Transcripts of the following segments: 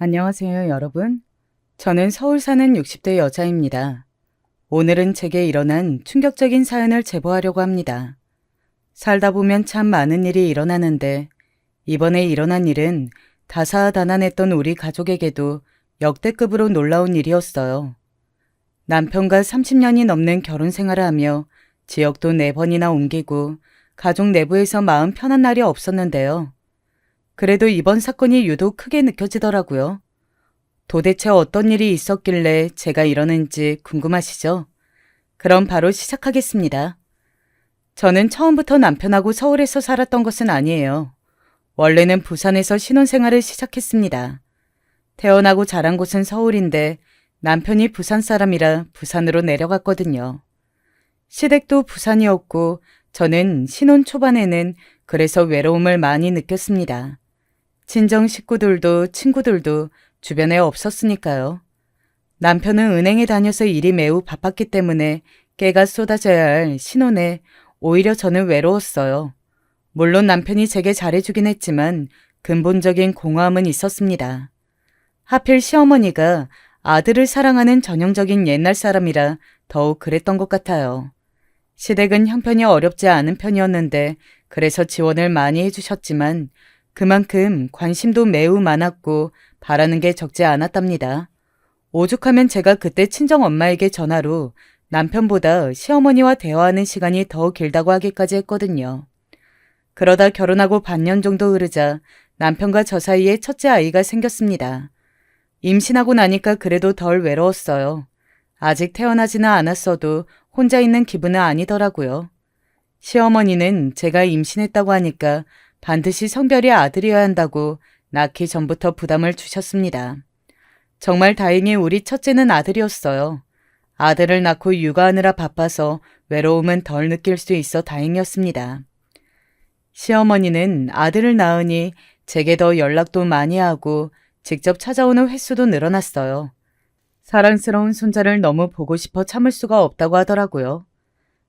안녕하세요, 여러분. 저는 서울 사는 60대 여자입니다. 오늘은 제게 일어난 충격적인 사연을 제보하려고 합니다. 살다 보면 참 많은 일이 일어나는데 이번에 일어난 일은 다사다난했던 우리 가족에게도 역대급으로 놀라운 일이었어요. 남편과 30년이 넘는 결혼 생활을 하며 지역도 4번이나 옮기고 가족 내부에서 마음 편한 날이 없었는데요. 그래도 이번 사건이 유독 크게 느껴지더라고요. 도대체 어떤 일이 있었길래 제가 이러는지 궁금하시죠? 그럼 바로 시작하겠습니다. 저는 처음부터 남편하고 서울에서 살았던 것은 아니에요. 원래는 부산에서 신혼생활을 시작했습니다. 태어나고 자란 곳은 서울인데 남편이 부산 사람이라 부산으로 내려갔거든요. 시댁도 부산이었고 저는 신혼 초반에는 그래서 외로움을 많이 느꼈습니다. 친정 식구들도 친구들도 주변에 없었으니까요. 남편은 은행에 다녀서 일이 매우 바빴기 때문에 깨가 쏟아져야 할 신혼에 오히려 저는 외로웠어요. 물론 남편이 제게 잘해주긴 했지만 근본적인 공허함은 있었습니다. 하필 시어머니가 아들을 사랑하는 전형적인 옛날 사람이라 더욱 그랬던 것 같아요. 시댁은 형편이 어렵지 않은 편이었는데 그래서 지원을 많이 해주셨지만 그만큼 관심도 매우 많았고 바라는 게 적지 않았답니다. 오죽하면 제가 그때 친정엄마에게 전화로 남편보다 시어머니와 대화하는 시간이 더 길다고 하기까지 했거든요. 그러다 결혼하고 반년 정도 흐르자 남편과 저 사이에 첫째 아이가 생겼습니다. 임신하고 나니까 그래도 덜 외로웠어요. 아직 태어나지는 않았어도 혼자 있는 기분은 아니더라고요. 시어머니는 제가 임신했다고 하니까 반드시 성별이 아들이어야 한다고 낳기 전부터 부담을 주셨습니다. 정말 다행히 우리 첫째는 아들이었어요. 아들을 낳고 육아하느라 바빠서 외로움은 덜 느낄 수 있어 다행이었습니다. 시어머니는 아들을 낳으니 제게 더 연락도 많이 하고 직접 찾아오는 횟수도 늘어났어요. 사랑스러운 손자를 너무 보고 싶어 참을 수가 없다고 하더라고요.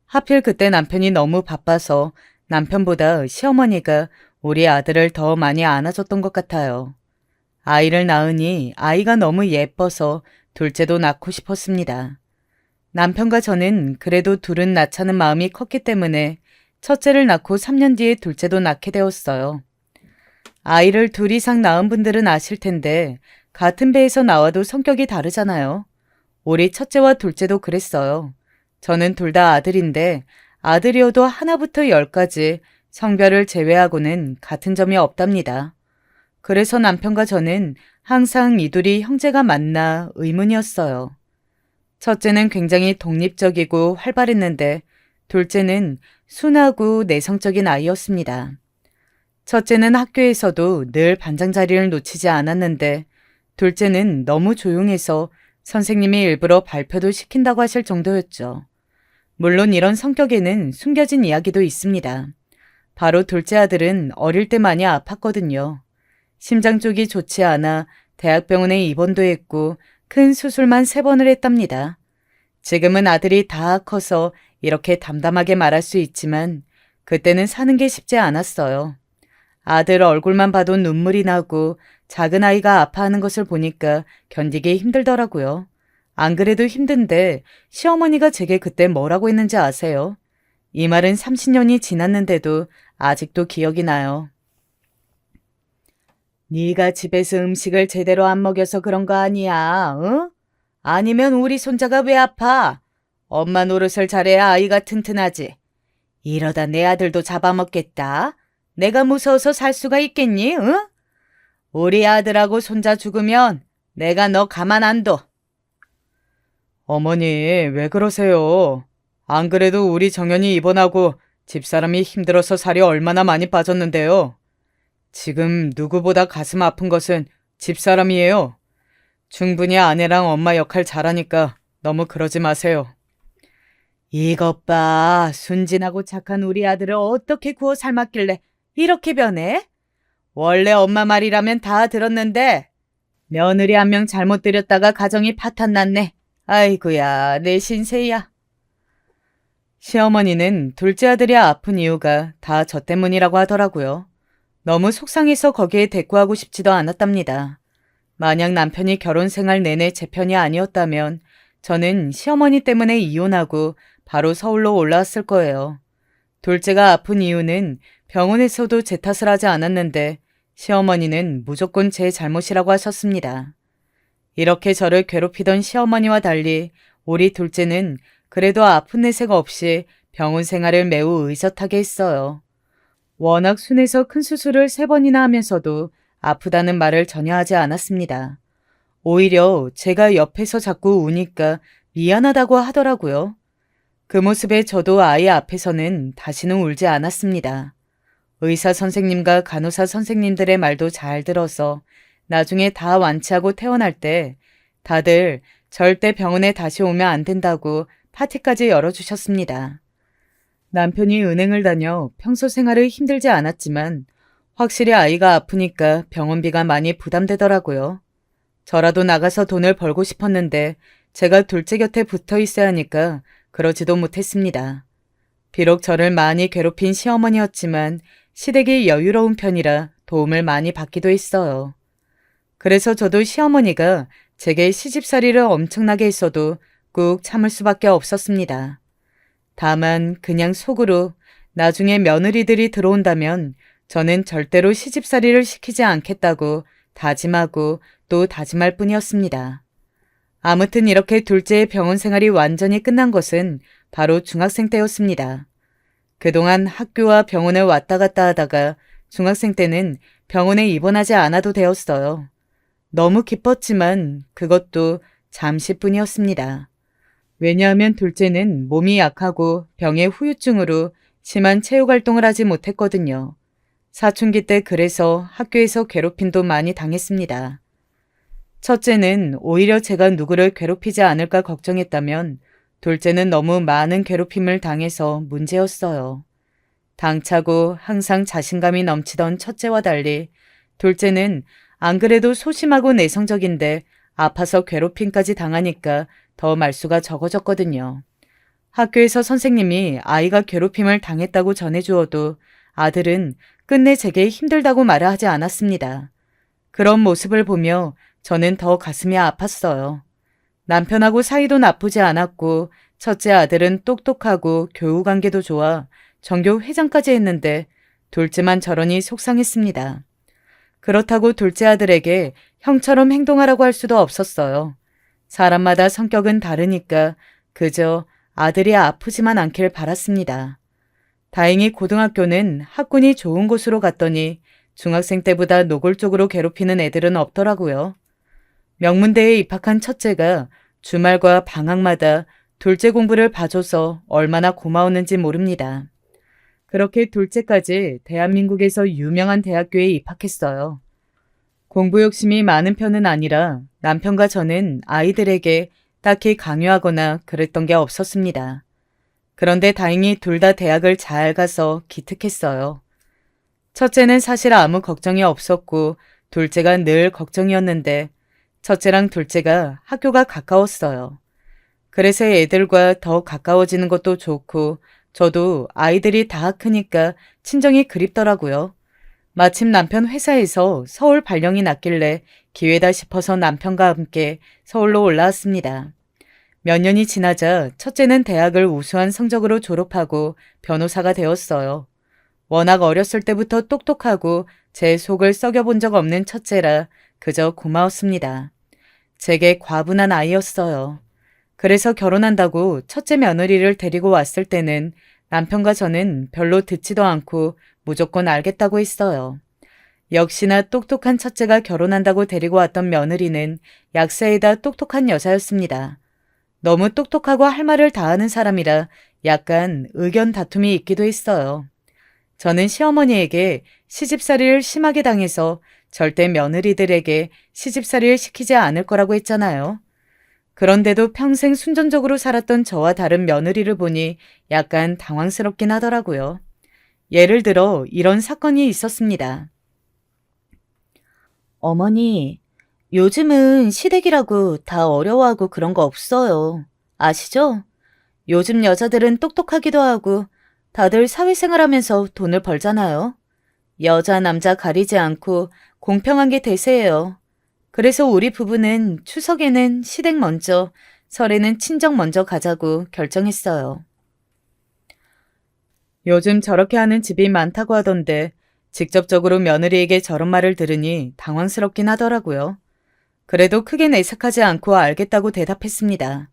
하필 그때 남편이 너무 바빠서 남편보다 시어머니가 우리 아들을 더 많이 안아줬던 것 같아요. 아이를 낳으니 아이가 너무 예뻐서 둘째도 낳고 싶었습니다. 남편과 저는 그래도 둘은 낳자는 마음이 컸기 때문에 첫째를 낳고 3년 뒤에 둘째도 낳게 되었어요. 아이를 둘 이상 낳은 분들은 아실 텐데 같은 배에서 나와도 성격이 다르잖아요. 우리 첫째와 둘째도 그랬어요. 저는 둘 다 아들인데 아들이어도 하나부터 10까지 성별을 제외하고는 같은 점이 없답니다. 그래서 남편과 저는 항상 이 둘이 형제가 맞나 의문이었어요. 첫째는 굉장히 독립적이고 활발했는데 둘째는 순하고 내성적인 아이였습니다. 첫째는 학교에서도 늘 반장 자리를 놓치지 않았는데 둘째는 너무 조용해서 선생님이 일부러 발표도 시킨다고 하실 정도였죠. 물론 이런 성격에는 숨겨진 이야기도 있습니다. 바로 둘째 아들은 어릴 때 많이 아팠거든요. 심장 쪽이 좋지 않아 대학병원에 입원도 했고 큰 수술만 3번을 했답니다. 지금은 아들이 다 커서 이렇게 담담하게 말할 수 있지만 그때는 사는 게 쉽지 않았어요. 아들 얼굴만 봐도 눈물이 나고 작은 아이가 아파하는 것을 보니까 견디기 힘들더라고요. 안 그래도 힘든데 시어머니가 제게 그때 뭐라고 했는지 아세요? 이 말은 30년이 지났는데도 아직도 기억이 나요. 네가 집에서 음식을 제대로 안 먹여서 그런 거 아니야, 응? 아니면 우리 손자가 왜 아파? 엄마 노릇을 잘해야 아이가 튼튼하지. 이러다 내 아들도 잡아먹겠다. 내가 무서워서 살 수가 있겠니, 응? 우리 아들하고 손자 죽으면 내가 너 가만 안 둬. 어머니, 왜 그러세요? 안 그래도 우리 정연이 입원하고 집사람이 힘들어서 살이 얼마나 많이 빠졌는데요. 지금 누구보다 가슴 아픈 것은 집사람이에요. 충분히 아내랑 엄마 역할 잘하니까 너무 그러지 마세요. 이것 봐, 순진하고 착한 우리 아들을 어떻게 구워 삶았길래 이렇게 변해? 원래 엄마 말이라면 다 들었는데 며느리 한 명 잘못 들였다가 가정이 파탄났네. 아이고야, 내 신세야. 시어머니는 둘째 아들이 아픈 이유가 다 저 때문이라고 하더라고요. 너무 속상해서 거기에 대꾸하고 싶지도 않았답니다. 만약 남편이 결혼 생활 내내 제 편이 아니었다면 저는 시어머니 때문에 이혼하고 바로 서울로 올라왔을 거예요. 둘째가 아픈 이유는 병원에서도 제 탓을 하지 않았는데 시어머니는 무조건 제 잘못이라고 하셨습니다. 이렇게 저를 괴롭히던 시어머니와 달리 우리 둘째는 그래도 아픈 내색 없이 병원 생활을 매우 의젓하게 했어요. 워낙 순해서 큰 수술을 3번이나 하면서도 아프다는 말을 전혀 하지 않았습니다. 오히려 제가 옆에서 자꾸 우니까 미안하다고 하더라고요. 그 모습에 저도 아이 앞에서는 다시는 울지 않았습니다. 의사 선생님과 간호사 선생님들의 말도 잘 들어서 나중에 다 완치하고 퇴원할 때 다들 절대 병원에 다시 오면 안 된다고 파티까지 열어주셨습니다. 남편이 은행을 다녀 평소 생활을 힘들지 않았지만 확실히 아이가 아프니까 병원비가 많이 부담되더라고요. 저라도 나가서 돈을 벌고 싶었는데 제가 둘째 곁에 붙어 있어야 하니까 그러지도 못했습니다. 비록 저를 많이 괴롭힌 시어머니였지만 시댁이 여유로운 편이라 도움을 많이 받기도 했어요. 그래서 저도 시어머니가 제게 시집살이를 엄청나게 했어도 꾹 참을 수밖에 없었습니다. 다만 그냥 속으로 나중에 며느리들이 들어온다면 저는 절대로 시집살이를 시키지 않겠다고 다짐하고 또 다짐할 뿐이었습니다. 아무튼 이렇게 둘째의 병원 생활이 완전히 끝난 것은 바로 중학생 때였습니다. 그동안 학교와 병원을 왔다 갔다 하다가 중학생 때는 병원에 입원하지 않아도 되었어요. 너무 기뻤지만 그것도 잠시뿐이었습니다. 왜냐하면 둘째는 몸이 약하고 병의 후유증으로 심한 체육활동을 하지 못했거든요. 사춘기 때 그래서 학교에서 괴롭힘도 많이 당했습니다. 첫째는 오히려 제가 누구를 괴롭히지 않을까 걱정했다면 둘째는 너무 많은 괴롭힘을 당해서 문제였어요. 당차고 항상 자신감이 넘치던 첫째와 달리 둘째는 안 그래도 소심하고 내성적인데 아파서 괴롭힘까지 당하니까 더 말수가 적어졌거든요. 학교에서 선생님이 아이가 괴롭힘을 당했다고 전해주어도 아들은 끝내 제게 힘들다고 말을 하지 않았습니다. 그런 모습을 보며 저는 더 가슴이 아팠어요. 남편하고 사이도 나쁘지 않았고 첫째 아들은 똑똑하고 교우관계도 좋아 전교 회장까지 했는데 둘째만 저러니 속상했습니다. 그렇다고 둘째 아들에게 형처럼 행동하라고 할 수도 없었어요. 사람마다 성격은 다르니까 그저 아들이 아프지만 않길 바랐습니다. 다행히 고등학교는 학군이 좋은 곳으로 갔더니 중학생 때보다 노골적으로 괴롭히는 애들은 없더라고요. 명문대에 입학한 첫째가 주말과 방학마다 둘째 공부를 봐줘서 얼마나 고마웠는지 모릅니다. 그렇게 둘째까지 대한민국에서 유명한 대학교에 입학했어요. 공부 욕심이 많은 편은 아니라 남편과 저는 아이들에게 딱히 강요하거나 그랬던 게 없었습니다. 그런데 다행히 둘 다 대학을 잘 가서 기특했어요. 첫째는 사실 아무 걱정이 없었고 둘째가 늘 걱정이었는데 첫째랑 둘째가 학교가 가까웠어요. 그래서 애들과 더 가까워지는 것도 좋고 저도 아이들이 다 크니까 친정이 그립더라고요. 마침 남편 회사에서 서울 발령이 났길래 기회다 싶어서 남편과 함께 서울로 올라왔습니다. 몇 년이 지나자 첫째는 대학을 우수한 성적으로 졸업하고 변호사가 되었어요. 워낙 어렸을 때부터 똑똑하고 제 속을 썩여본 적 없는 첫째라 그저 고마웠습니다. 제게 과분한 아이였어요. 그래서 결혼한다고 첫째 며느리를 데리고 왔을 때는 남편과 저는 별로 듣지도 않고 무조건 알겠다고 했어요. 역시나 똑똑한 첫째가 결혼한다고 데리고 왔던 며느리는 약사에다 똑똑한 여자였습니다. 너무 똑똑하고 할 말을 다 하는 사람이라 약간 의견 다툼이 있기도 했어요. 저는 시어머니에게 시집살이를 심하게 당해서 절대 며느리들에게 시집살이를 시키지 않을 거라고 했잖아요. 그런데도 평생 순전적으로 살았던 저와 다른 며느리를 보니 약간 당황스럽긴 하더라고요. 예를 들어 이런 사건이 있었습니다. 어머니, 요즘은 시댁이라고 다 어려워하고 그런 거 없어요. 아시죠? 요즘 여자들은 똑똑하기도 하고 다들 사회생활하면서 돈을 벌잖아요. 여자, 남자 가리지 않고 공평한 게 대세예요. 그래서 우리 부부는 추석에는 시댁 먼저, 설에는 친정 먼저 가자고 결정했어요. 요즘 저렇게 하는 집이 많다고 하던데 직접적으로 며느리에게 저런 말을 들으니 당황스럽긴 하더라고요. 그래도 크게 내색하지 않고 알겠다고 대답했습니다.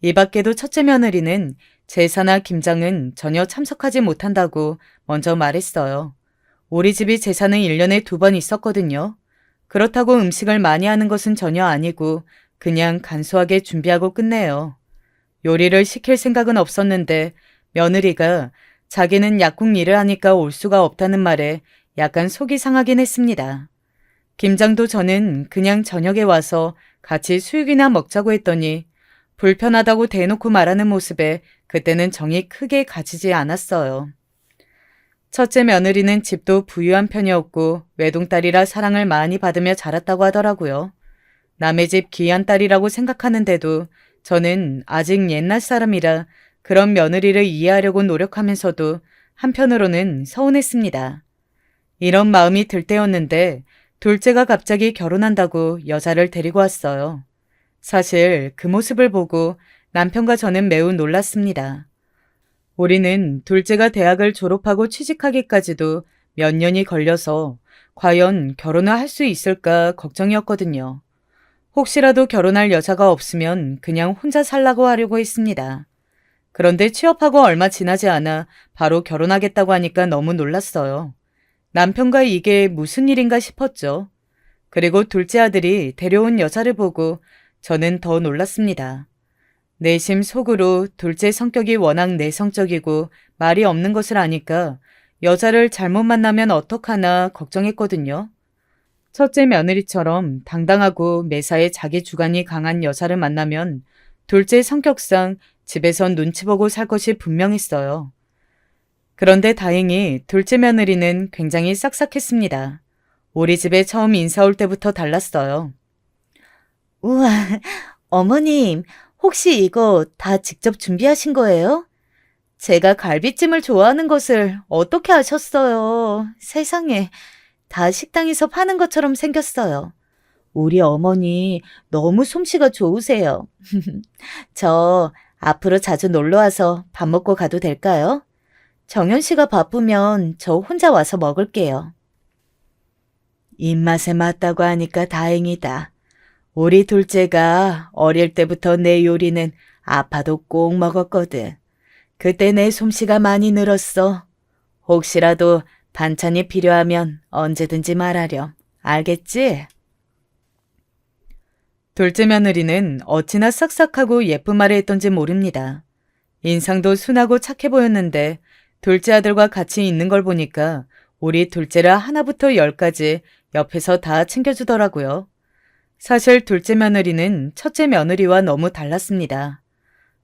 이 밖에도 첫째 며느리는 제사나 김장은 전혀 참석하지 못한다고 먼저 말했어요. 우리 집이 제사는 1년에 2번 있었거든요. 그렇다고 음식을 많이 하는 것은 전혀 아니고 그냥 간소하게 준비하고 끝내요. 요리를 시킬 생각은 없었는데 며느리가 자기는 약국 일을 하니까 올 수가 없다는 말에 약간 속이 상하긴 했습니다. 김장도 저는 그냥 저녁에 와서 같이 수육이나 먹자고 했더니 불편하다고 대놓고 말하는 모습에 그때는 정이 크게 가지지 않았어요. 첫째 며느리는 집도 부유한 편이었고 외동딸이라 사랑을 많이 받으며 자랐다고 하더라고요. 남의 집 귀한 딸이라고 생각하는데도 저는 아직 옛날 사람이라 그런 며느리를 이해하려고 노력하면서도 한편으로는 서운했습니다. 이런 마음이 들 때였는데 둘째가 갑자기 결혼한다고 여자를 데리고 왔어요. 사실 그 모습을 보고 남편과 저는 매우 놀랐습니다. 우리는 둘째가 대학을 졸업하고 취직하기까지도 몇 년이 걸려서 과연 결혼을 할 수 있을까 걱정이었거든요. 혹시라도 결혼할 여자가 없으면 그냥 혼자 살라고 하려고 했습니다. 그런데 취업하고 얼마 지나지 않아 바로 결혼하겠다고 하니까 너무 놀랐어요. 남편과 이게 무슨 일인가 싶었죠. 그리고 둘째 아들이 데려온 여자를 보고 저는 더 놀랐습니다. 내심 속으로 둘째 성격이 워낙 내성적이고 말이 없는 것을 아니까 여자를 잘못 만나면 어떡하나 걱정했거든요. 첫째 며느리처럼 당당하고 매사에 자기 주관이 강한 여자를 만나면 둘째 성격상 집에선 눈치 보고 살 것이 분명했어요. 그런데 다행히 둘째 며느리는 굉장히 싹싹했습니다. 우리 집에 처음 인사 올 때부터 달랐어요. 우와, 어머님, 혹시 이거 다 직접 준비하신 거예요? 제가 갈비찜을 좋아하는 것을 어떻게 아셨어요? 세상에, 다 식당에서 파는 것처럼 생겼어요. 우리 어머니 너무 솜씨가 좋으세요. 저 앞으로 자주 놀러 와서 밥 먹고 가도 될까요? 정연 씨가 바쁘면 저 혼자 와서 먹을게요. 입맛에 맞다고 하니까 다행이다. 우리 둘째가 어릴 때부터 내 요리는 아파도 꼭 먹었거든. 그때 내 솜씨가 많이 늘었어. 혹시라도 반찬이 필요하면 언제든지 말하렴. 알겠지? 둘째 며느리는 어찌나 싹싹하고 예쁜 말을 했던지 모릅니다. 인상도 순하고 착해 보였는데 둘째 아들과 같이 있는 걸 보니까 우리 둘째라 하나부터 열까지 옆에서 다 챙겨주더라고요. 사실 둘째 며느리는 첫째 며느리와 너무 달랐습니다.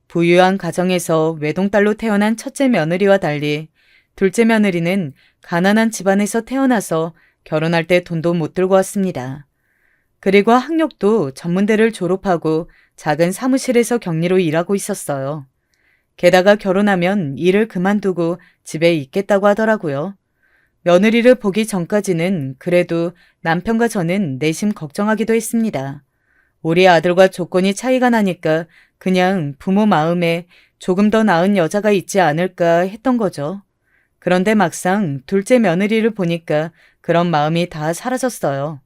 부유한 가정에서 외동딸로 태어난 첫째 며느리와 달리 둘째 며느리는 가난한 집안에서 태어나서 결혼할 때 돈도 못 들고 왔습니다. 그리고 학력도 전문대를 졸업하고 작은 사무실에서 격리로 일하고 있었어요. 게다가 결혼하면 일을 그만두고 집에 있겠다고 하더라고요. 며느리를 보기 전까지는 그래도 남편과 저는 내심 걱정하기도 했습니다. 우리 아들과 조건이 차이가 나니까 그냥 부모 마음에 조금 더 나은 여자가 있지 않을까 했던 거죠. 그런데 막상 둘째 며느리를 보니까 그런 마음이 다 사라졌어요.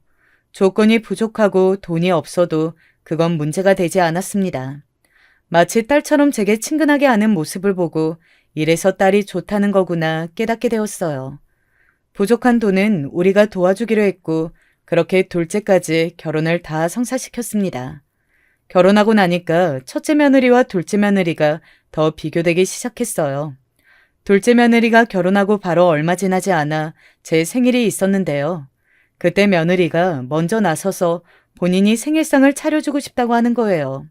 조건이 부족하고 돈이 없어도 그건 문제가 되지 않았습니다. 마치 딸처럼 제게 친근하게 하는 모습을 보고 이래서 딸이 좋다는 거구나 깨닫게 되었어요. 부족한 돈은 우리가 도와주기로 했고 그렇게 둘째까지 결혼을 다 성사시켰습니다. 결혼하고 나니까 첫째 며느리와 둘째 며느리가 더 비교되기 시작했어요. 둘째 며느리가 결혼하고 바로 얼마 지나지 않아 제 생일이 있었는데요. 그때 며느리가 먼저 나서서 본인이 생일상을 차려주고 싶다고 하는 거예요.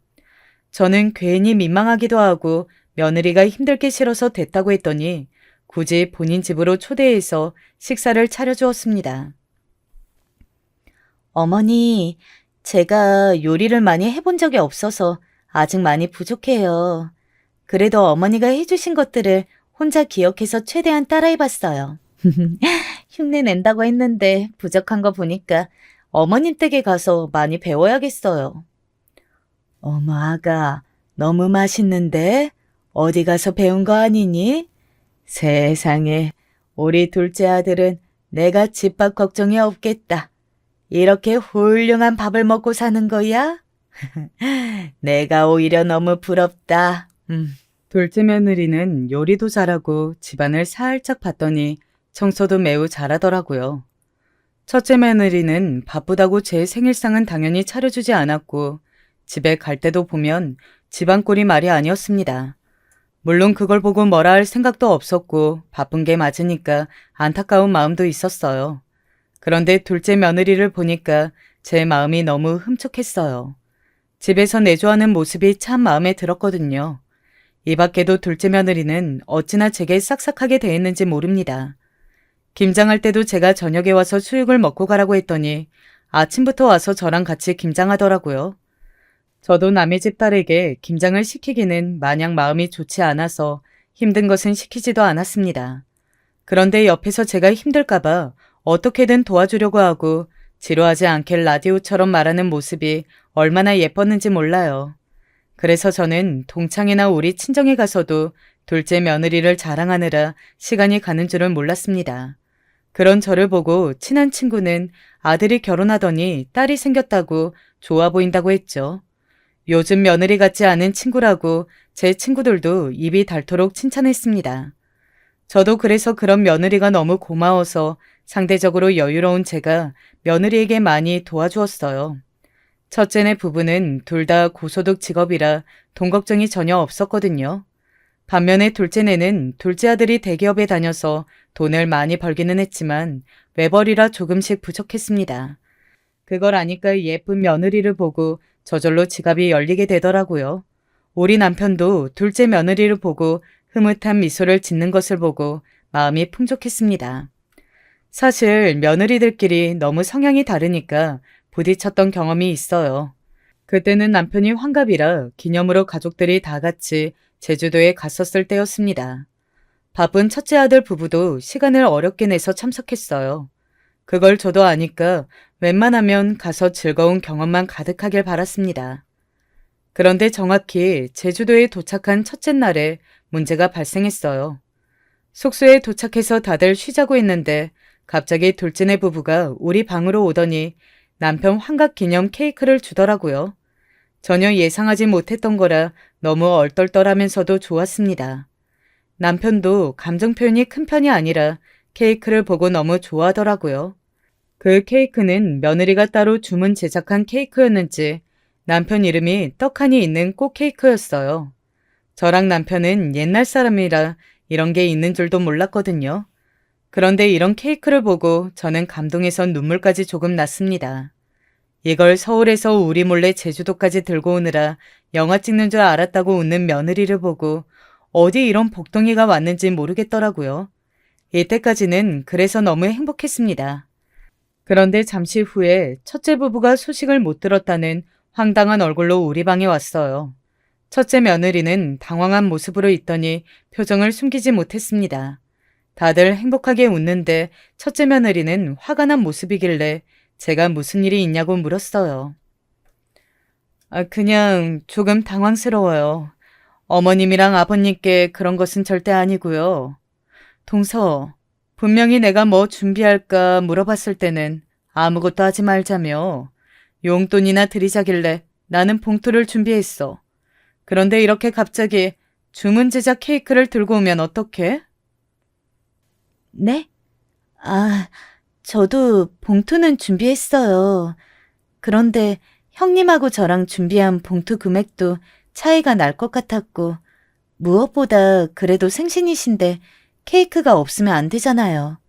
저는 괜히 민망하기도 하고 며느리가 힘들 게 싫어서 됐다고 했더니 굳이 본인 집으로 초대해서 식사를 차려주었습니다. 어머니, 제가 요리를 많이 해본 적이 없어서 아직 많이 부족해요. 그래도 어머니가 해주신 것들을 혼자 기억해서 최대한 따라해봤어요. 흉내 낸다고 했는데 부족한 거 보니까 어머님 댁에 가서 많이 배워야겠어요. 어머, 아가, 너무 맛있는데? 어디 가서 배운 거 아니니? 세상에, 우리 둘째 아들은 내가 집밥 걱정이 없겠다. 이렇게 훌륭한 밥을 먹고 사는 거야? 내가 오히려 너무 부럽다. 둘째 며느리는 요리도 잘하고 집안을 살짝 봤더니 청소도 매우 잘하더라고요. 첫째 며느리는 바쁘다고 제 생일상은 당연히 차려주지 않았고 집에 갈 때도 보면 집안 꼴이 말이 아니었습니다. 물론 그걸 보고 뭐라 할 생각도 없었고 바쁜 게 맞으니까 안타까운 마음도 있었어요. 그런데 둘째 며느리를 보니까 제 마음이 너무 흠촉했어요. 집에서 내조하는 모습이 참 마음에 들었거든요. 이 밖에도 둘째 며느리는 어찌나 제게 싹싹하게 대했는지 모릅니다. 김장할 때도 제가 저녁에 와서 수육을 먹고 가라고 했더니 아침부터 와서 저랑 같이 김장하더라고요. 저도 남의 집 딸에게 김장을 시키기는 마냥 마음이 좋지 않아서 힘든 것은 시키지도 않았습니다. 그런데 옆에서 제가 힘들까봐 어떻게든 도와주려고 하고 지루하지 않게 라디오처럼 말하는 모습이 얼마나 예뻤는지 몰라요. 그래서 저는 동창회나 우리 친정에 가서도 둘째 며느리를 자랑하느라 시간이 가는 줄을 몰랐습니다. 그런 저를 보고 친한 친구는 아들이 결혼하더니 딸이 생겼다고 좋아 보인다고 했죠. 요즘 며느리 같지 않은 친구라고 제 친구들도 입이 닳도록 칭찬했습니다. 저도 그래서 그런 며느리가 너무 고마워서 상대적으로 여유로운 제가 며느리에게 많이 도와주었어요. 첫째네 부부는 둘 다 고소득 직업이라 돈 걱정이 전혀 없었거든요. 반면에 둘째네는 둘째 아들이 대기업에 다녀서 돈을 많이 벌기는 했지만 외벌이라 조금씩 부족했습니다. 그걸 아니까 예쁜 며느리를 보고 저절로 지갑이 열리게 되더라고요. 우리 남편도 둘째 며느리를 보고 흐뭇한 미소를 짓는 것을 보고 마음이 풍족했습니다. 사실 며느리들끼리 너무 성향이 다르니까 부딪혔던 경험이 있어요. 그때는 남편이 환갑이라 기념으로 가족들이 다 같이 제주도에 갔었을 때였습니다. 바쁜 첫째 아들 부부도 시간을 어렵게 내서 참석했어요. 그걸 저도 아니까 웬만하면 가서 즐거운 경험만 가득하길 바랐습니다. 그런데 정확히 제주도에 도착한 첫째 날에 문제가 발생했어요. 숙소에 도착해서 다들 쉬자고 했는데 갑자기 둘째네 부부가 우리 방으로 오더니 남편 환갑 기념 케이크를 주더라고요. 전혀 예상하지 못했던 거라 너무 얼떨떨하면서도 좋았습니다. 남편도 감정 표현이 큰 편이 아니라 케이크를 보고 너무 좋아하더라고요. 그 케이크는 며느리가 따로 주문 제작한 케이크였는지 남편 이름이 떡하니 있는 꽃 케이크였어요. 저랑 남편은 옛날 사람이라 이런 게 있는 줄도 몰랐거든요. 그런데 이런 케이크를 보고 저는 감동해서 눈물까지 조금 났습니다. 이걸 서울에서 우리 몰래 제주도까지 들고 오느라 영화 찍는 줄 알았다고 웃는 며느리를 보고 어디 이런 복덩이가 왔는지 모르겠더라고요. 이때까지는 그래서 너무 행복했습니다. 그런데 잠시 후에 첫째 부부가 소식을 못 들었다는 황당한 얼굴로 우리 방에 왔어요. 첫째 며느리는 당황한 모습으로 있더니 표정을 숨기지 못했습니다. 다들 행복하게 웃는데 첫째 며느리는 화가 난 모습이길래 제가 무슨 일이 있냐고 물었어요. 그냥 조금 당황스러워요. 어머님이랑 아버님께 그런 것은 절대 아니고요. 동서, 분명히 내가 뭐 준비할까 물어봤을 때는 아무것도 하지 말자며 용돈이나 드리자길래 나는 봉투를 준비했어. 그런데 이렇게 갑자기 주문 제작 케이크를 들고 오면 어떡해? 네? 저도 봉투는 준비했어요. 그런데 형님하고 저랑 준비한 봉투 금액도 차이가 날 것 같았고, 무엇보다 그래도 생신이신데 케이크가 없으면 안 되잖아요.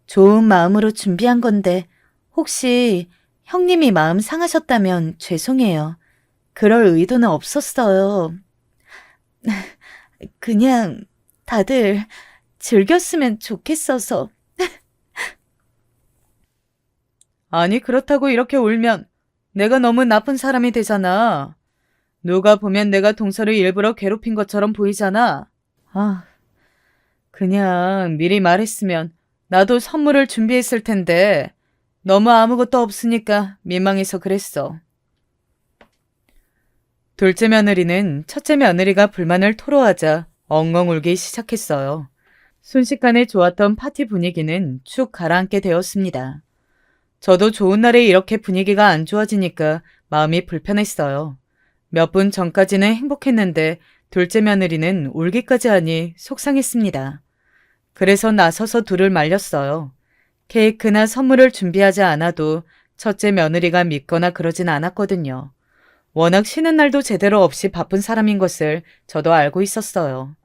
좋은 마음으로 준비한 건데 혹시 형님이 마음 상하셨다면 죄송해요. 그럴 의도는 없었어요. 그냥 다들 즐겼으면 좋겠어서. 아니, 그렇다고 이렇게 울면 내가 너무 나쁜 사람이 되잖아. 누가 보면 내가 동서를 일부러 괴롭힌 것처럼 보이잖아. 그냥 미리 말했으면 나도 선물을 준비했을 텐데 너무 아무것도 없으니까 민망해서 그랬어. 둘째 며느리는 첫째 며느리가 불만을 토로하자 엉엉 울기 시작했어요. 순식간에 좋았던 파티 분위기는 축 가라앉게 되었습니다. 저도 좋은 날에 이렇게 분위기가 안 좋아지니까 마음이 불편했어요. 몇 분 전까지는 행복했는데 둘째 며느리는 울기까지 하니 속상했습니다. 그래서 나서서 둘을 말렸어요. 케이크나 선물을 준비하지 않아도 첫째 며느리가 믿거나 그러진 않았거든요. 워낙 쉬는 날도 제대로 없이 바쁜 사람인 것을 저도 알고 있었어요.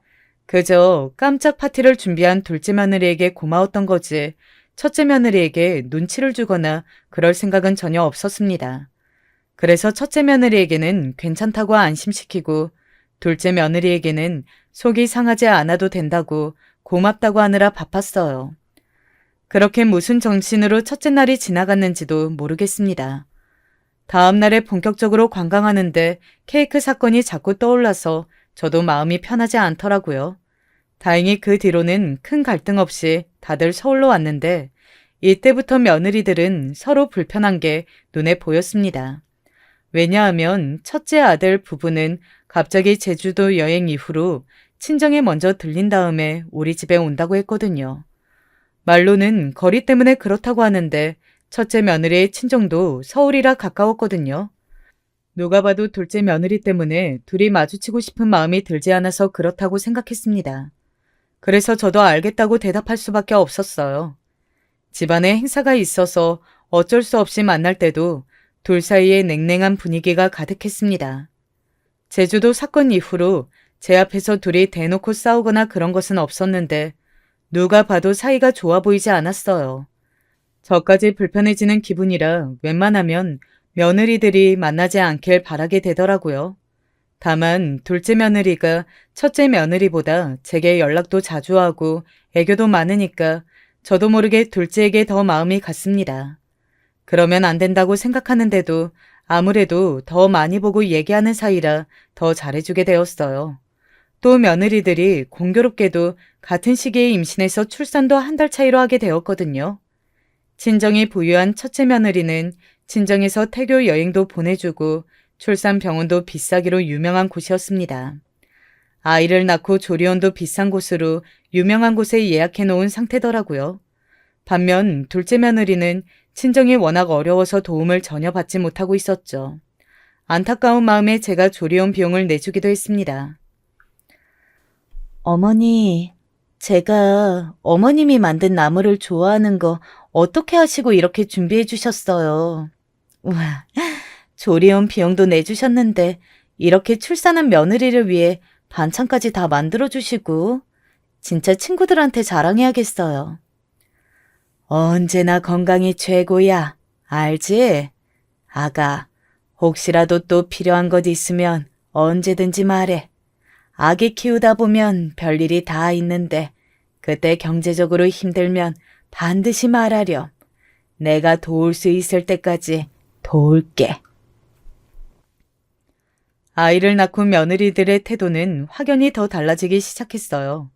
그저 깜짝 파티를 준비한 둘째 며느리에게 고마웠던 거지 첫째 며느리에게 눈치를 주거나 그럴 생각은 전혀 없었습니다. 그래서 첫째 며느리에게는 괜찮다고 안심시키고 둘째 며느리에게는 속이 상하지 않아도 된다고 고맙다고 하느라 바빴어요. 그렇게 무슨 정신으로 첫째 날이 지나갔는지도 모르겠습니다. 다음 날에 본격적으로 관광하는데 케이크 사건이 자꾸 떠올라서 저도 마음이 편하지 않더라고요. 다행히 그 뒤로는 큰 갈등 없이 다들 서울로 왔는데 이때부터 며느리들은 서로 불편한 게 눈에 보였습니다. 왜냐하면 첫째 아들 부부는 갑자기 제주도 여행 이후로 친정에 먼저 들린 다음에 우리 집에 온다고 했거든요. 말로는 거리 때문에 그렇다고 하는데 첫째 며느리의 친정도 서울이라 가까웠거든요. 누가 봐도 둘째 며느리 때문에 둘이 마주치고 싶은 마음이 들지 않아서 그렇다고 생각했습니다. 그래서 저도 알겠다고 대답할 수밖에 없었어요. 집안에 행사가 있어서 어쩔 수 없이 만날 때도 둘 사이에 냉랭한 분위기가 가득했습니다. 제주도 사건 이후로 제 앞에서 둘이 대놓고 싸우거나 그런 것은 없었는데 누가 봐도 사이가 좋아 보이지 않았어요. 저까지 불편해지는 기분이라 웬만하면 며느리들이 만나지 않길 바라게 되더라고요. 다만 둘째 며느리가 첫째 며느리보다 제게 연락도 자주 하고 애교도 많으니까 저도 모르게 둘째에게 더 마음이 갔습니다. 그러면 안 된다고 생각하는데도 아무래도 더 많이 보고 얘기하는 사이라 더 잘해주게 되었어요. 또 며느리들이 공교롭게도 같은 시기에 임신해서 출산도 한 달 차이로 하게 되었거든요. 친정이 부유한 첫째 며느리는 친정에서 태교 여행도 보내주고 출산 병원도 비싸기로 유명한 곳이었습니다. 아이를 낳고 조리원도 비싼 곳으로 유명한 곳에 예약해 놓은 상태더라고요. 반면 둘째 며느리는 친정이 워낙 어려워서 도움을 전혀 받지 못하고 있었죠. 안타까운 마음에 제가 조리원 비용을 내주기도 했습니다. 어머니, 제가 어머님이 만든 나물을 좋아하는 거 어떻게 하시고 이렇게 준비해 주셨어요? 우와, 조리원 비용도 내주셨는데 이렇게 출산한 며느리를 위해 반찬까지 다 만들어 주시고 진짜 친구들한테 자랑해야겠어요. 언제나 건강이 최고야. 알지? 아가, 혹시라도 또 필요한 것 있으면 언제든지 말해. 아기 키우다 보면 별일이 다 있는데 그때 경제적으로 힘들면 반드시 말하렴. 내가 도울 수 있을 때까지 도울게. 아이를 낳고 며느리들의 태도는 확연히 더 달라지기 시작했어요.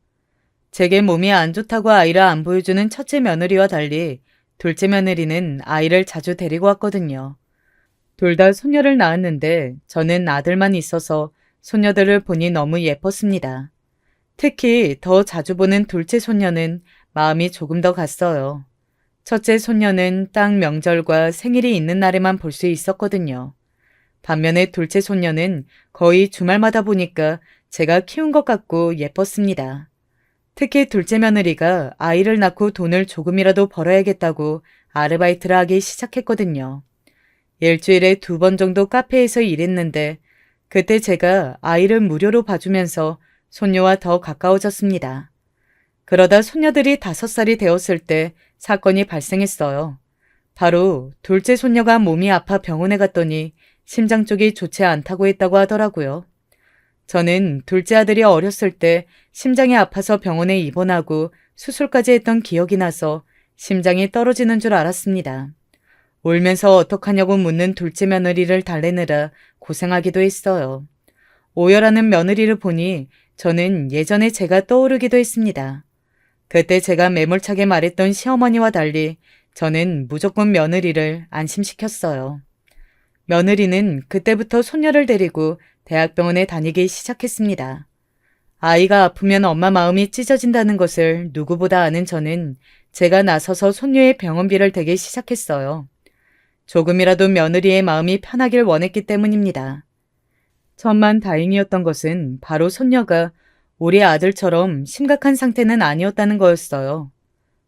제게 몸이 안 좋다고 아이를 안 보여주는 첫째 며느리와 달리 둘째 며느리는 아이를 자주 데리고 왔거든요. 둘 다 손녀를 낳았는데 저는 아들만 있어서 손녀들을 보니 너무 예뻤습니다. 특히 더 자주 보는 둘째 손녀는 마음이 조금 더 갔어요. 첫째 손녀는 딱 명절과 생일이 있는 날에만 볼 수 있었거든요. 반면에 둘째 손녀는 거의 주말마다 보니까 제가 키운 것 같고 예뻤습니다. 특히 둘째 며느리가 아이를 낳고 돈을 조금이라도 벌어야겠다고 아르바이트를 하기 시작했거든요. 일주일에 2번 정도 카페에서 일했는데 그때 제가 아이를 무료로 봐주면서 손녀와 더 가까워졌습니다. 그러다 손녀들이 5살이 되었을 때 사건이 발생했어요. 바로 둘째 손녀가 몸이 아파 병원에 갔더니 심장 쪽이 좋지 않다고 했다고 하더라고요. 저는 둘째 아들이 어렸을 때 심장이 아파서 병원에 입원하고 수술까지 했던 기억이 나서 심장이 떨어지는 줄 알았습니다. 울면서 어떡하냐고 묻는 둘째 며느리를 달래느라 고생하기도 했어요. 오열하는 며느리를 보니 저는 예전에 제가 떠오르기도 했습니다. 그때 제가 매몰차게 말했던 시어머니와 달리 저는 무조건 며느리를 안심시켰어요. 며느리는 그때부터 손녀를 데리고 대학병원에 다니기 시작했습니다. 아이가 아프면 엄마 마음이 찢어진다는 것을 누구보다 아는 저는 제가 나서서 손녀의 병원비를 대기 시작했어요. 조금이라도 며느리의 마음이 편하길 원했기 때문입니다. 천만 다행이었던 것은 바로 손녀가 우리 아들처럼 심각한 상태는 아니었다는 거였어요.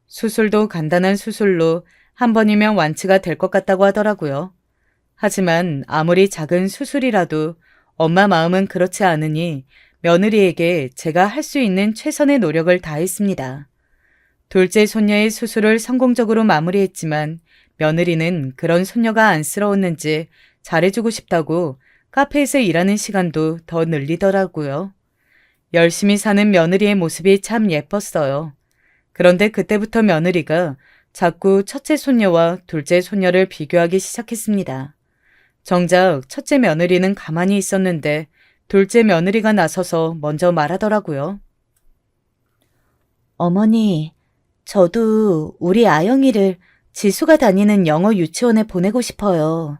수술도 간단한 수술로 한 번이면 완치가 될 것 같다고 하더라고요. 하지만 아무리 작은 수술이라도 엄마 마음은 그렇지 않으니 며느리에게 제가 할 수 있는 최선의 노력을 다했습니다. 둘째 손녀의 수술을 성공적으로 마무리했지만 며느리는 그런 손녀가 안쓰러웠는지 잘해주고 싶다고 카페에서 일하는 시간도 더 늘리더라고요. 열심히 사는 며느리의 모습이 참 예뻤어요. 그런데 그때부터 며느리가 자꾸 첫째 손녀와 둘째 손녀를 비교하기 시작했습니다. 정작 첫째 며느리는 가만히 있었는데 둘째 며느리가 나서서 먼저 말하더라고요. 어머니, 저도 우리 아영이를 지수가 다니는 영어 유치원에 보내고 싶어요.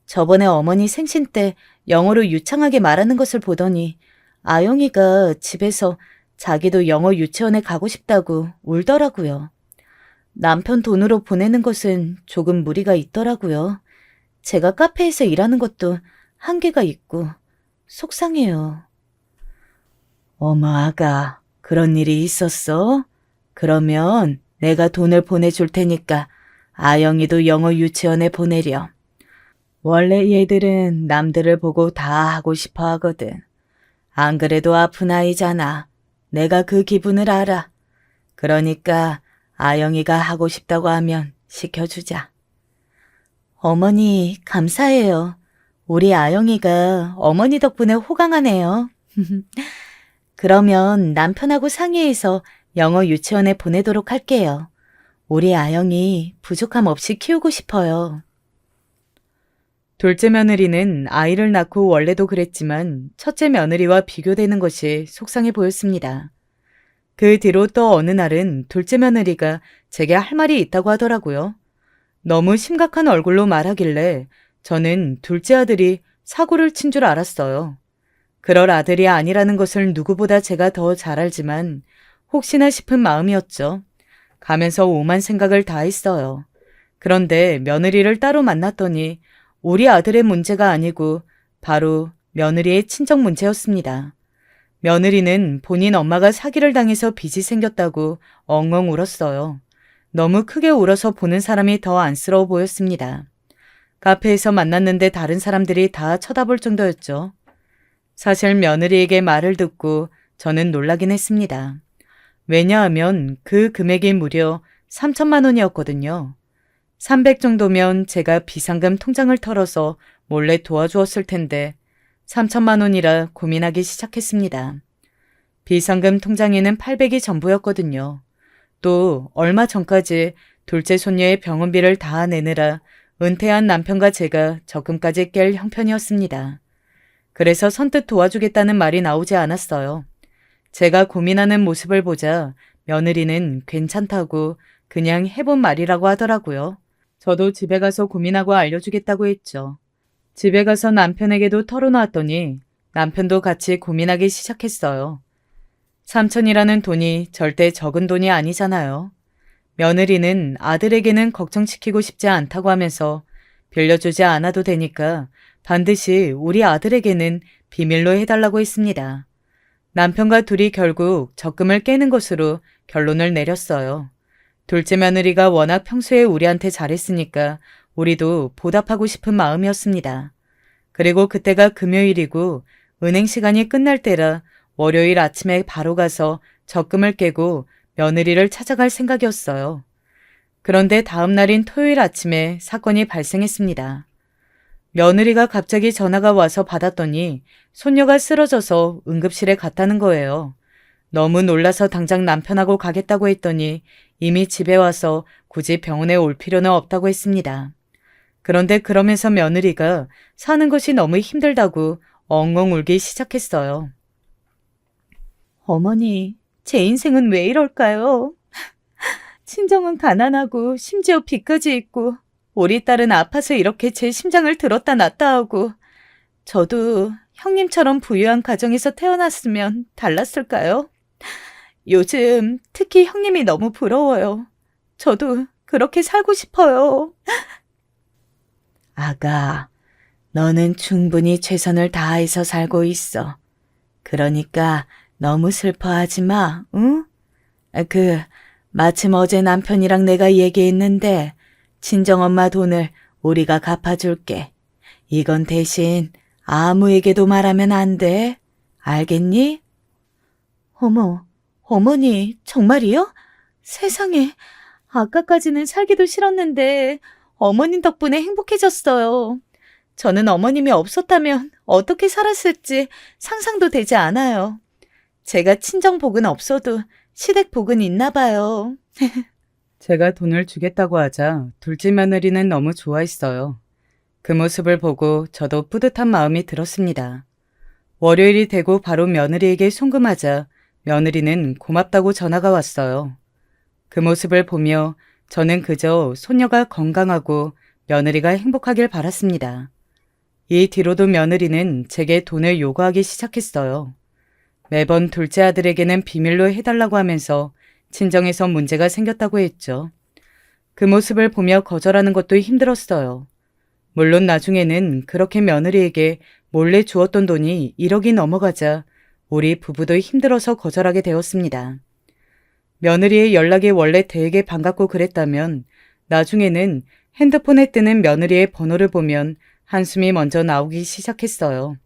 저번에 어머니 생신 때 영어로 유창하게 말하는 것을 보더니 아영이가 집에서 자기도 영어 유치원에 가고 싶다고 울더라고요. 남편 돈으로 보내는 것은 조금 무리가 있더라고요. 제가 카페에서 일하는 것도 한계가 있고 속상해요. 어머 아가, 그런 일이 있었어? 그러면 내가 돈을 보내줄 테니까 아영이도 영어 유치원에 보내렴. 원래 얘들은 남들을 보고 다 하고 싶어 하거든. 안 그래도 아픈 아이잖아. 내가 그 기분을 알아. 그러니까 아영이가 하고 싶다고 하면 시켜주자. 어머니, 감사해요. 우리 아영이가 어머니 덕분에 호강하네요. 그러면 남편하고 상의해서 영어 유치원에 보내도록 할게요. 우리 아영이 부족함 없이 키우고 싶어요. 둘째 며느리는 아이를 낳고 원래도 그랬지만 첫째 며느리와 비교되는 것이 속상해 보였습니다. 그 뒤로 또 어느 날은 둘째 며느리가 제게 할 말이 있다고 하더라고요. 너무 심각한 얼굴로 말하길래 저는 둘째 아들이 사고를 친 줄 알았어요. 그럴 아들이 아니라는 것을 누구보다 제가 더 잘 알지만 혹시나 싶은 마음이었죠. 가면서 오만 생각을 다 했어요. 그런데 며느리를 따로 만났더니 우리 아들의 문제가 아니고 바로 며느리의 친정 문제였습니다. 며느리는 본인 엄마가 사기를 당해서 빚이 생겼다고 엉엉 울었어요. 너무 크게 울어서 보는 사람이 더 안쓰러워 보였습니다. 카페에서 만났는데 다른 사람들이 다 쳐다볼 정도였죠. 사실 며느리에게 말을 듣고 저는 놀라긴 했습니다. 왜냐하면 그 금액이 무려 3천만 원이었거든요. 300 정도면 제가 비상금 통장을 털어서 몰래 도와주었을 텐데 3천만 원이라 고민하기 시작했습니다. 비상금 통장에는 800이 전부였거든요. 또 얼마 전까지 둘째 손녀의 병원비를 다 내느라 은퇴한 남편과 제가 적금까지 깰 형편이었습니다. 그래서 선뜻 도와주겠다는 말이 나오지 않았어요. 제가 고민하는 모습을 보자 며느리는 괜찮다고 그냥 해본 말이라고 하더라고요. 저도 집에 가서 고민하고 알려주겠다고 했죠. 집에 가서 남편에게도 털어놓았더니 남편도 같이 고민하기 시작했어요. 3천이라는 돈이 절대 적은 돈이 아니잖아요. 며느리는 아들에게는 걱정시키고 싶지 않다고 하면서 빌려주지 않아도 되니까 반드시 우리 아들에게는 비밀로 해달라고 했습니다. 남편과 둘이 결국 적금을 깨는 것으로 결론을 내렸어요. 둘째 며느리가 워낙 평소에 우리한테 잘했으니까 우리도 보답하고 싶은 마음이었습니다. 그리고 그때가 금요일이고 은행 시간이 끝날 때라 월요일 아침에 바로 가서 적금을 깨고 며느리를 찾아갈 생각이었어요. 그런데 다음 날인 토요일 아침에 사건이 발생했습니다. 며느리가 갑자기 전화가 와서 받았더니 손녀가 쓰러져서 응급실에 갔다는 거예요. 너무 놀라서 당장 남편하고 가겠다고 했더니 이미 집에 와서 굳이 병원에 올 필요는 없다고 했습니다. 그런데 그러면서 며느리가 사는 것이 너무 힘들다고 엉엉 울기 시작했어요. 어머니, 제 인생은 왜 이럴까요? 친정은 가난하고 심지어 빚까지 있고 우리 딸은 아파서 이렇게 제 심장을 들었다 놨다 하고 저도 형님처럼 부유한 가정에서 태어났으면 달랐을까요? 요즘 특히 형님이 너무 부러워요. 저도 그렇게 살고 싶어요. 아가, 너는 충분히 최선을 다해서 살고 있어. 그러니까 너무 슬퍼하지 마, 응? 마침 어제 남편이랑 내가 얘기했는데 친정엄마 돈을 우리가 갚아줄게. 이건 대신 아무에게도 말하면 안 돼. 알겠니? 어머, 어머니, 정말이요? 세상에, 아까까지는 살기도 싫었는데 어머님 덕분에 행복해졌어요. 저는 어머님이 없었다면 어떻게 살았을지 상상도 되지 않아요. 제가 친정복은 없어도 시댁복은 있나 봐요. 제가 돈을 주겠다고 하자 둘째 며느리는 너무 좋아했어요. 그 모습을 보고 저도 뿌듯한 마음이 들었습니다. 월요일이 되고 바로 며느리에게 송금하자 며느리는 고맙다고 전화가 왔어요. 그 모습을 보며 저는 그저 손녀가 건강하고 며느리가 행복하길 바랐습니다. 이 뒤로도 며느리는 제게 돈을 요구하기 시작했어요. 매번 둘째 아들에게는 비밀로 해달라고 하면서 친정에서 문제가 생겼다고 했죠. 그 모습을 보며 거절하는 것도 힘들었어요. 물론 나중에는 그렇게 며느리에게 몰래 주었던 돈이 1억이 넘어가자 우리 부부도 힘들어서 거절하게 되었습니다. 며느리의 연락이 원래 되게 반갑고 그랬다면 나중에는 핸드폰에 뜨는 며느리의 번호를 보면 한숨이 먼저 나오기 시작했어요.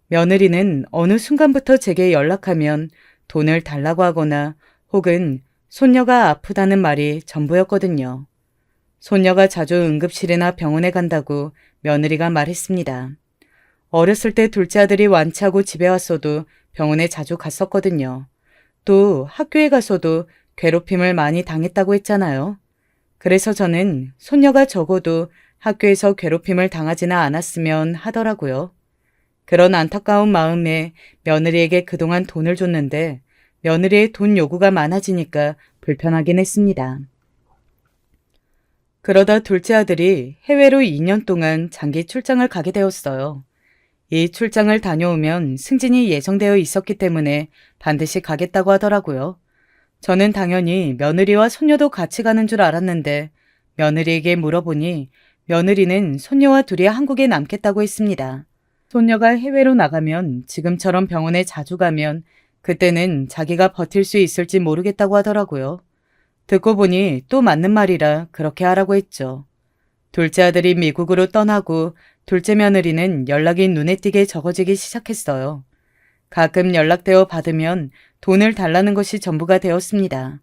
며느리는 어느 순간부터 제게 연락하면 돈을 달라고 하거나 혹은 손녀가 아프다는 말이 전부였거든요. 손녀가 자주 응급실이나 병원에 간다고 며느리가 말했습니다. 어렸을 때 둘째 아들이 완치하고 집에 왔어도 병원에 자주 갔었거든요. 또 학교에 가서도 괴롭힘을 많이 당했다고 했잖아요. 그래서 저는 손녀가 적어도 학교에서 괴롭힘을 당하지는 않았으면 하더라고요. 그런 안타까운 마음에 며느리에게 그동안 돈을 줬는데 며느리의 돈 요구가 많아지니까 불편하긴 했습니다. 그러다 둘째 아들이 해외로 2년 동안 장기 출장을 가게 되었어요. 이 출장을 다녀오면 승진이 예정되어 있었기 때문에 반드시 가겠다고 하더라고요. 저는 당연히 며느리와 손녀도 같이 가는 줄 알았는데 며느리에게 물어보니 며느리는 손녀와 둘이 한국에 남겠다고 했습니다. 손녀가 해외로 나가면 지금처럼 병원에 자주 가면 그때는 자기가 버틸 수 있을지 모르겠다고 하더라고요. 듣고 보니 또 맞는 말이라 그렇게 하라고 했죠. 둘째 아들이 미국으로 떠나고 둘째 며느리는 연락이 눈에 띄게 적어지기 시작했어요. 가끔 연락되어 받으면 돈을 달라는 것이 전부가 되었습니다.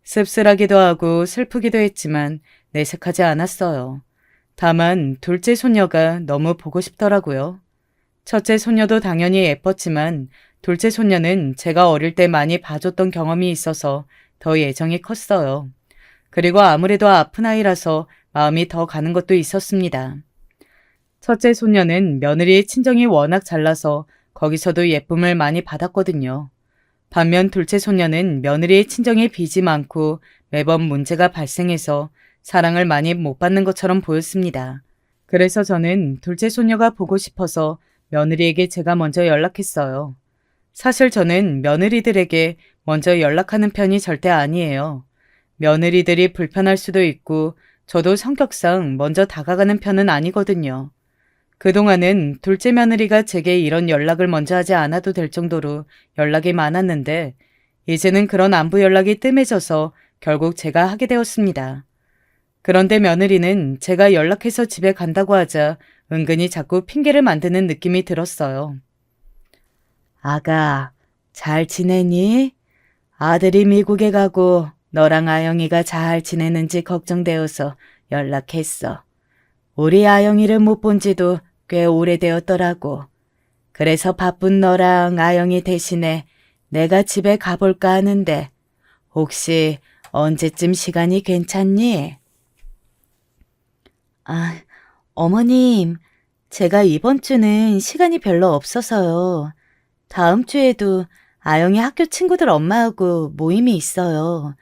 씁쓸하기도 하고 슬프기도 했지만 내색하지 않았어요. 다만 둘째 손녀가 너무 보고 싶더라고요. 첫째 손녀도 당연히 예뻤지만 둘째 손녀는 제가 어릴 때 많이 봐줬던 경험이 있어서 더 애정이 컸어요. 그리고 아무래도 아픈 아이라서 마음이 더 가는 것도 있었습니다. 첫째 손녀는 며느리의 친정이 워낙 잘나서 거기서도 예쁨을 많이 받았거든요. 반면 둘째 손녀는 며느리의 친정에 빚이 많고 매번 문제가 발생해서 사랑을 많이 못 받는 것처럼 보였습니다. 그래서 저는 둘째 손녀가 보고 싶어서 며느리에게 제가 먼저 연락했어요. 사실 저는 며느리들에게 먼저 연락하는 편이 절대 아니에요. 며느리들이 불편할 수도 있고 저도 성격상 먼저 다가가는 편은 아니거든요. 그동안은 둘째 며느리가 제게 이런 연락을 먼저 하지 않아도 될 정도로 연락이 많았는데 이제는 그런 안부 연락이 뜸해져서 결국 제가 하게 되었습니다. 그런데 며느리는 제가 연락해서 집에 간다고 하자 은근히 자꾸 핑계를 만드는 느낌이 들었어요. 아가, 잘 지내니? 아들이 미국에 가고 너랑 아영이가 잘 지내는지 걱정되어서 연락했어. 우리 아영이를 못 본 지도 꽤 오래되었더라고. 그래서 바쁜 너랑 아영이 대신에 내가 집에 가볼까 하는데 혹시 언제쯤 시간이 괜찮니? 아, 어머님, 제가 이번 주는 시간이 별로 없어서요. 다음 주에도 아영이 학교 친구들 엄마하고 모임이 있어요.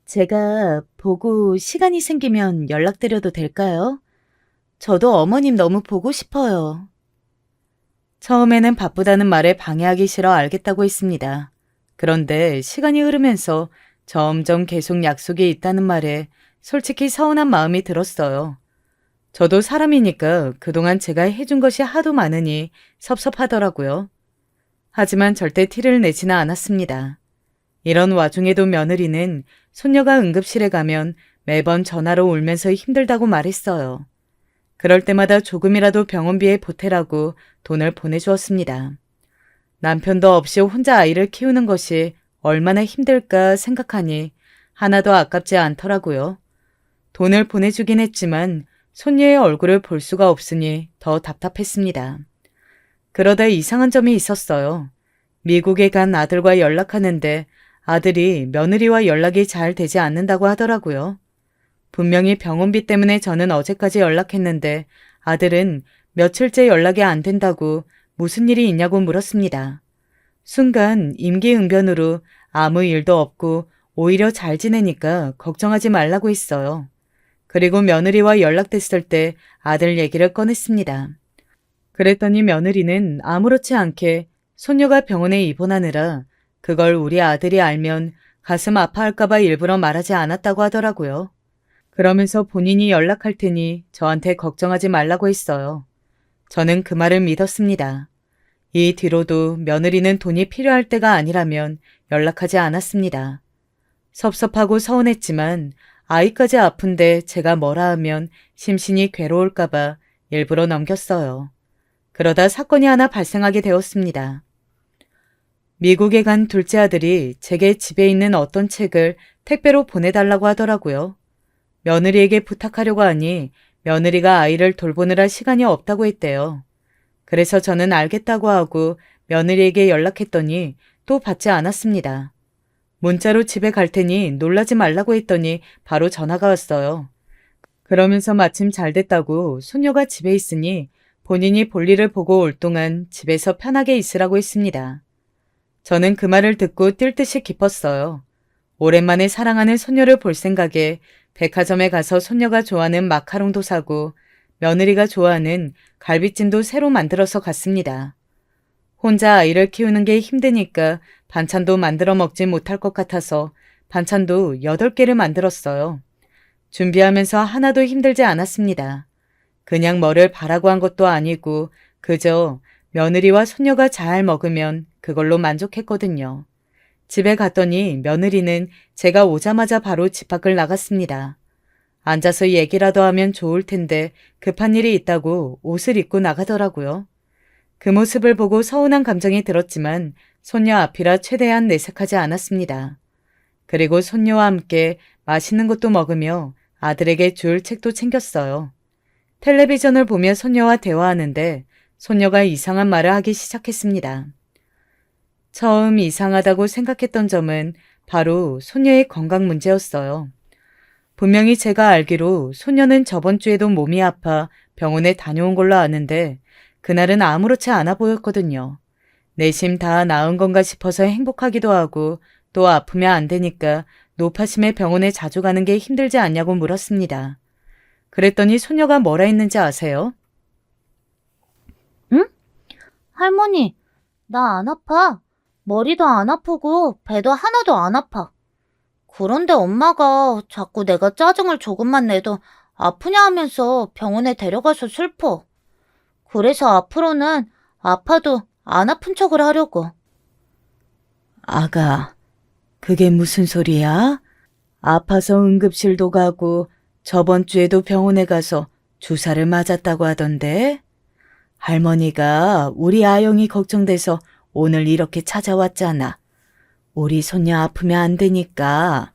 제가 보고 시간이 생기면 연락드려도 될까요? 저도 어머님 너무 보고 싶어요. 처음에는 바쁘다는 말에 방해하기 싫어 알겠다고 했습니다. 그런데 시간이 흐르면서 점점 계속 약속이 있다는 말에 솔직히 서운한 마음이 들었어요. 저도 사람이니까 그동안 제가 해준 것이 하도 많으니 섭섭하더라고요. 하지만 절대 티를 내지는 않았습니다. 이런 와중에도 며느리는 손녀가 응급실에 가면 매번 전화로 울면서 힘들다고 말했어요. 그럴 때마다 조금이라도 병원비에 보태라고 돈을 보내주었습니다. 남편도 없이 혼자 아이를 키우는 것이 얼마나 힘들까 생각하니 하나도 아깝지 않더라고요. 돈을 보내주긴 했지만 손녀의 얼굴을 볼 수가 없으니 더 답답했습니다. 그러다 이상한 점이 있었어요. 미국에 간 아들과 연락하는데 아들이 며느리와 연락이 잘 되지 않는다고 하더라고요. 분명히 병원비 때문에 저는 어제까지 연락했는데 아들은 며칠째 연락이 안 된다고 무슨 일이 있냐고 물었습니다. 순간 임기응변으로 아무 일도 없고 오히려 잘 지내니까 걱정하지 말라고 했어요. 그리고 며느리와 연락됐을 때 아들 얘기를 꺼냈습니다. 그랬더니 며느리는 아무렇지 않게 손녀가 병원에 입원하느라 그걸 우리 아들이 알면 가슴 아파할까봐 일부러 말하지 않았다고 하더라고요. 그러면서 본인이 연락할 테니 저한테 걱정하지 말라고 했어요. 저는 그 말을 믿었습니다. 이 뒤로도 며느리는 돈이 필요할 때가 아니라면 연락하지 않았습니다. 섭섭하고 서운했지만 아이까지 아픈데 제가 뭐라 하면 심신이 괴로울까봐 일부러 넘겼어요. 그러다 사건이 하나 발생하게 되었습니다. 미국에 간 둘째 아들이 제게 집에 있는 어떤 책을 택배로 보내달라고 하더라고요. 며느리에게 부탁하려고 하니 며느리가 아이를 돌보느라 시간이 없다고 했대요. 그래서 저는 알겠다고 하고 며느리에게 연락했더니 또 받지 않았습니다. 문자로 집에 갈 테니 놀라지 말라고 했더니 바로 전화가 왔어요. 그러면서 마침 잘 됐다고 손녀가 집에 있으니 본인이 볼일을 보고 올 동안 집에서 편하게 있으라고 했습니다. 저는 그 말을 듣고 뛸 듯이 기뻤어요. 오랜만에 사랑하는 손녀를 볼 생각에 백화점에 가서 손녀가 좋아하는 마카롱도 사고 며느리가 좋아하는 갈비찜도 새로 만들어서 갔습니다. 혼자 아이를 키우는 게 힘드니까 반찬도 만들어 먹지 못할 것 같아서 반찬도 8개를 만들었어요. 준비하면서 하나도 힘들지 않았습니다. 그냥 뭐를 바라고 한 것도 아니고 그저 며느리와 손녀가 잘 먹으면 그걸로 만족했거든요. 집에 갔더니 며느리는 제가 오자마자 바로 집 밖을 나갔습니다. 앉아서 얘기라도 하면 좋을 텐데 급한 일이 있다고 옷을 입고 나가더라고요. 그 모습을 보고 서운한 감정이 들었지만 손녀 앞이라 최대한 내색하지 않았습니다. 그리고 손녀와 함께 맛있는 것도 먹으며 아들에게 줄 책도 챙겼어요. 텔레비전을 보며 손녀와 대화하는데 손녀가 이상한 말을 하기 시작했습니다. 처음 이상하다고 생각했던 점은 바로 손녀의 건강 문제였어요. 분명히 제가 알기로 손녀는 저번 주에도 몸이 아파 병원에 다녀온 걸로 아는데 그날은 아무렇지 않아 보였거든요. 내심 다 나은 건가 싶어서 행복하기도 하고 또 아프면 안 되니까 노파심에 병원에 자주 가는 게 힘들지 않냐고 물었습니다. 그랬더니 손녀가 뭐라 했는지 아세요? 응? 할머니, 나 안 아파. 머리도 안 아프고 배도 하나도 안 아파. 그런데 엄마가 자꾸 내가 짜증을 조금만 내도 아프냐 하면서 병원에 데려가서 슬퍼. 그래서 앞으로는 아파도 안 아픈 척을 하려고. 아가, 그게 무슨 소리야? 아파서 응급실도 가고 저번 주에도 병원에 가서 주사를 맞았다고 하던데? 할머니가 우리 아영이 걱정돼서 오늘 이렇게 찾아왔잖아. 우리 손녀 아프면 안 되니까.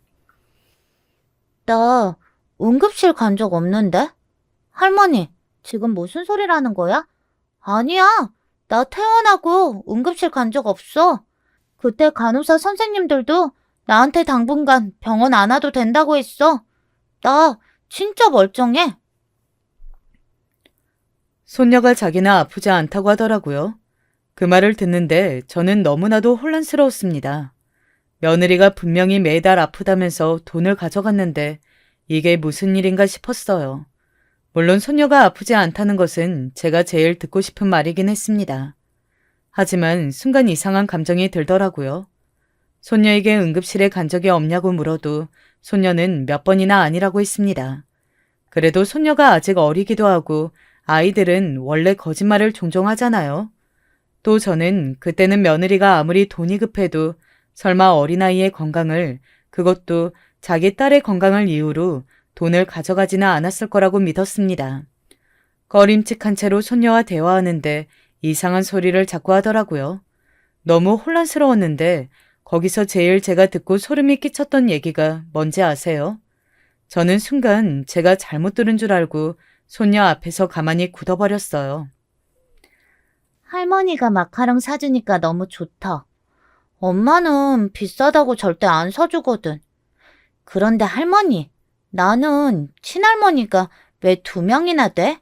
나 응급실 간 적 없는데? 할머니, 지금 무슨 소리라는 거야? 아니야. 나 퇴원하고 응급실 간 적 없어. 그때 간호사 선생님들도 나한테 당분간 병원 안 와도 된다고 했어. 나 진짜 멀쩡해. 손녀가 자기는 아프지 않다고 하더라고요. 그 말을 듣는데 저는 너무나도 혼란스러웠습니다. 며느리가 분명히 매달 아프다면서 돈을 가져갔는데 이게 무슨 일인가 싶었어요. 물론 손녀가 아프지 않다는 것은 제가 제일 듣고 싶은 말이긴 했습니다. 하지만 순간 이상한 감정이 들더라고요. 손녀에게 응급실에 간 적이 없냐고 물어도 손녀는 몇 번이나 아니라고 했습니다. 그래도 손녀가 아직 어리기도 하고 아이들은 원래 거짓말을 종종 하잖아요. 또 저는 그때는 며느리가 아무리 돈이 급해도 설마 어린아이의 건강을, 그것도 자기 딸의 건강을 이유로 돈을 가져가지는 않았을 거라고 믿었습니다. 꺼림칙한 채로 손녀와 대화하는데 이상한 소리를 자꾸 하더라고요. 너무 혼란스러웠는데 거기서 제일 제가 듣고 소름이 끼쳤던 얘기가 뭔지 아세요? 저는 순간 제가 잘못 들은 줄 알고 손녀 앞에서 가만히 굳어버렸어요. 할머니가 마카롱 사주니까 너무 좋다. 엄마는 비싸다고 절대 안 사주거든. 그런데 할머니, 나는 친할머니가 왜 2명이나 돼?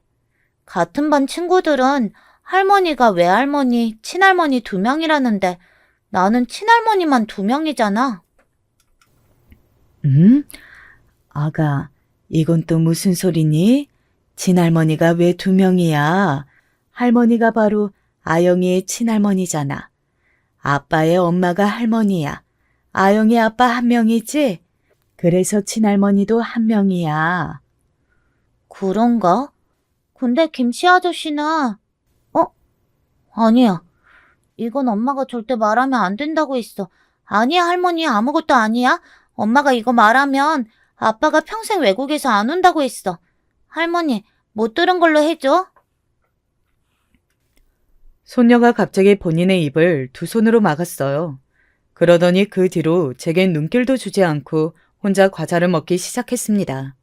같은 반 친구들은 할머니가 외할머니, 친할머니 2명이라는데 나는 친할머니만 2명이잖아. 아가, 이건 또 무슨 소리니? 친할머니가 왜 2명이야? 할머니가 바로 아영이의 친할머니잖아. 아빠의 엄마가 할머니야. 아영이 아빠 1명이지? 그래서 친할머니도 1명이야. 그런가? 근데 김씨 아저씨는, 아니야. 이건 엄마가 절대 말하면 안 된다고 했어. 아니야, 할머니, 아무것도 아니야. 엄마가 이거 말하면 아빠가 평생 외국에서 안 온다고 했어. 할머니, 못 들은 걸로 해줘. 손녀가 갑자기 본인의 입을 2 손으로 막았어요. 그러더니 그 뒤로 제겐 눈길도 주지 않고 혼자 과자를 먹기 시작했습니다.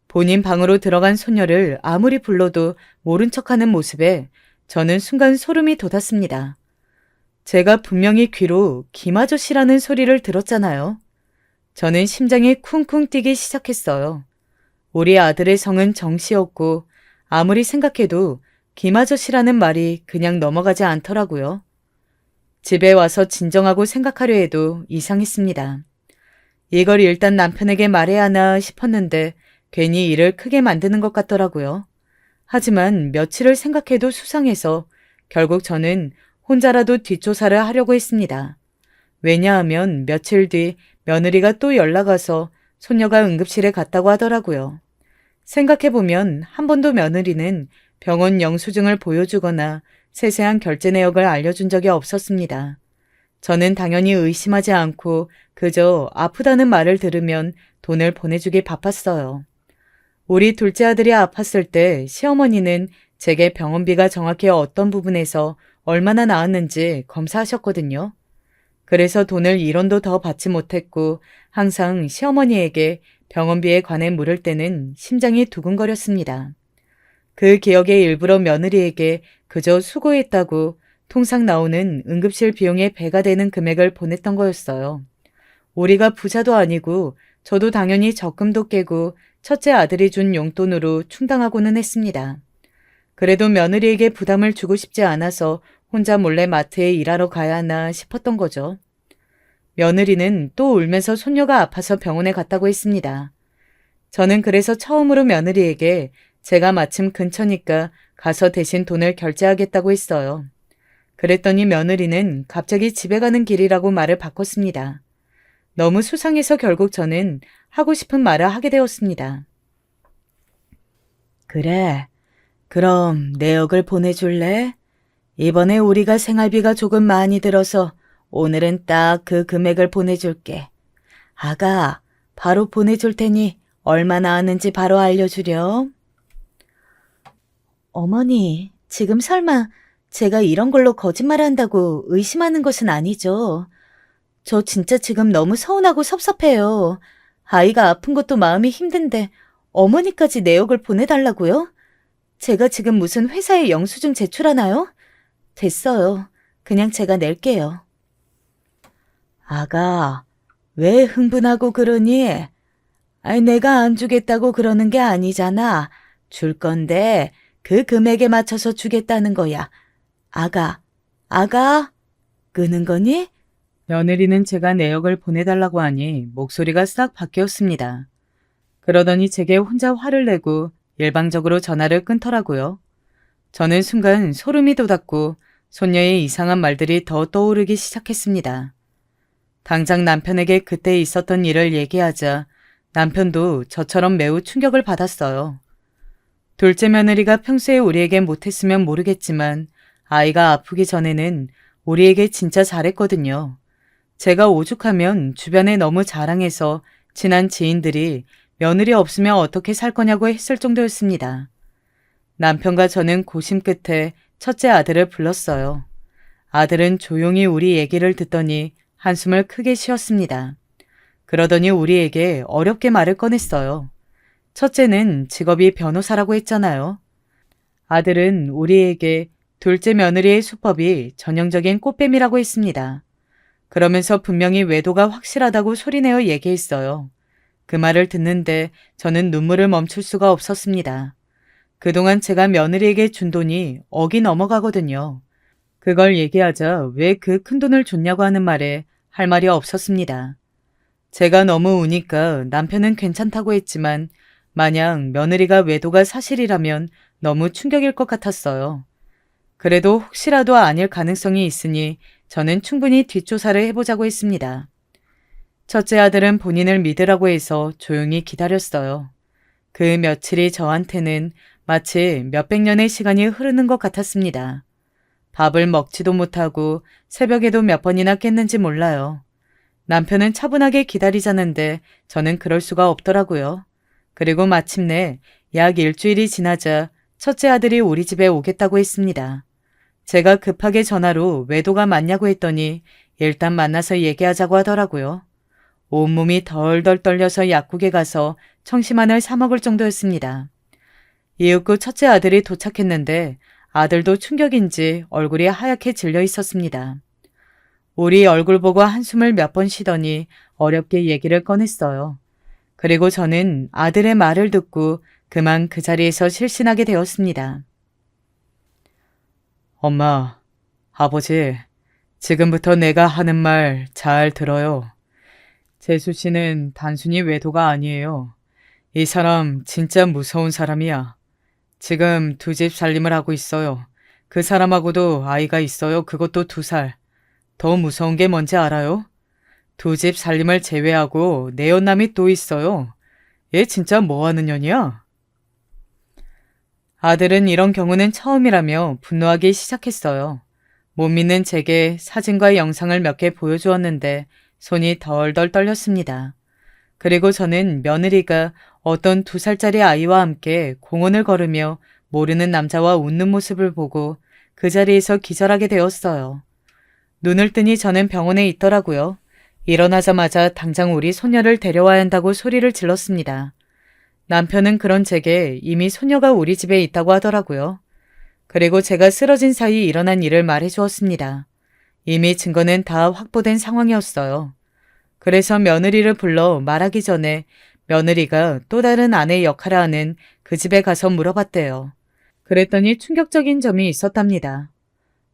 본인 방으로 들어간 손녀를 아무리 불러도 모른 척하는 모습에 저는 순간 소름이 돋았습니다. 제가 분명히 귀로 김아저씨라는 소리를 들었잖아요. 저는 심장이 쿵쿵 뛰기 시작했어요. 우리 아들의 성은 정씨였고 아무리 생각해도 김아저씨라는 말이 그냥 넘어가지 않더라고요. 집에 와서 진정하고 생각하려 해도 이상했습니다. 이걸 일단 남편에게 말해야 하나 싶었는데 괜히 일을 크게 만드는 것 같더라고요. 하지만 며칠을 생각해도 수상해서 결국 저는 혼자라도 뒷조사를 하려고 했습니다. 왜냐하면 며칠 뒤 며느리가 또 연락 와서 손녀가 응급실에 갔다고 하더라고요. 생각해보면 한 번도 며느리는 병원 영수증을 보여주거나 세세한 결제 내역을 알려준 적이 없었습니다. 저는 당연히 의심하지 않고 그저 아프다는 말을 들으면 돈을 보내주기 바빴어요. 우리 둘째 아들이 아팠을 때 시어머니는 제게 병원비가 정확히 어떤 부분에서 얼마나 나왔는지 검사하셨거든요. 그래서 돈을 1원도 더 받지 못했고 항상 시어머니에게 병원비에 관해 물을 때는 심장이 두근거렸습니다. 그 기억에 일부러 며느리에게 그저 수고했다고 통상 나오는 응급실 비용의 배가 되는 금액을 보냈던 거였어요. 우리가 부자도 아니고 저도 당연히 적금도 깨고 첫째 아들이 준 용돈으로 충당하고는 했습니다. 그래도 며느리에게 부담을 주고 싶지 않아서 혼자 몰래 마트에 일하러 가야 하나 싶었던 거죠. 며느리는 또 울면서 손녀가 아파서 병원에 갔다고 했습니다. 저는 그래서 처음으로 며느리에게 제가 마침 근처니까 가서 대신 돈을 결제하겠다고 했어요. 그랬더니 며느리는 갑자기 집에 가는 길이라고 말을 바꿨습니다. 너무 수상해서 결국 저는 하고 싶은 말을 하게 되었습니다. 그래, 그럼 내역을 보내줄래? 이번에 우리가 생활비가 조금 많이 들어서 오늘은 딱 그 금액을 보내줄게. 아가, 바로 보내줄 테니 얼마 나왔는지 바로 알려주렴. 어머니, 지금 설마 제가 이런 걸로 거짓말한다고 의심하는 것은 아니죠? 저 진짜 지금 너무 서운하고 섭섭해요. 아이가 아픈 것도 마음이 힘든데 어머니까지 내역을 보내달라고요? 제가 지금 무슨 회사에 영수증 제출하나요? 됐어요. 그냥 제가 낼게요. 아가, 왜 흥분하고 그러니? 아니, 내가 안 주겠다고 그러는 게 아니잖아. 줄 건데 그 금액에 맞춰서 주겠다는 거야. 아가, 끄는 거니? 며느리는 제가 내역을 보내달라고 하니 목소리가 싹 바뀌었습니다. 그러더니 제게 혼자 화를 내고 일방적으로 전화를 끊더라고요. 저는 순간 소름이 돋았고 손녀의 이상한 말들이 더 떠오르기 시작했습니다. 당장 남편에게 그때 있었던 일을 얘기하자 남편도 저처럼 매우 충격을 받았어요. 둘째 며느리가 평소에 우리에게 못했으면 모르겠지만 아이가 아프기 전에는 우리에게 진짜 잘했거든요. 제가 오죽하면 주변에 너무 자랑해서 친한 지인들이 며느리 없으면 어떻게 살 거냐고 했을 정도였습니다. 남편과 저는 고심 끝에 첫째 아들을 불렀어요. 아들은 조용히 우리 얘기를 듣더니 한숨을 크게 쉬었습니다. 그러더니 우리에게 어렵게 말을 꺼냈어요. 첫째는 직업이 변호사라고 했잖아요. 아들은 우리에게 둘째 며느리의 수법이 전형적인 꽃뱀이라고 했습니다. 그러면서 분명히 외도가 확실하다고 소리내어 얘기했어요. 그 말을 듣는데 저는 눈물을 멈출 수가 없었습니다. 그동안 제가 며느리에게 준 돈이 억이 넘어가거든요. 그걸 얘기하자 왜 그 큰 돈을 줬냐고 하는 말에 할 말이 없었습니다. 제가 너무 우니까 남편은 괜찮다고 했지만 만약 며느리가 외도가 사실이라면 너무 충격일 것 같았어요. 그래도 혹시라도 아닐 가능성이 있으니 저는 충분히 뒷조사를 해보자고 했습니다. 첫째 아들은 본인을 믿으라고 해서 조용히 기다렸어요. 그 며칠이 저한테는 마치 몇백 년의 시간이 흐르는 것 같았습니다. 밥을 먹지도 못하고 새벽에도 몇 번이나 깼는지 몰라요. 남편은 차분하게 기다리자는데 저는 그럴 수가 없더라고요. 그리고 마침내 약 일주일이 지나자 첫째 아들이 우리 집에 오겠다고 했습니다. 제가 급하게 전화로 외도가 맞냐고 했더니 일단 만나서 얘기하자고 하더라고요. 온몸이 덜덜 떨려서 약국에 가서 청심환을 사 먹을 정도였습니다. 이윽고 첫째 아들이 도착했는데 아들도 충격인지 얼굴이 하얗게 질려 있었습니다. 우리 얼굴 보고 한숨을 몇 번 쉬더니 어렵게 얘기를 꺼냈어요. 그리고 저는 아들의 말을 듣고 그만 그 자리에서 실신하게 되었습니다. 엄마, 아버지, 지금부터 내가 하는 말 잘 들어요. 재수 씨는 단순히 외도가 아니에요. 이 사람 진짜 무서운 사람이야. 지금 두 집 살림을 하고 있어요. 그 사람하고도 아이가 있어요. 그것도 2살. 더 무서운 게 뭔지 알아요? 두 집 살림을 제외하고 내연남이 또 있어요. 얘 진짜 뭐하는 년이야? 아들은 이런 경우는 처음이라며 분노하기 시작했어요. 못 믿는 제게 사진과 영상을 몇 개 보여주었는데 손이 덜덜 떨렸습니다. 그리고 저는 며느리가 어떤 2살짜리 아이와 함께 공원을 걸으며 모르는 남자와 웃는 모습을 보고 그 자리에서 기절하게 되었어요. 눈을 뜨니 저는 병원에 있더라고요. 일어나자마자 당장 우리 손녀를 데려와야 한다고 소리를 질렀습니다. 남편은 그런 제게 이미 손녀가 우리 집에 있다고 하더라고요. 그리고 제가 쓰러진 사이 일어난 일을 말해 주었습니다. 이미 증거는 다 확보된 상황이었어요. 그래서 며느리를 불러 말하기 전에 며느리가 또 다른 아내 역할을 하는 그 집에 가서 물어봤대요. 그랬더니 충격적인 점이 있었답니다.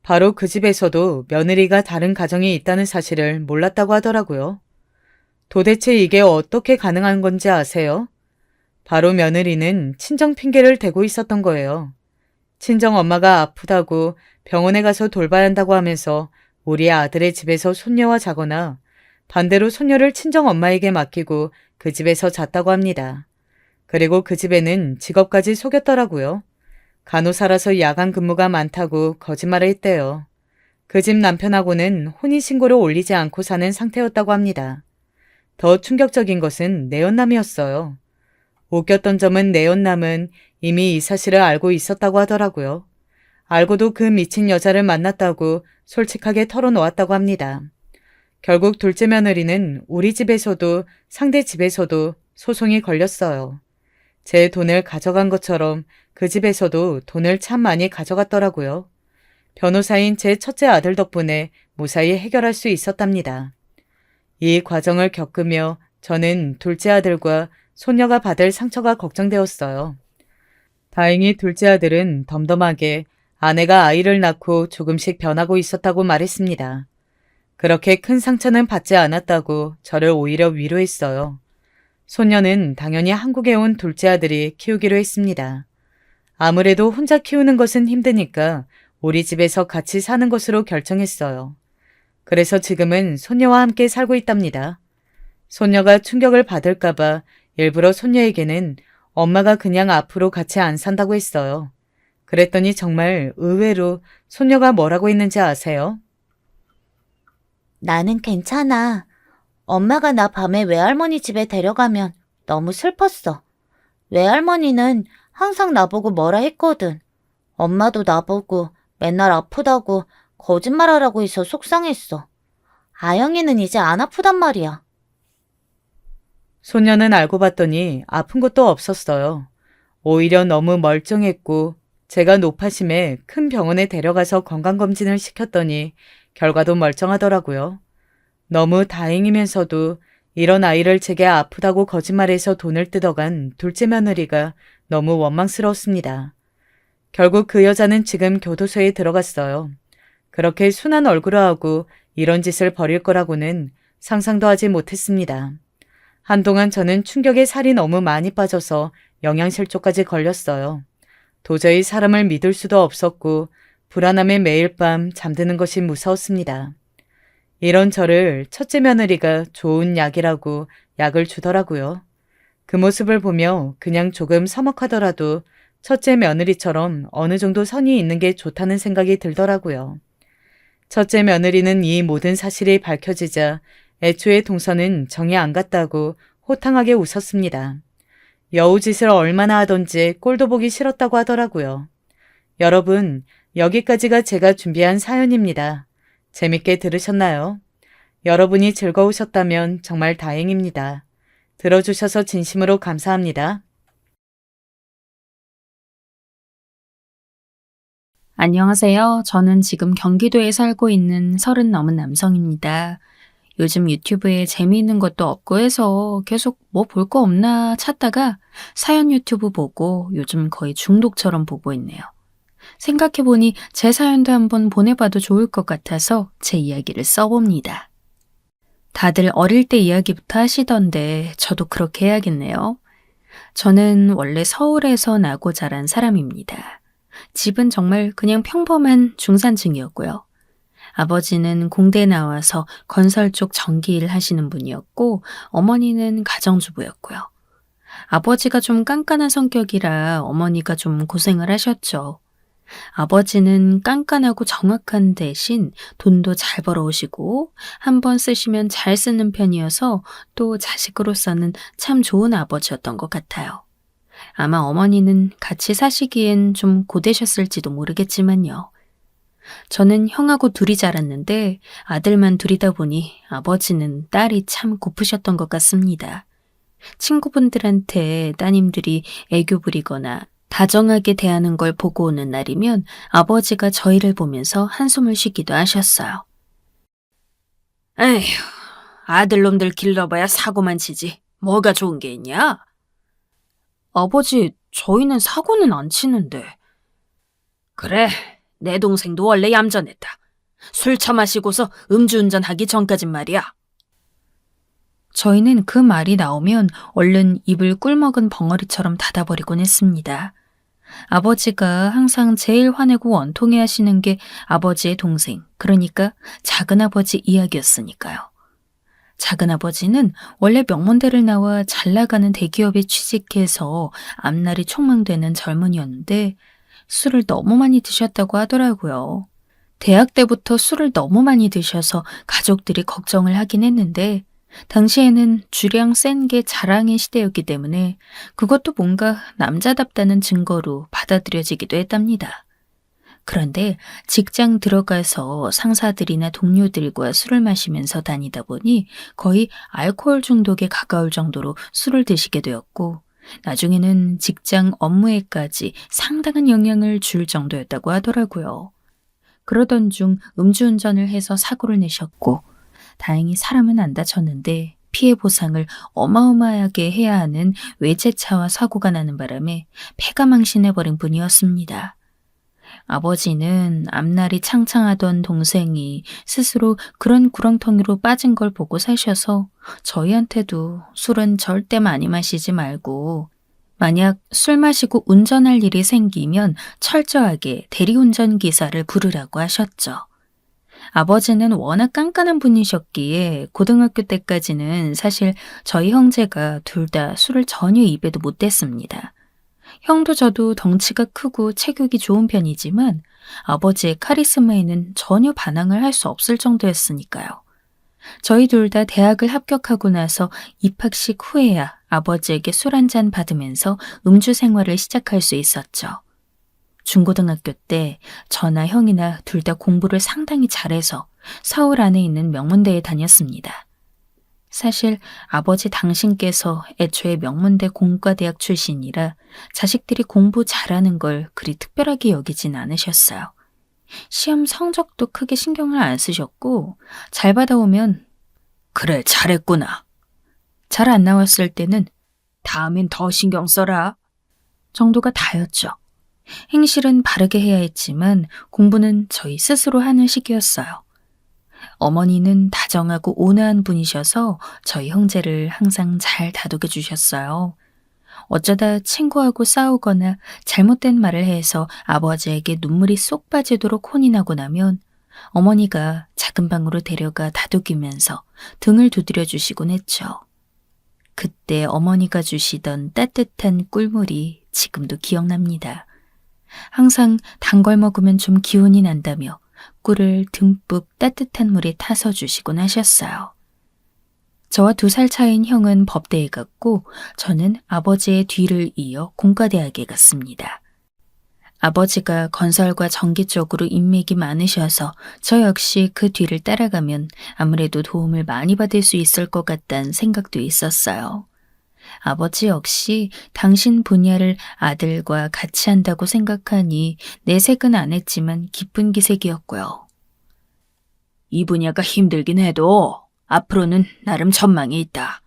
바로 그 집에서도 며느리가 다른 가정이 있다는 사실을 몰랐다고 하더라고요. 도대체 이게 어떻게 가능한 건지 아세요? 바로 며느리는 친정 핑계를 대고 있었던 거예요. 친정 엄마가 아프다고 병원에 가서 돌봐야 한다고 하면서 우리 아들의 집에서 손녀와 자거나 반대로 손녀를 친정 엄마에게 맡기고 그 집에서 잤다고 합니다. 그리고 그 집에는 직업까지 속였더라고요. 간호사라서 야간 근무가 많다고 거짓말을 했대요. 그 집 남편하고는 혼인신고를 올리지 않고 사는 상태였다고 합니다. 더 충격적인 것은 내연남이었어요. 웃겼던 점은 내연남은 이미 이 사실을 알고 있었다고 하더라고요. 알고도 그 미친 여자를 만났다고 솔직하게 털어놓았다고 합니다. 결국 둘째 며느리는 우리 집에서도 상대 집에서도 소송이 걸렸어요. 제 돈을 가져간 것처럼 그 집에서도 돈을 참 많이 가져갔더라고요. 변호사인 제 첫째 아들 덕분에 무사히 해결할 수 있었답니다. 이 과정을 겪으며 저는 둘째 아들과 손녀가 받을 상처가 걱정되었어요. 다행히 둘째 아들은 덤덤하게 아내가 아이를 낳고 조금씩 변하고 있었다고 말했습니다. 그렇게 큰 상처는 받지 않았다고 저를 오히려 위로했어요. 손녀는 당연히 한국에 온 둘째 아들이 키우기로 했습니다. 아무래도 혼자 키우는 것은 힘드니까 우리 집에서 같이 사는 것으로 결정했어요. 그래서 지금은 손녀와 함께 살고 있답니다. 손녀가 충격을 받을까봐 일부러 손녀에게는 엄마가 그냥 앞으로 같이 안 산다고 했어요. 그랬더니 정말 의외로 손녀가 뭐라고 했는지 아세요? 나는 괜찮아. 엄마가 나 밤에 외할머니 집에 데려가면 너무 슬펐어. 외할머니는 항상 나보고 뭐라 했거든. 엄마도 나보고 맨날 아프다고 거짓말하라고 해서 속상했어. 아영이는 이제 안 아프단 말이야. 소녀는 알고 봤더니 아픈 것도 없었어요. 오히려 너무 멀쩡했고 제가 노파심에 큰 병원에 데려가서 건강검진을 시켰더니 결과도 멀쩡하더라고요. 너무 다행이면서도 이런 아이를 제게 아프다고 거짓말해서 돈을 뜯어간 둘째 며느리가 너무 원망스러웠습니다. 결국 그 여자는 지금 교도소에 들어갔어요. 그렇게 순한 얼굴을 하고 이런 짓을 벌일 거라고는 상상도 하지 못했습니다. 한동안 저는 충격에 살이 너무 많이 빠져서 영양실조까지 걸렸어요. 도저히 사람을 믿을 수도 없었고 불안함에 매일 밤 잠드는 것이 무서웠습니다. 이런 저를 첫째 며느리가 좋은 약이라고 약을 주더라고요. 그 모습을 보며 그냥 조금 서먹하더라도 첫째 며느리처럼 어느 정도 선이 있는 게 좋다는 생각이 들더라고요. 첫째 며느리는 이 모든 사실이 밝혀지자 애초에 동서는 정이 안 갔다고 호탕하게 웃었습니다. 여우짓을 얼마나 하던지 꼴도 보기 싫었다고 하더라고요. 여러분, 여기까지가 제가 준비한 사연입니다. 재밌게 들으셨나요? 여러분이 즐거우셨다면 정말 다행입니다. 들어주셔서 진심으로 감사합니다. 안녕하세요. 저는 지금 경기도에 살고 있는 30 넘은 남성입니다. 요즘 유튜브에 재미있는 것도 없고 해서 계속 뭐 볼 거 없나 찾다가 사연 유튜브 보고 요즘 거의 중독처럼 보고 있네요. 생각해보니 제 사연도 한번 보내봐도 좋을 것 같아서 제 이야기를 써봅니다. 다들 어릴 때 이야기부터 하시던데 저도 그렇게 해야겠네요. 저는 원래 서울에서 나고 자란 사람입니다. 집은 정말 그냥 평범한 중산층이었고요. 아버지는 공대 나와서 건설 쪽 전기 일 하시는 분이었고 어머니는 가정주부였고요. 아버지가 좀 깐깐한 성격이라 어머니가 좀 고생을 하셨죠. 아버지는 깐깐하고 정확한 대신 돈도 잘 벌어오시고 한번 쓰시면 잘 쓰는 편이어서 또 자식으로서는 참 좋은 아버지였던 것 같아요. 아마 어머니는 같이 사시기엔 좀 고되셨을지도 모르겠지만요. 저는 형하고 둘이 자랐는데 아들만 둘이다 보니 아버지는 딸이 참 고프셨던 것 같습니다. 친구분들한테 따님들이 애교 부리거나 다정하게 대하는 걸 보고 오는 날이면 아버지가 저희를 보면서 한숨을 쉬기도 하셨어요. 에휴, 아들놈들 길러봐야 사고만 치지. 뭐가 좋은 게 있냐? 아버지, 저희는 사고는 안 치는데. 그래, 내 동생도 원래 얌전했다. 술 처마시고서 음주운전하기 전까진 말이야. 저희는 그 말이 나오면 얼른 입을 꿀먹은 벙어리처럼 닫아버리곤 했습니다. 아버지가 항상 제일 화내고 원통해 하시는 게 아버지의 동생, 그러니까 작은아버지 이야기였으니까요. 작은아버지는 원래 명문대를 나와 잘 나가는 대기업에 취직해서 앞날이 촉망되는 젊은이였는데 술을 너무 많이 드셨다고 하더라고요. 대학 때부터 술을 너무 많이 드셔서 가족들이 걱정을 하긴 했는데 당시에는 주량 센 게 자랑의 시대였기 때문에 그것도 뭔가 남자답다는 증거로 받아들여지기도 했답니다. 그런데 직장 들어가서 상사들이나 동료들과 술을 마시면서 다니다 보니 거의 알코올 중독에 가까울 정도로 술을 드시게 되었고 나중에는 직장 업무에까지 상당한 영향을 줄 정도였다고 하더라고요. 그러던 중 음주운전을 해서 사고를 내셨고 다행히 사람은 안 다쳤는데 피해 보상을 어마어마하게 해야 하는 외제차와 사고가 나는 바람에 폐가 망신해버린 분이었습니다. 아버지는 앞날이 창창하던 동생이 스스로 그런 구렁텅이로 빠진 걸 보고 사셔서 저희한테도 술은 절대 많이 마시지 말고 만약 술 마시고 운전할 일이 생기면 철저하게 대리운전 기사를 부르라고 하셨죠. 아버지는 워낙 깐깐한 분이셨기에 고등학교 때까지는 사실 저희 형제가 둘 다 술을 전혀 입에도 못 댔습니다. 형도 저도 덩치가 크고 체격이 좋은 편이지만 아버지의 카리스마에는 전혀 반항을 할 수 없을 정도였으니까요. 저희 둘 다 대학을 합격하고 나서 입학식 후에야 아버지에게 술 한 잔 받으면서 음주 생활을 시작할 수 있었죠. 중고등학교 때 저나 형이나 둘 다 공부를 상당히 잘해서 서울 안에 있는 명문대에 다녔습니다. 사실 아버지 당신께서 애초에 명문대 공과대학 출신이라 자식들이 공부 잘하는 걸 그리 특별하게 여기진 않으셨어요. 시험 성적도 크게 신경을 안 쓰셨고 잘 받아오면 그래 잘했구나. 잘 안 나왔을 때는 다음엔 더 신경 써라 정도가 다였죠. 행실은 바르게 해야 했지만 공부는 저희 스스로 하는 시기였어요. 어머니는 다정하고 온화한 분이셔서 저희 형제를 항상 잘 다독여 주셨어요. 어쩌다 친구하고 싸우거나 잘못된 말을 해서 아버지에게 눈물이 쏙 빠지도록 혼이 나고 나면 어머니가 작은 방으로 데려가 다독이면서 등을 두드려 주시곤 했죠. 그때 어머니가 주시던 따뜻한 꿀물이 지금도 기억납니다. 항상 단 걸 먹으면 좀 기운이 난다며 꿀을 듬뿍 따뜻한 물에 타서 주시곤 하셨어요. 저와 2살 차이인 형은 법대에 갔고 저는 아버지의 뒤를 이어 공과대학에 갔습니다. 아버지가 건설과 전기 쪽으로 인맥이 많으셔서 저 역시 그 뒤를 따라가면 아무래도 도움을 많이 받을 수 있을 것 같다는 생각도 있었어요. 아버지 역시 당신 분야를 아들과 같이 한다고 생각하니 내색은 안 했지만 기쁜 기색이었고요. 이 분야가 힘들긴 해도 앞으로는 나름 전망이 있다.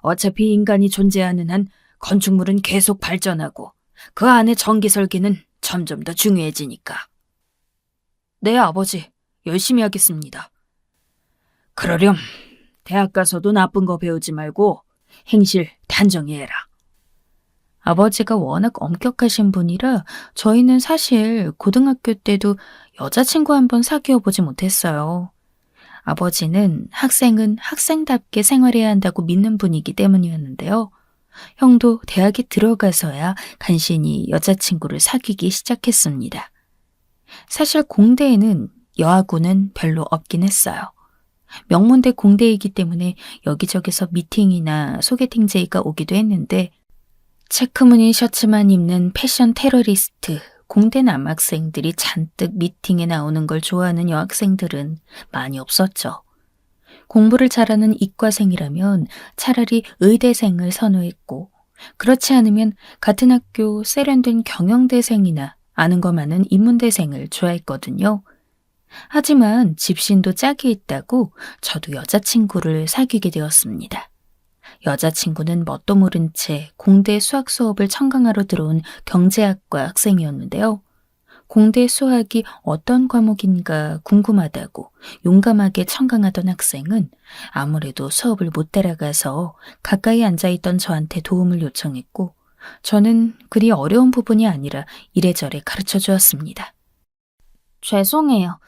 어차피 인간이 존재하는 한 건축물은 계속 발전하고 그 안에 전기 설계는 점점 더 중요해지니까. 네, 아버지. 열심히 하겠습니다. 그러렴. 대학 가서도 나쁜 거 배우지 말고 행실 단정히 해라. 아버지가 워낙 엄격하신 분이라 저희는 사실 고등학교 때도 여자친구 한 번 사귀어 보지 못했어요. 아버지는 학생은 학생답게 생활해야 한다고 믿는 분이기 때문이었는데요. 형도 대학에 들어가서야 간신히 여자친구를 사귀기 시작했습니다. 사실 공대에는 여학우는 별로 없긴 했어요. 명문대 공대이기 때문에 여기저기서 미팅이나 소개팅 제의가 오기도 했는데 체크무늬 셔츠만 입는 패션 테러리스트, 공대 남학생들이 잔뜩 미팅에 나오는 걸 좋아하는 여학생들은 많이 없었죠. 공부를 잘하는 이과생이라면 차라리 의대생을 선호했고 그렇지 않으면 같은 학교 세련된 경영대생이나 아는 거 많은 인문대생을 좋아했거든요. 하지만 집신도 짝이 있다고 저도 여자친구를 사귀게 되었습니다. 여자친구는 뭣도 모른 채 공대 수학 수업을 청강하러 들어온 경제학과 학생이었는데요. 공대 수학이 어떤 과목인가 궁금하다고 용감하게 청강하던 학생은 아무래도 수업을 못 따라가서 가까이 앉아있던 저한테 도움을 요청했고 저는 그리 어려운 부분이 아니라 이래저래 가르쳐 주었습니다. 죄송해요.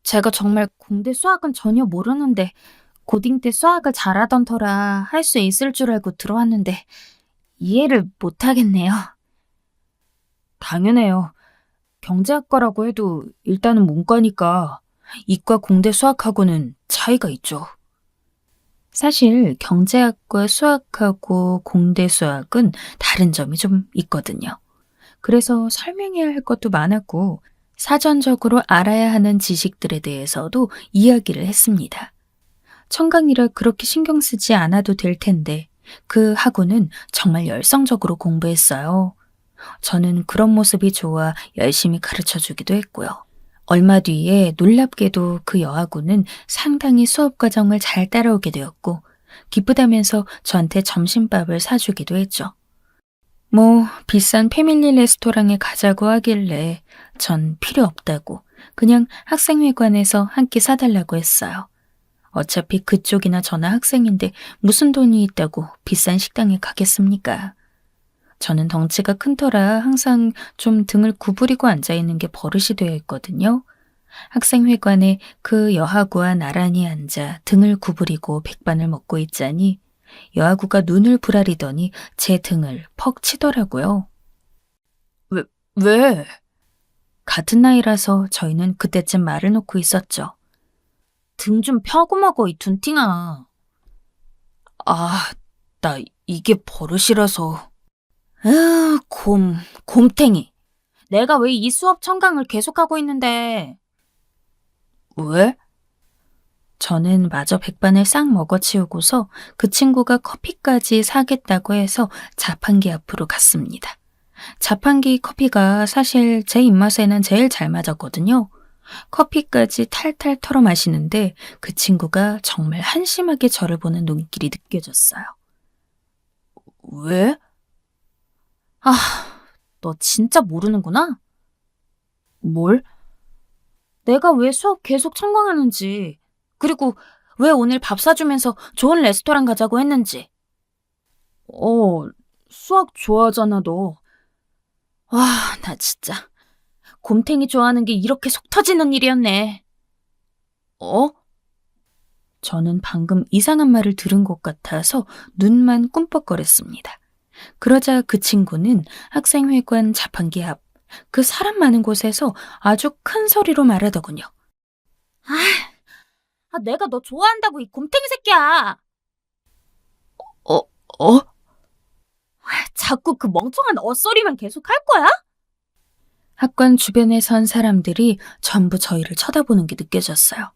제가 정말 공대 수학은 전혀 모르는데 고딩 때 수학을 잘하던 터라 할 수 있을 줄 알고 들어왔는데 이해를 못하겠네요. 당연해요. 경제학과라고 해도 일단은 문과니까 이과 공대 수학하고는 차이가 있죠. 사실 경제학과 수학하고 공대 수학은 다른 점이 좀 있거든요. 그래서 설명해야 할 것도 많았고 사전적으로 알아야 하는 지식들에 대해서도 이야기를 했습니다. 청강이라 그렇게 신경 쓰지 않아도 될 텐데 그 학우는 정말 열성적으로 공부했어요. 저는 그런 모습이 좋아 열심히 가르쳐주기도 했고요. 얼마 뒤에 놀랍게도 그 여학우는 상당히 수업 과정을 잘 따라오게 되었고 기쁘다면서 저한테 점심밥을 사주기도 했죠. 뭐 비싼 패밀리 레스토랑에 가자고 하길래 전 필요 없다고 그냥 학생회관에서 한 끼 사달라고 했어요. 어차피 그쪽이나 저나 학생인데 무슨 돈이 있다고 비싼 식당에 가겠습니까? 저는 덩치가 큰 터라 항상 좀 등을 구부리고 앉아있는 게 버릇이 되어 있거든요. 학생회관에 그 여하구와 나란히 앉아 등을 구부리고 백반을 먹고 있자니 여하구가 눈을 부라리더니 제 등을 퍽 치더라고요. 왜? 같은 나이라서 저희는 그때쯤 말을 놓고 있었죠. 등 좀 펴고 먹어, 이 둔팅아. 나 이게 버릇이라서. 곰탱이. 내가 왜 이 수업 청강을 계속하고 있는데. 왜? 저는 마저 백반을 싹 먹어치우고서 그 친구가 커피까지 사겠다고 해서 자판기 앞으로 갔습니다. 자판기 커피가 사실 제 입맛에는 제일 잘 맞았거든요. 커피까지 탈탈 털어 마시는데 그 친구가 정말 한심하게 저를 보는 눈길이 느껴졌어요. 왜? 너 진짜 모르는구나? 뭘? 내가 왜 수업 계속 청강하는지, 그리고 왜 오늘 밥 사주면서 좋은 레스토랑 가자고 했는지. 수학 좋아하잖아, 너. 나 진짜. 곰탱이 좋아하는 게 이렇게 속 터지는 일이었네. 저는 방금 이상한 말을 들은 것 같아서 눈만 꿈뻑거렸습니다. 그러자 그 친구는 학생회관 자판기 앞, 그 사람 많은 곳에서 아주 큰 소리로 말하더군요. 내가 너 좋아한다고, 이 곰탱이 새끼야. 자꾸 그 멍청한 엇소리만 계속 할 거야? 학관 주변에 선 사람들이 전부 저희를 쳐다보는 게 느껴졌어요.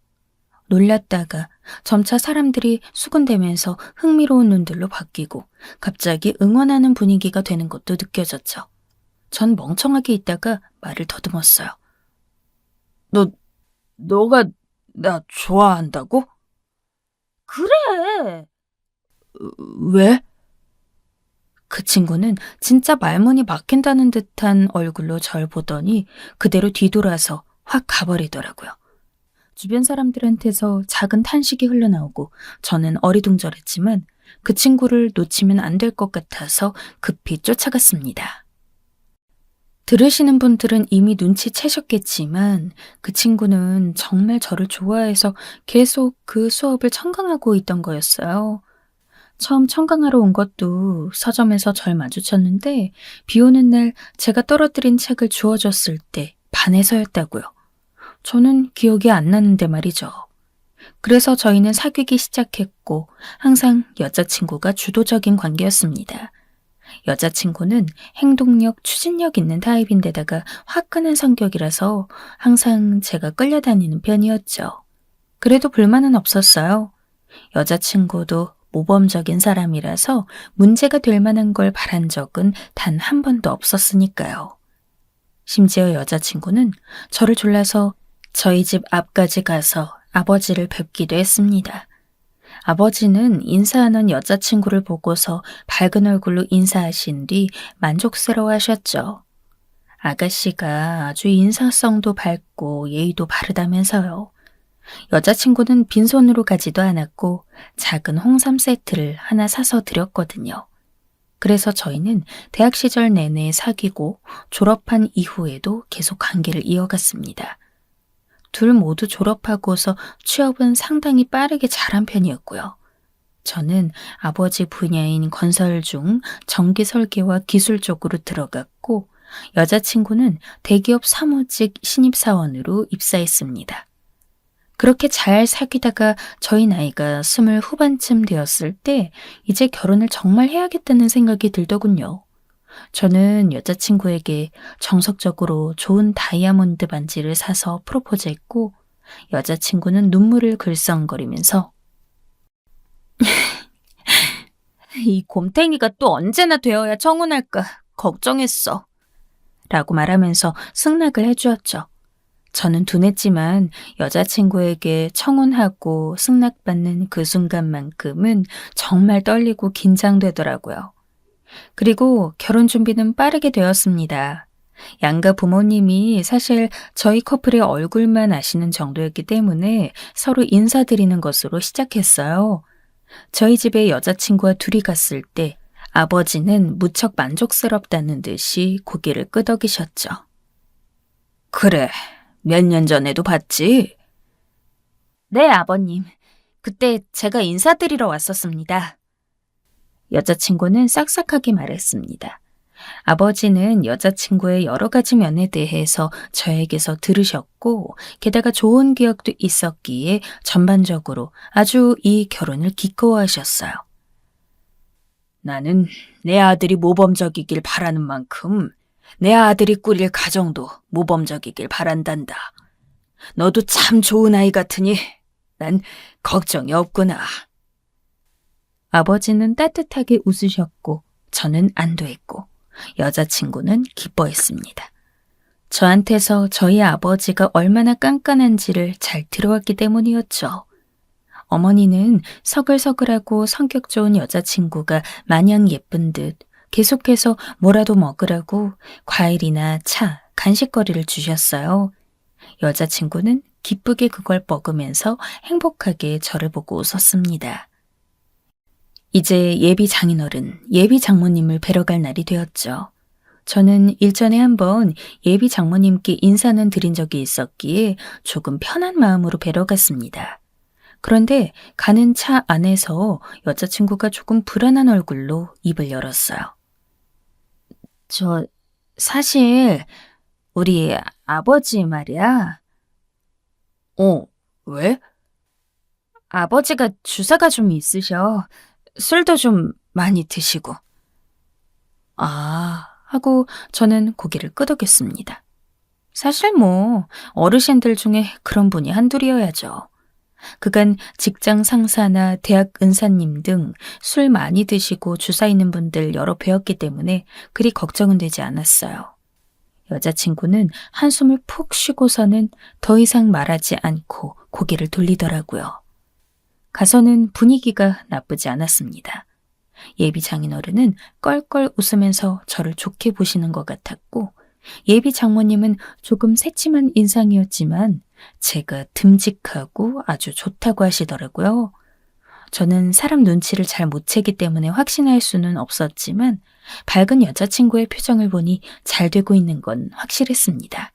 놀랐다가 점차 사람들이 수군대면서 흥미로운 눈들로 바뀌고 갑자기 응원하는 분위기가 되는 것도 느껴졌죠. 전 멍청하게 있다가 말을 더듬었어요. 너가 나 좋아한다고? 그래. 왜? 그 친구는 진짜 말문이 막힌다는 듯한 얼굴로 절 보더니 그대로 뒤돌아서 확 가버리더라고요. 주변 사람들한테서 작은 탄식이 흘러나오고 저는 어리둥절했지만 그 친구를 놓치면 안 될 것 같아서 급히 쫓아갔습니다. 들으시는 분들은 이미 눈치채셨겠지만 그 친구는 정말 저를 좋아해서 계속 그 수업을 청강하고 있던 거였어요. 처음 청강하러 온 것도 서점에서 절 마주쳤는데 비 오는 날 제가 떨어뜨린 책을 주워줬을 때 반해서였다고요. 저는 기억이 안 나는데 말이죠. 그래서 저희는 사귀기 시작했고 항상 여자친구가 주도적인 관계였습니다. 여자친구는 행동력, 추진력 있는 타입인데다가 화끈한 성격이라서 항상 제가 끌려다니는 편이었죠. 그래도 불만은 없었어요. 여자친구도 모범적인 사람이라서 문제가 될 만한 걸 바란 적은 단 한 번도 없었으니까요. 심지어 여자친구는 저를 졸라서 저희 집 앞까지 가서 아버지를 뵙기도 했습니다. 아버지는 인사하는 여자친구를 보고서 밝은 얼굴로 인사하신 뒤 만족스러워 하셨죠. 아가씨가 아주 인사성도 밝고 예의도 바르다면서요. 여자친구는 빈손으로 가지도 않았고 작은 홍삼 세트를 하나 사서 드렸거든요. 그래서 저희는 대학 시절 내내 사귀고 졸업한 이후에도 계속 관계를 이어갔습니다. 둘 모두 졸업하고서 취업은 상당히 빠르게 잘한 편이었고요. 저는 아버지 분야인 건설 중 전기 설계와 기술 쪽으로 들어갔고 여자친구는 대기업 사무직 신입사원으로 입사했습니다. 그렇게 잘 사귀다가 저희 나이가 20 후반쯤 되었을 때 이제 결혼을 정말 해야겠다는 생각이 들더군요. 저는 여자친구에게 정석적으로 좋은 다이아몬드 반지를 사서 프로포즈했고 여자친구는 눈물을 글썽거리면서 이 곰탱이가 또 언제나 되어야 청혼할까 걱정했어 라고 말하면서 승낙을 해주었죠. 저는 둔했지만 여자친구에게 청혼하고 승낙받는 그 순간만큼은 정말 떨리고 긴장되더라고요. 그리고 결혼 준비는 빠르게 되었습니다. 양가 부모님이 사실 저희 커플의 얼굴만 아시는 정도였기 때문에 서로 인사드리는 것으로 시작했어요. 저희 집에 여자친구와 둘이 갔을 때 아버지는 무척 만족스럽다는 듯이 고개를 끄덕이셨죠. 그래, 몇 년 전에도 봤지? 네, 아버님. 그때 제가 인사드리러 왔었습니다. 여자친구는 싹싹하게 말했습니다. 아버지는 여자친구의 여러 가지 면에 대해서 저에게서 들으셨고, 게다가 좋은 기억도 있었기에 전반적으로 아주 이 결혼을 기꺼워하셨어요. 나는 내 아들이 모범적이길 바라는 만큼 내 아들이 꾸릴 가정도 모범적이길 바란단다. 너도 참 좋은 아이 같으니 난 걱정이 없구나. 아버지는 따뜻하게 웃으셨고 저는 안도했고 여자친구는 기뻐했습니다. 저한테서 저희 아버지가 얼마나 깐깐한지를 잘 들어왔기 때문이었죠. 어머니는 서글서글하고 성격 좋은 여자친구가 마냥 예쁜 듯 계속해서 뭐라도 먹으라고 과일이나 차, 간식거리를 주셨어요. 여자친구는 기쁘게 그걸 먹으면서 행복하게 저를 보고 웃었습니다. 이제 예비 장인어른, 예비 장모님을 뵈러 갈 날이 되었죠. 저는 일전에 한번 예비 장모님께 인사는 드린 적이 있었기에 조금 편한 마음으로 뵈러 갔습니다. 그런데 가는 차 안에서 여자친구가 조금 불안한 얼굴로 입을 열었어요. 사실 우리 아버지 말이야. 왜? 아버지가 주사가 좀 있으셔. 술도 좀 많이 드시고. 하고 저는 고개를 끄덕였습니다. 사실 어르신들 중에 그런 분이 한둘이어야죠. 그간 직장 상사나 대학 은사님 등 술 많이 드시고 주사 있는 분들 여러 뵈었기 때문에 그리 걱정은 되지 않았어요. 여자친구는 한숨을 푹 쉬고서는 더 이상 말하지 않고 고개를 돌리더라고요. 가서는 분위기가 나쁘지 않았습니다. 예비 장인어른은 껄껄 웃으면서 저를 좋게 보시는 것 같았고 예비 장모님은 조금 새침한 인상이었지만 제가 듬직하고 아주 좋다고 하시더라고요. 저는 사람 눈치를 잘 못 채기 때문에 확신할 수는 없었지만 밝은 여자친구의 표정을 보니 잘 되고 있는 건 확실했습니다.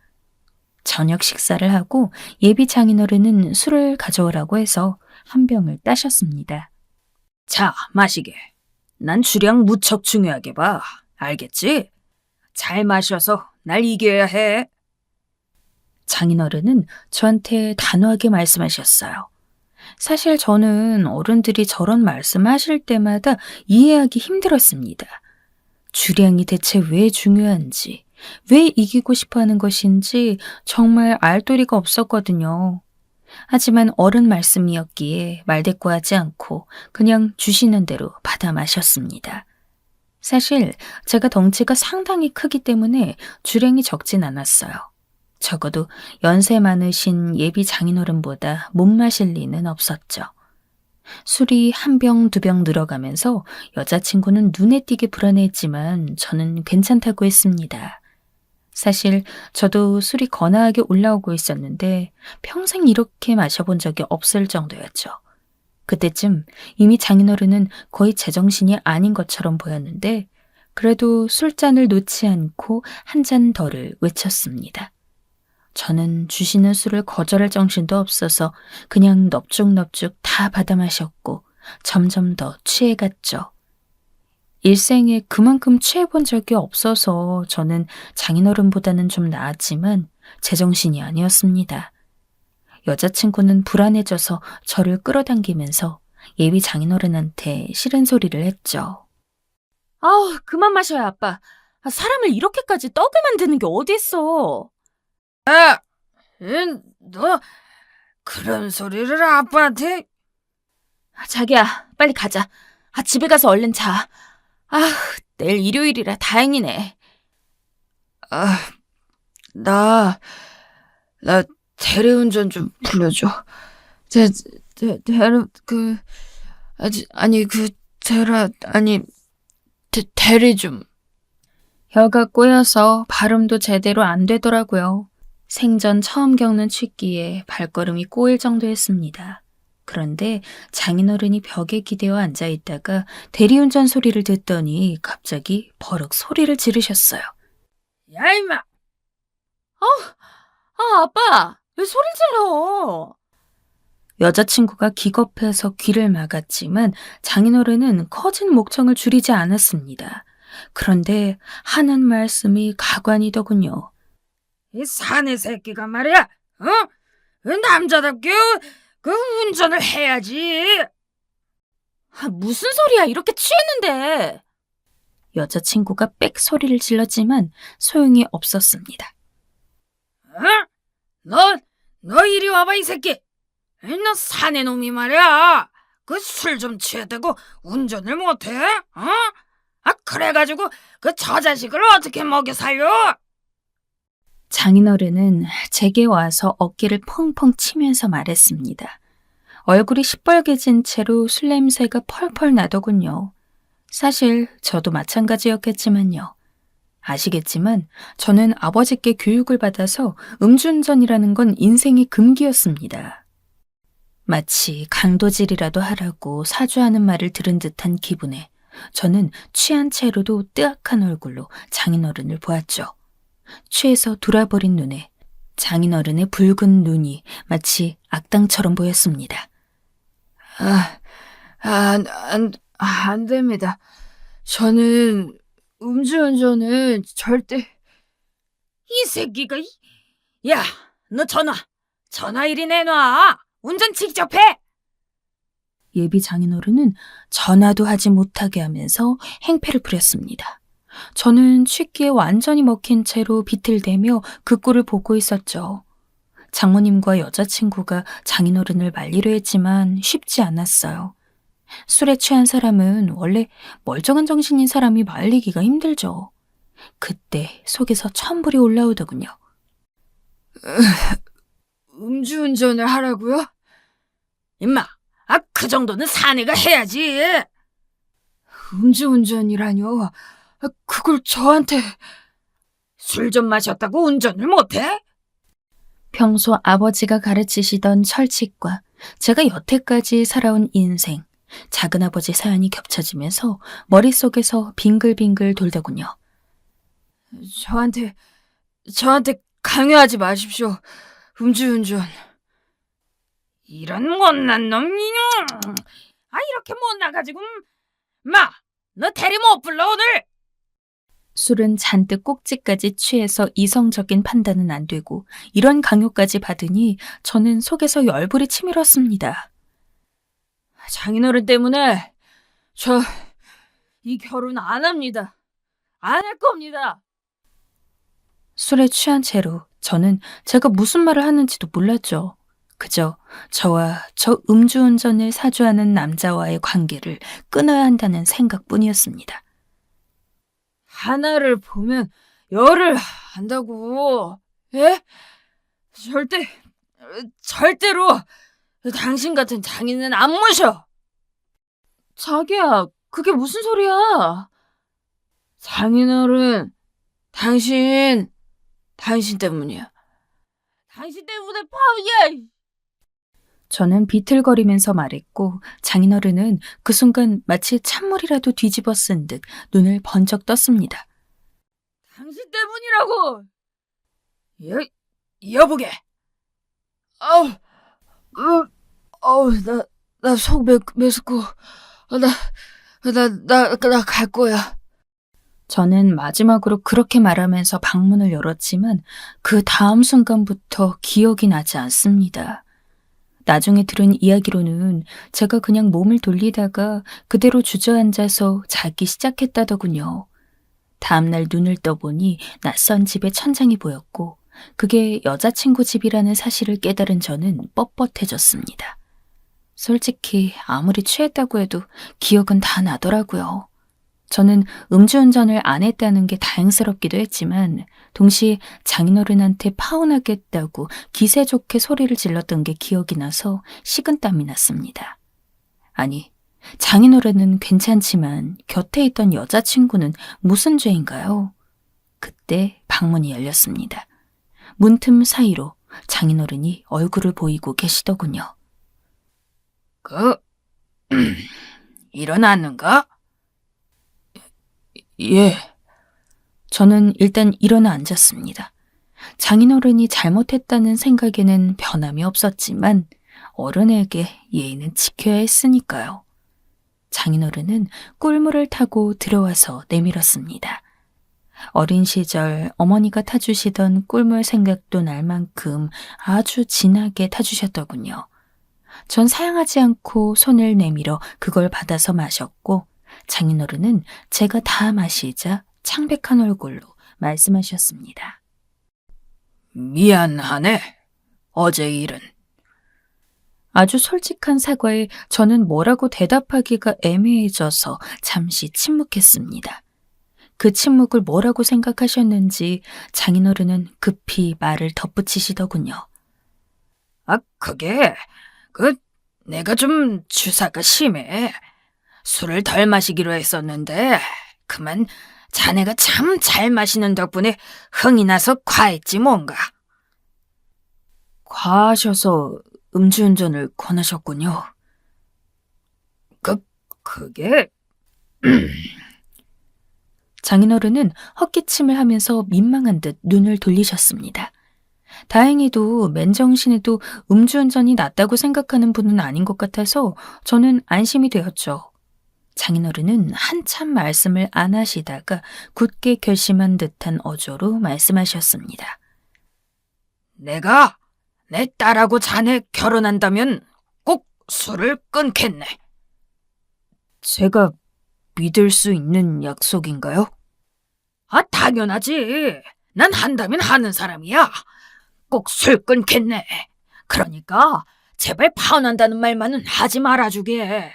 저녁 식사를 하고 예비 장인어른은 술을 가져오라고 해서 한 병을 따셨습니다. 자, 마시게. 난 주량 무척 중요하게 봐. 알겠지? 잘 마셔서 날 이겨야 해. 장인어른은 저한테 단호하게 말씀하셨어요. 사실 저는 어른들이 저런 말씀하실 때마다 이해하기 힘들었습니다. 주량이 대체 왜 중요한지, 왜 이기고 싶어 하는 것인지 정말 알 도리가 없었거든요. 하지만 어른 말씀이었기에 말대꾸하지 않고 그냥 주시는 대로 받아 마셨습니다. 사실 제가 덩치가 상당히 크기 때문에 주량이 적진 않았어요. 적어도 연세 많으신 예비 장인어른보다 못 마실 리는 없었죠. 술이 한 병, 두 병 늘어가면서 여자친구는 눈에 띄게 불안해했지만 저는 괜찮다고 했습니다. 사실 저도 술이 거나하게 올라오고 있었는데 평생 이렇게 마셔본 적이 없을 정도였죠. 그때쯤 이미 장인어른은 거의 제정신이 아닌 것처럼 보였는데 그래도 술잔을 놓지 않고 한 잔 더를 외쳤습니다. 저는 주시는 술을 거절할 정신도 없어서 그냥 넙죽넙죽 다 받아 마셨고 점점 더 취해갔죠. 일생에 그만큼 취해본 적이 없어서 저는 장인어른보다는 좀 나았지만 제정신이 아니었습니다. 여자친구는 불안해져서 저를 끌어당기면서 예비 장인어른한테 싫은 소리를 했죠. 그만 마셔요, 아빠. 사람을 이렇게까지 떡을 만드는 게 어딨어. 너 그런 소리를 아빠한테? 자기야, 빨리 가자. 집에 가서 얼른 자. 내일 일요일이라 다행이네. 나 대리운전 좀 불러줘. 대리 좀. 혀가 꼬여서 발음도 제대로 안 되더라고요. 생전 처음 겪는 취기에 발걸음이 꼬일 정도였습니다. 그런데 장인어른이 벽에 기대어 앉아 있다가 대리운전 소리를 듣더니 갑자기 버럭 소리를 지르셨어요. 야, 임마! 아빠! 왜 소리 질러? 여자친구가 기겁해서 귀를 막았지만 장인어른은 커진 목청을 줄이지 않았습니다. 그런데 하는 말씀이 가관이더군요. 이 사내 새끼가 말이야, 남자답게 그 운전을 해야지. 무슨 소리야? 이렇게 취했는데. 여자친구가 빽 소리를 질렀지만 소용이 없었습니다. 너 이리 와봐, 이 새끼. 너 사내 놈이 말이야. 그 술 좀 취했다고 운전을 못해? 그래가지고 그 저자식을 어떻게 먹여 살려? 장인어른은 제게 와서 어깨를 펑펑 치면서 말했습니다. 얼굴이 시뻘개진 채로 술 냄새가 펄펄 나더군요. 사실 저도 마찬가지였겠지만요. 아시겠지만 저는 아버지께 교육을 받아서 음주운전이라는 건 인생의 금기였습니다. 마치 강도질이라도 하라고 사주하는 말을 들은 듯한 기분에 저는 취한 채로도 뜨악한 얼굴로 장인어른을 보았죠. 취해서 돌아버린 눈에 장인어른의 붉은 눈이 마치 악당처럼 보였습니다. 안 됩니다. 저는 음주운전은 절대. 이 새끼가, 야, 너 전화 이리 내놔. 운전 직접 해. 예비 장인어른은 전화도 하지 못하게 하면서 행패를 부렸습니다. 저는 취기에 완전히 먹힌 채로 비틀대며 그 꼴을 보고 있었죠. 장모님과 여자친구가 장인어른을 말리려 했지만 쉽지 않았어요. 술에 취한 사람은 원래 멀쩡한 정신인 사람이 말리기가 힘들죠. 그때 속에서 천불이 올라오더군요. 음주운전을 하라고요? 임마, 그 정도는 사내가 해야지. 음주운전이라뇨? 그걸 저한테. 술 좀 마셨다고 운전을 못해? 평소 아버지가 가르치시던 철칙과 제가 여태까지 살아온 인생, 작은아버지 사연이 겹쳐지면서 머릿속에서 빙글빙글 돌더군요. 저한테 강요하지 마십시오. 음주운전. 이런 못난 놈이. 이렇게 못나가지고. 너 대리 못 불러 오늘. 술은 잔뜩 꼭지까지 취해서 이성적인 판단은 안 되고 이런 강요까지 받으니 저는 속에서 열불이 치밀었습니다. 장인어른 때문에 저 이 결혼 안 합니다. 안 할 겁니다. 술에 취한 채로 저는 제가 무슨 말을 하는지도 몰랐죠. 그저 저와 저 음주운전을 사주하는 남자와의 관계를 끊어야 한다는 생각뿐이었습니다. 하나를 보면 열을 한다고. 예? 절대로 당신 같은 장인은 안 모셔. 자기야, 그게 무슨 소리야? 장인어른, 당신 때문이야. 당신 때문에 파우야. 저는 비틀거리면서 말했고 장인어른은 그 순간 마치 찬물이라도 뒤집어 쓴 듯 눈을 번쩍 떴습니다. 당신 때문이라고. 여보게. 나 속 메스고. 나 갈 거야. 저는 마지막으로 그렇게 말하면서 방문을 열었지만 그 다음 순간부터 기억이 나지 않습니다. 나중에 들은 이야기로는 제가 그냥 몸을 돌리다가 그대로 주저앉아서 자기 시작했다더군요. 다음날 눈을 떠보니 낯선 집에 천장이 보였고 그게 여자친구 집이라는 사실을 깨달은 저는 뻣뻣해졌습니다. 솔직히 아무리 취했다고 해도 기억은 다 나더라고요. 저는 음주운전을 안 했다는 게 다행스럽기도 했지만 동시에 장인어른한테 파혼하겠다고 기세 좋게 소리를 질렀던 게 기억이 나서 식은땀이 났습니다. 아니, 장인어른은 괜찮지만 곁에 있던 여자친구는 무슨 죄인가요? 그때 방문이 열렸습니다. 문틈 사이로 장인어른이 얼굴을 보이고 계시더군요. 일어났는가? 예. 저는 일단 일어나 앉았습니다. 장인어른이 잘못했다는 생각에는 변함이 없었지만 어른에게 예의는 지켜야 했으니까요. 장인어른은 꿀물을 타고 들어와서 내밀었습니다. 어린 시절 어머니가 타주시던 꿀물 생각도 날 만큼 아주 진하게 타주셨더군요. 전 사양하지 않고 손을 내밀어 그걸 받아서 마셨고 장인어른은 제가 다 마시자 창백한 얼굴로 말씀하셨습니다. 미안하네. 어제 일은. 아주 솔직한 사과에 저는 뭐라고 대답하기가 애매해져서 잠시 침묵했습니다. 그 침묵을 뭐라고 생각하셨는지 장인어른은 급히 말을 덧붙이시더군요. 그게 내가 좀 주사가 심해. 술을 덜 마시기로 했었는데 그만 자네가 참 잘 마시는 덕분에 흥이 나서 과했지 뭔가. 과하셔서 음주운전을 권하셨군요. 그게 장인어른은 헛기침을 하면서 민망한 듯 눈을 돌리셨습니다. 다행히도 맨정신에도 음주운전이 낫다고 생각하는 분은 아닌 것 같아서 저는 안심이 되었죠. 장인어른은 한참 말씀을 안 하시다가 굳게 결심한 듯한 어조로 말씀하셨습니다. 내가 내 딸하고 자네 결혼한다면 꼭 술을 끊겠네. 제가 믿을 수 있는 약속인가요? 당연하지. 난 한다면 하는 사람이야. 꼭 술 끊겠네. 그러니까 제발 파혼한다는 말만은 하지 말아주게.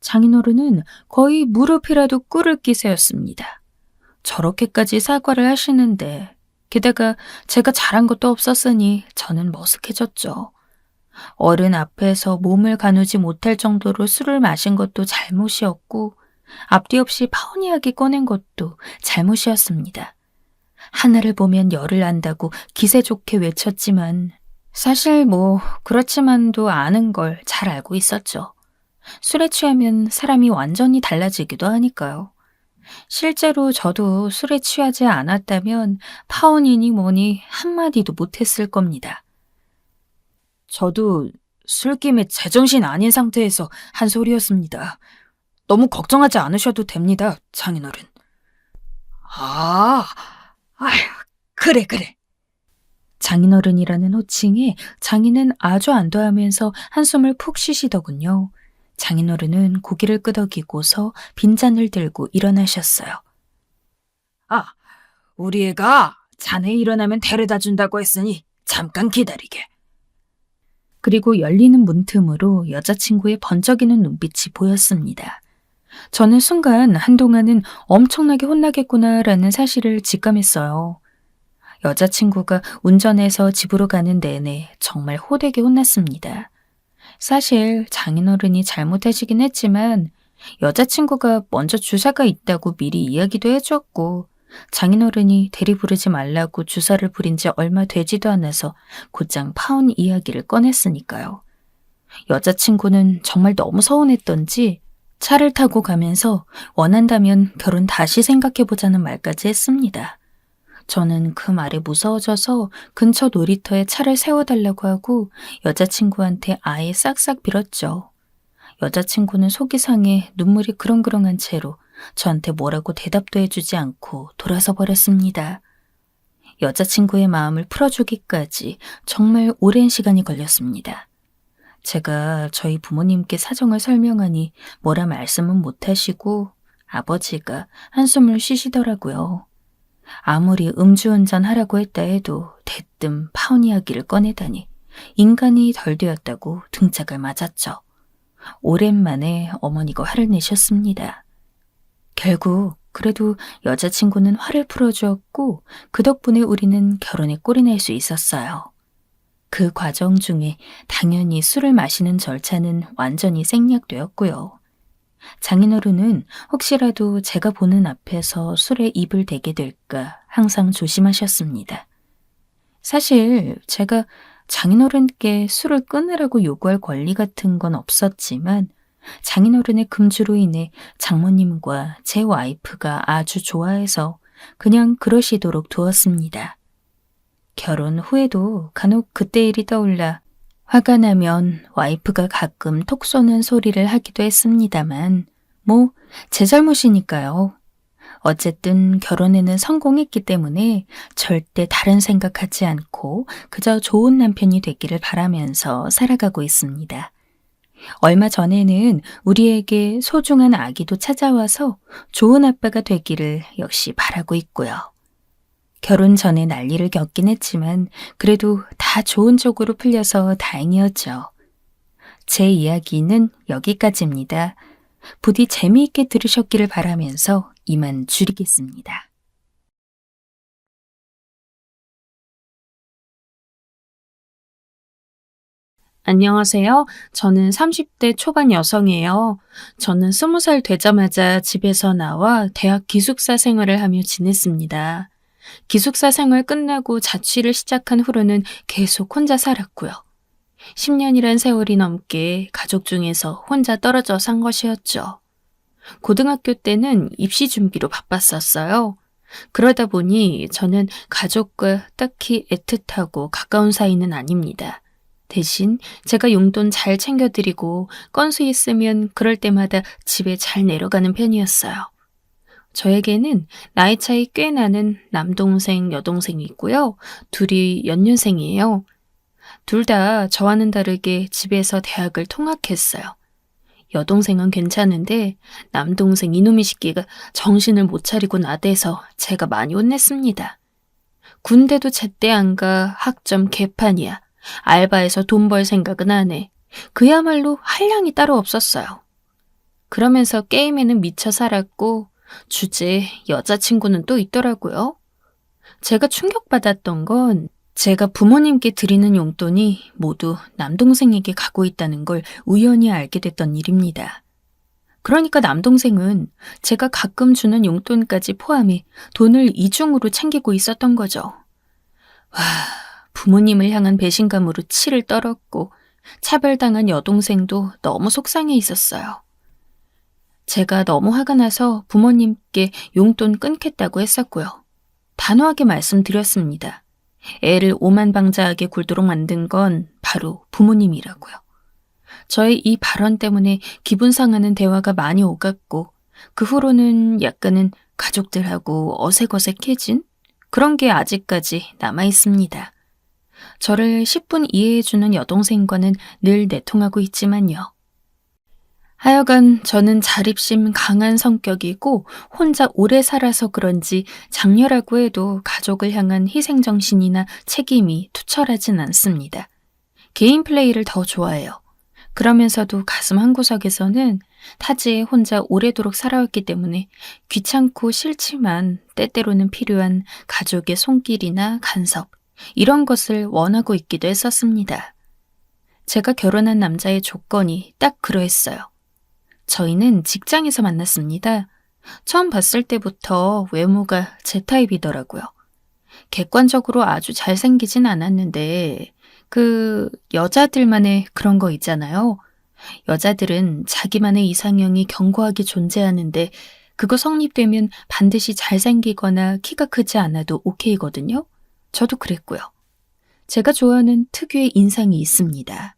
장인어른은 거의 무릎이라도 꿇을 기세였습니다. 저렇게까지 사과를 하시는데 게다가 제가 잘한 것도 없었으니 저는 머쓱해졌죠. 어른 앞에서 몸을 가누지 못할 정도로 술을 마신 것도 잘못이었고 앞뒤 없이 파혼 이야기 꺼낸 것도 잘못이었습니다. 하나를 보면 열을 난다고 기세 좋게 외쳤지만 사실 그렇지만도 아는 걸 잘 알고 있었죠. 술에 취하면 사람이 완전히 달라지기도 하니까요. 실제로 저도 술에 취하지 않았다면 파혼이니 뭐니 한마디도 못했을 겁니다. 저도 술김에 제정신 아닌 상태에서 한 소리였습니다. 너무 걱정하지 않으셔도 됩니다, 장인어른. 그래. 장인어른이라는 호칭에 장인은 아주 안도하면서 한숨을 푹 쉬시더군요. 장인어른은 고개를 끄덕이고서 빈잔을 들고 일어나셨어요. 우리 애가 자네 일어나면 데려다 준다고 했으니 잠깐 기다리게. 그리고 열리는 문틈으로 여자친구의 번쩍이는 눈빛이 보였습니다. 저는 순간 한동안은 엄청나게 혼나겠구나라는 사실을 직감했어요. 여자친구가 운전해서 집으로 가는 내내 정말 호되게 혼났습니다. 사실 장인어른이 잘못하시긴 했지만 여자친구가 먼저 주사가 있다고 미리 이야기도 해줬고 장인어른이 대리 부르지 말라고 주사를 부린 지 얼마 되지도 않아서 곧장 파혼 이야기를 꺼냈으니까요. 여자친구는 정말 너무 서운했던지 차를 타고 가면서 원한다면 결혼 다시 생각해보자는 말까지 했습니다. 저는 그 말에 무서워져서 근처 놀이터에 차를 세워달라고 하고 여자친구한테 아예 싹싹 빌었죠. 여자친구는 속이 상해 눈물이 그렁그렁한 채로 저한테 뭐라고 대답도 해주지 않고 돌아서 버렸습니다. 여자친구의 마음을 풀어주기까지 정말 오랜 시간이 걸렸습니다. 제가 저희 부모님께 사정을 설명하니 뭐라 말씀은 못하시고 아버지가 한숨을 쉬시더라고요. 아무리 음주운전 하라고 했다 해도 대뜸 파혼 이야기를 꺼내다니 인간이 덜 되었다고 등짝을 맞았죠. 오랜만에 어머니가 화를 내셨습니다. 결국 그래도 여자친구는 화를 풀어주었고 그 덕분에 우리는 결혼에 꼴이 날 수 있었어요. 그 과정 중에 당연히 술을 마시는 절차는 완전히 생략되었고요. 장인어른은 혹시라도 제가 보는 앞에서 술에 입을 대게 될까 항상 조심하셨습니다. 사실 제가 장인어른께 술을 끊으라고 요구할 권리 같은 건 없었지만 장인어른의 금주로 인해 장모님과 제 와이프가 아주 좋아해서 그냥 그러시도록 두었습니다. 결혼 후에도 간혹 그때 일이 떠올라 화가 나면 와이프가 가끔 톡 쏘는 소리를 하기도 했습니다만 제 잘못이니까요. 어쨌든 결혼에는 성공했기 때문에 절대 다른 생각하지 않고 그저 좋은 남편이 되기를 바라면서 살아가고 있습니다. 얼마 전에는 우리에게 소중한 아기도 찾아와서 좋은 아빠가 되기를 역시 바라고 있고요. 결혼 전에 난리를 겪긴 했지만 그래도 다 좋은 쪽으로 풀려서 다행이었죠. 제 이야기는 여기까지입니다. 부디 재미있게 들으셨기를 바라면서 이만 줄이겠습니다. 안녕하세요. 저는 30대 초반 여성이에요. 저는 20살 되자마자 집에서 나와 대학 기숙사 생활을 하며 지냈습니다. 기숙사 생활 끝나고 자취를 시작한 후로는 계속 혼자 살았고요. 10년이란 세월이 넘게 가족 중에서 혼자 떨어져 산 것이었죠. 고등학교 때는 입시 준비로 바빴었어요. 그러다 보니 저는 가족과 딱히 애틋하고 가까운 사이는 아닙니다. 대신 제가 용돈 잘 챙겨드리고 건수 있으면 그럴 때마다 집에 잘 내려가는 편이었어요. 저에게는 나이 차이 꽤 나는 남동생, 여동생이 있고요. 둘이 연년생이에요. 둘 다 저와는 다르게 집에서 대학을 통학했어요. 여동생은 괜찮은데 남동생 이놈의 새끼가 정신을 못 차리고 나대서 제가 많이 혼냈습니다. 군대도 제때 안 가. 학점 개판이야. 알바해서 돈 벌 생각은 안 해. 그야말로 한량이 따로 없었어요. 그러면서 게임에는 미쳐 살았고 주제에 여자친구는 또 있더라고요. 제가 충격받았던 건 제가 부모님께 드리는 용돈이 모두 남동생에게 가고 있다는 걸 우연히 알게 됐던 일입니다. 그러니까 남동생은 제가 가끔 주는 용돈까지 포함해 돈을 이중으로 챙기고 있었던 거죠. 와, 부모님을 향한 배신감으로 치를 떨었고 차별당한 여동생도 너무 속상해 있었어요. 제가 너무 화가 나서 부모님께 용돈 끊겠다고 했었고요. 단호하게 말씀드렸습니다. 애를 오만방자하게 굴도록 만든 건 바로 부모님이라고요. 저의 이 발언 때문에 기분 상하는 대화가 많이 오갔고 그 후로는 약간은 가족들하고 어색어색해진 그런 게 아직까지 남아 있습니다. 저를 10분 이해해주는 여동생과는 늘 내통하고 있지만요. 하여간 저는 자립심 강한 성격이고 혼자 오래 살아서 그런지 장녀라고 해도 가족을 향한 희생정신이나 책임이 투철하진 않습니다. 개인 플레이를 더 좋아해요. 그러면서도 가슴 한구석에서는 타지에 혼자 오래도록 살아왔기 때문에 귀찮고 싫지만 때때로는 필요한 가족의 손길이나 간섭, 이런 것을 원하고 있기도 했었습니다. 제가 결혼한 남자의 조건이 딱 그러했어요. 저희는 직장에서 만났습니다. 처음 봤을 때부터 외모가 제 타입이더라고요. 객관적으로 아주 잘생기진 않았는데 여자들만의 그런 거 있잖아요. 여자들은 자기만의 이상형이 견고하게 존재하는데 그거 성립되면 반드시 잘생기거나 키가 크지 않아도 오케이거든요. 저도 그랬고요. 제가 좋아하는 특유의 인상이 있습니다.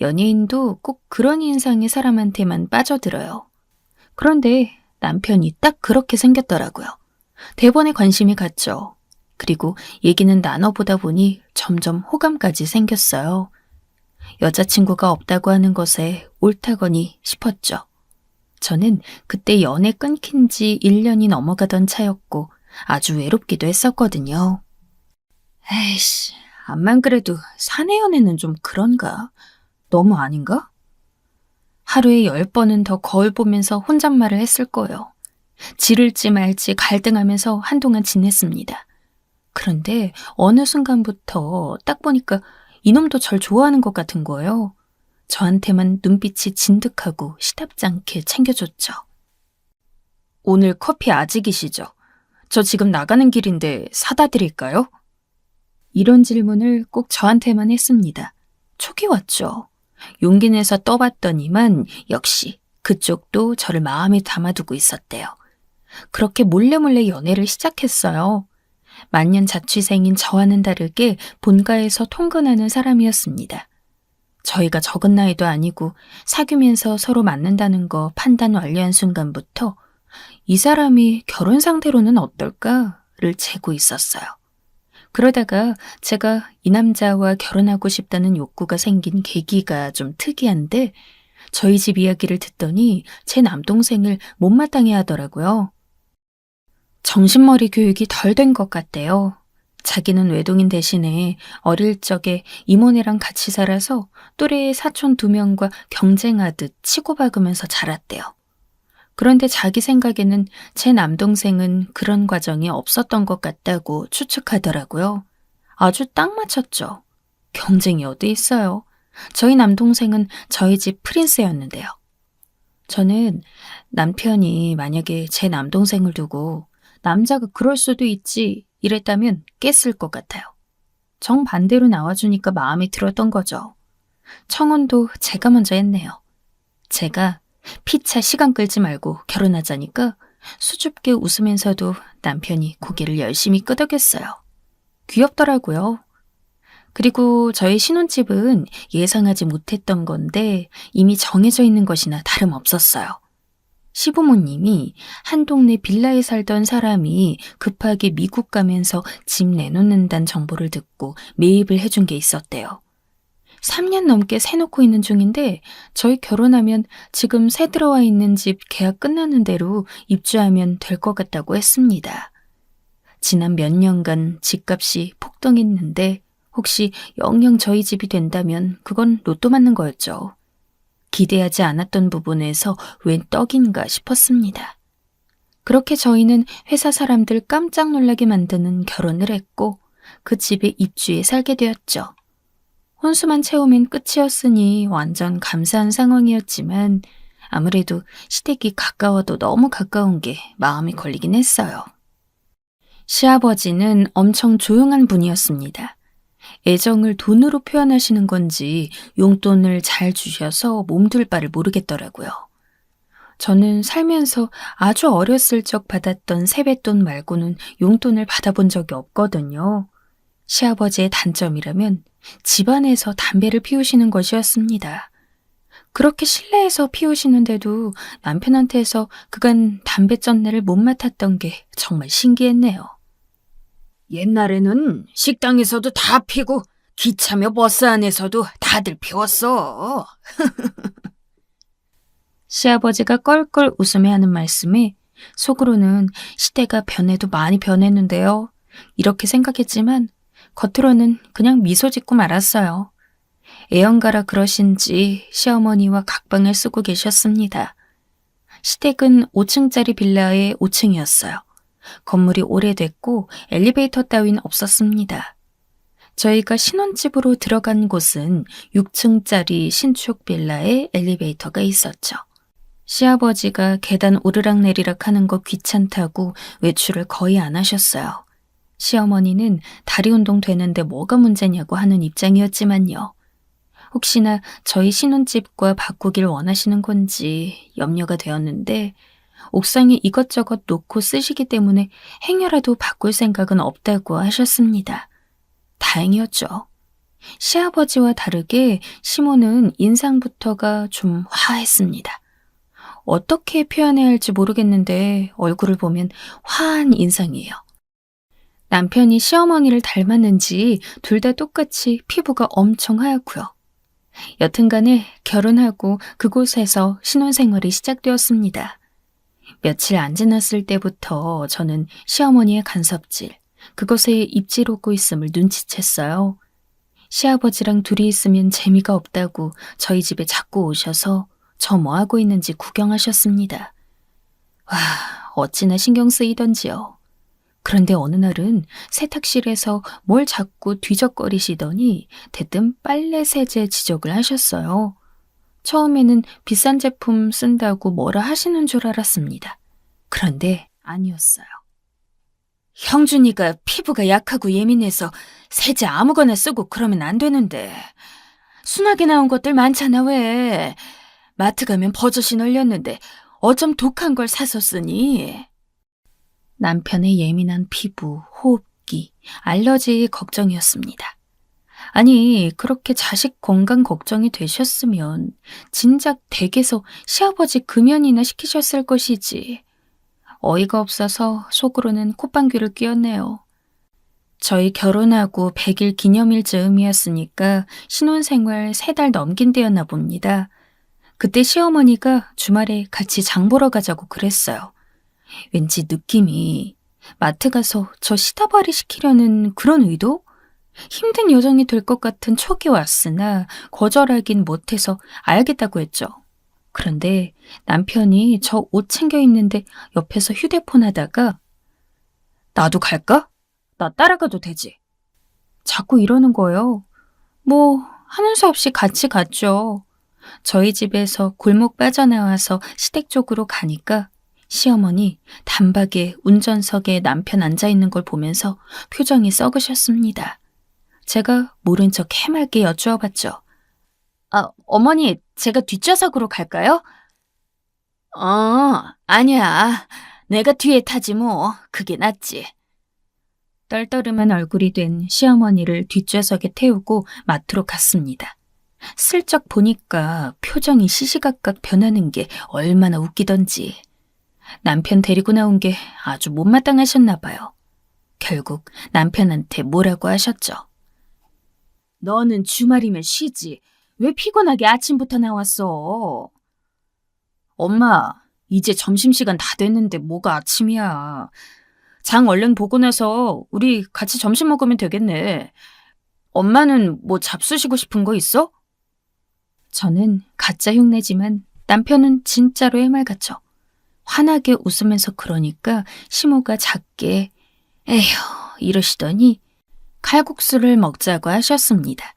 연예인도 꼭 그런 인상의 사람한테만 빠져들어요. 그런데 남편이 딱 그렇게 생겼더라고요. 대본에 관심이 갔죠. 그리고 얘기는 나눠보다 보니 점점 호감까지 생겼어요. 여자친구가 없다고 하는 것에 옳다거니 싶었죠. 저는 그때 연애 끊긴 지 1년이 넘어가던 차였고 아주 외롭기도 했었거든요. 에이씨, 암만 그래도 사내 연애는 좀 그런가? 너무 아닌가? 하루에 10번은 더 거울 보면서 혼잣말을 했을 거예요. 지를지 말지 갈등하면서 한동안 지냈습니다. 그런데 어느 순간부터 딱 보니까 이놈도 절 좋아하는 것 같은 거예요. 저한테만 눈빛이 진득하고 시답지 않게 챙겨줬죠. 오늘 커피 아직이시죠? 저 지금 나가는 길인데 사다 드릴까요? 이런 질문을 꼭 저한테만 했습니다. 촉이 왔죠. 용기 내서 떠봤더니만 역시 그쪽도 저를 마음에 담아두고 있었대요. 그렇게 몰래몰래 연애를 시작했어요. 만년 자취생인 저와는 다르게 본가에서 통근하는 사람이었습니다. 저희가 적은 나이도 아니고 사귀면서 서로 맞는다는 거 판단 완료한 순간부터 이 사람이 결혼 상대로는 어떨까를 재고 있었어요. 그러다가 제가 이 남자와 결혼하고 싶다는 욕구가 생긴 계기가 좀 특이한데 저희 집 이야기를 듣더니 제 남동생을 못마땅해 하더라고요. 정신머리 교육이 덜 된 것 같대요. 자기는 외동인 대신에 어릴 적에 이모네랑 같이 살아서 또래의 사촌 2명과 경쟁하듯 치고박으면서 자랐대요. 그런데 자기 생각에는 제 남동생은 그런 과정이 없었던 것 같다고 추측하더라고요. 아주 딱 맞췄죠. 경쟁이 어디 있어요. 저희 남동생은 저희 집 프린스였는데요. 저는 남편이 만약에 제 남동생을 두고 남자가 그럴 수도 있지 이랬다면 깼을 것 같아요. 정반대로 나와주니까 마음에 들었던 거죠. 청혼도 제가 먼저 했네요. 제가 피차 시간 끌지 말고 결혼하자니까 수줍게 웃으면서도 남편이 고개를 열심히 끄덕였어요. 귀엽더라고요. 그리고 저희 신혼집은 예상하지 못했던 건데 이미 정해져 있는 것이나 다름없었어요. 시부모님이 한 동네 빌라에 살던 사람이 급하게 미국 가면서 집 내놓는다는 정보를 듣고 매입을 해준 게 있었대요. 3년 넘게 세놓고 있는 중인데 저희 결혼하면 지금 새 들어와 있는 집 계약 끝나는 대로 입주하면 될 것 같다고 했습니다. 지난 몇 년간 집값이 폭등했는데 혹시 영영 저희 집이 된다면 그건 로또 맞는 거였죠. 기대하지 않았던 부분에서 웬 떡인가 싶었습니다. 그렇게 저희는 회사 사람들 깜짝 놀라게 만드는 결혼을 했고 그 집에 입주해 살게 되었죠. 혼수만 채우면 끝이었으니 완전 감사한 상황이었지만 아무래도 시댁이 가까워도 너무 가까운 게 마음이 걸리긴 했어요. 시아버지는 엄청 조용한 분이었습니다. 애정을 돈으로 표현하시는 건지 용돈을 잘 주셔서 몸둘 바를 모르겠더라고요. 저는 살면서 아주 어렸을 적 받았던 세뱃돈 말고는 용돈을 받아본 적이 없거든요. 시아버지의 단점이라면 집안에서 담배를 피우시는 것이었습니다. 그렇게 실내에서 피우시는데도 남편한테서 그간 담배 쩐내를 못 맡았던 게 정말 신기했네요. 옛날에는 식당에서도 다 피고 기차며 버스 안에서도 다들 피웠어. 시아버지가 껄껄 웃으며 하는 말씀에 속으로는 시대가 변해도 많이 변했는데요. 이렇게 생각했지만 겉으로는 그냥 미소 짓고 말았어요. 애연가라 그러신지 시어머니와 각방을 쓰고 계셨습니다. 시댁은 5층짜리 빌라의 5층이었어요. 건물이 오래됐고 엘리베이터 따윈 없었습니다. 저희가 신혼집으로 들어간 곳은 6층짜리 신축 빌라에 엘리베이터가 있었죠. 시아버지가 계단 오르락내리락 하는 거 귀찮다고 외출을 거의 안 하셨어요. 시어머니는 다리 운동 되는데 뭐가 문제냐고 하는 입장이었지만요. 혹시나 저희 신혼집과 바꾸길 원하시는 건지 염려가 되었는데 옥상에 이것저것 놓고 쓰시기 때문에 행여라도 바꿀 생각은 없다고 하셨습니다. 다행이었죠. 시아버지와 다르게 시모는 인상부터가 좀 화했습니다. 어떻게 표현해야 할지 모르겠는데 얼굴을 보면 화한 인상이에요. 남편이 시어머니를 닮았는지 둘 다 똑같이 피부가 엄청 하얗고요. 여튼간에 결혼하고 그곳에서 신혼생활이 시작되었습니다. 며칠 안 지났을 때부터 저는 시어머니의 간섭질, 그것에 입질 오고 있음을 눈치챘어요. 시아버지랑 둘이 있으면 재미가 없다고 저희 집에 자꾸 오셔서 저 뭐하고 있는지 구경하셨습니다. 와, 어찌나 신경 쓰이던지요. 그런데 어느 날은 세탁실에서 뭘 자꾸 뒤적거리시더니 대뜸 빨래 세제 지적을 하셨어요. 처음에는 비싼 제품 쓴다고 뭐라 하시는 줄 알았습니다. 그런데 아니었어요. 형준이가 피부가 약하고 예민해서 세제 아무거나 쓰고 그러면 안 되는데. 순하게 나온 것들 많잖아, 왜. 마트 가면 버젓이 널렸는데 어쩜 독한 걸 사서 쓰니? 남편의 예민한 피부, 호흡기, 알러지 걱정이었습니다. 아니, 그렇게 자식 건강 걱정이 되셨으면 진작 댁에서 시아버지 금연이나 시키셨을 것이지. 어이가 없어서 속으로는 콧방귀를 뀌었네요. 저희 결혼하고 100일 기념일 즈음이었으니까 신혼생활 3달 넘긴 때였나 봅니다. 그때 시어머니가 주말에 같이 장 보러 가자고 그랬어요. 왠지 느낌이 마트 가서 저 시다발이 시키려는 그런 의도? 힘든 여정이 될 것 같은 촉이 왔으나 거절하긴 못해서 알겠다고 했죠. 그런데 남편이 저 옷 챙겨 입는데 옆에서 휴대폰 하다가 나도 갈까? 나 따라가도 되지. 자꾸 이러는 거예요. 뭐 하는 수 없이 같이 갔죠. 저희 집에서 골목 빠져나와서 시댁 쪽으로 가니까 시어머니 단박에 운전석에 남편 앉아있는 걸 보면서 표정이 썩으셨습니다. 제가 모른 척 해맑게 여쭈어봤죠. 어머니, 제가 뒷좌석으로 갈까요? 아니야. 내가 뒤에 타지 뭐. 그게 낫지. 떨떠름한 얼굴이 된 시어머니를 뒷좌석에 태우고 마트로 갔습니다. 슬쩍 보니까 표정이 시시각각 변하는 게 얼마나 웃기던지. 남편 데리고 나온 게 아주 못마땅하셨나 봐요. 결국 남편한테 뭐라고 하셨죠. 너는 주말이면 쉬지. 왜 피곤하게 아침부터 나왔어? 엄마, 이제 점심시간 다 됐는데 뭐가 아침이야. 장 얼른 보고 나서 우리 같이 점심 먹으면 되겠네. 엄마는 뭐 잡수시고 싶은 거 있어? 저는 가짜 흉내지만 남편은 진짜로 해맑았죠. 환하게 웃으면서 그러니까 시모가 작게 에휴 이러시더니 칼국수를 먹자고 하셨습니다.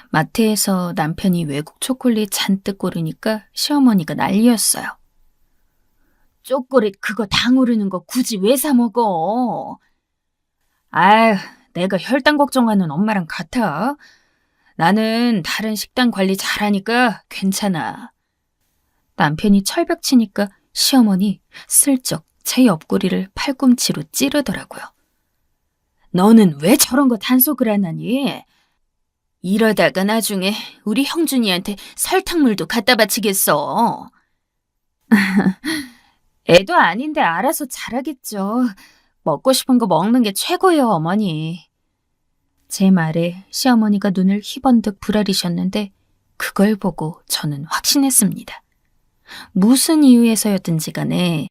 마트에서 남편이 외국 초콜릿 잔뜩 고르니까 시어머니가 난리였어요. 초콜릿 그거 당 오르는 거 굳이 왜 사 먹어? 아휴, 내가 혈당 걱정하는 엄마랑 같아. 나는 다른 식단 관리 잘하니까 괜찮아. 남편이 철벽 치니까 시어머니 슬쩍 제 옆구리를 팔꿈치로 찌르더라고요. 너는 왜 저런 거 단속을 안 하니? 이러다가 나중에 우리 형준이한테 설탕물도 갖다 바치겠어. 애도 아닌데 알아서 잘하겠죠. 먹고 싶은 거 먹는 게 최고예요, 어머니. 제 말에 시어머니가 눈을 희번득 부라리셨는데 그걸 보고 저는 확신했습니다. 무슨 이유에서였든지 간에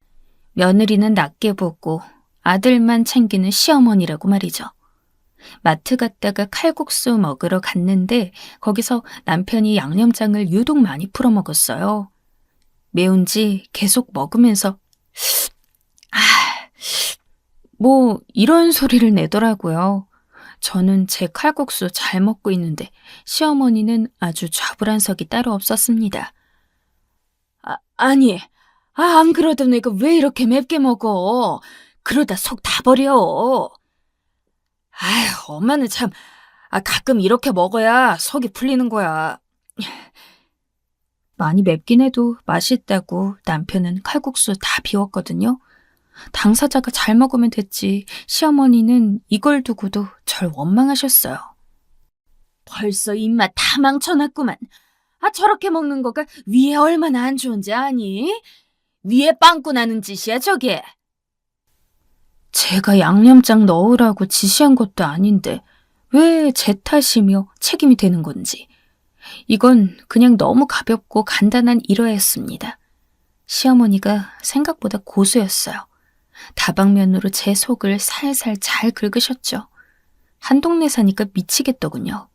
며느리는 낮게 보고 아들만 챙기는 시어머니라고 말이죠. 마트 갔다가 칼국수 먹으러 갔는데 거기서 남편이 양념장을 유독 많이 풀어 먹었어요. 매운지 계속 먹으면서 뭐 이런 소리를 내더라고요. 저는 제 칼국수 잘 먹고 있는데 시어머니는 아주 좌불안석이 따로 없었습니다. 아니, 안 그래도 내가 왜 이렇게 맵게 먹어? 그러다 속 다 버려. 아휴, 엄마는 참, 가끔 이렇게 먹어야 속이 풀리는 거야. 많이 맵긴 해도 맛있다고 남편은 칼국수 다 비웠거든요. 당사자가 잘 먹으면 됐지 시어머니는 이걸 두고도 절 원망하셨어요. 벌써 입맛 다 망쳐놨구만. 저렇게 먹는 거가 위에 얼마나 안 좋은지 아니? 위에 빵꾸 나는 짓이야, 저게. 제가 양념장 넣으라고 지시한 것도 아닌데 왜 제 탓이며 책임이 되는 건지. 이건 그냥 너무 가볍고 간단한 일화였습니다. 시어머니가 생각보다 고수였어요. 다방면으로 제 속을 살살 잘 긁으셨죠. 한 동네 사니까 미치겠더군요.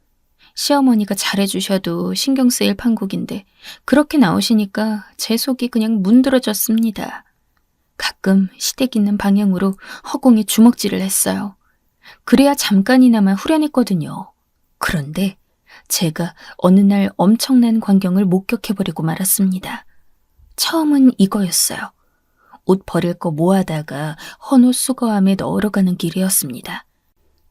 시어머니가 잘해주셔도 신경 쓰일 판국인데 그렇게 나오시니까 제 속이 그냥 문드러졌습니다. 가끔 시댁 있는 방향으로 허공에 주먹질을 했어요. 그래야 잠깐이나마 후련했거든요. 그런데 제가 어느 날 엄청난 광경을 목격해버리고 말았습니다. 처음은 이거였어요. 옷 버릴 거 모아다가 헌옷 수거함에 넣으러 가는 길이었습니다.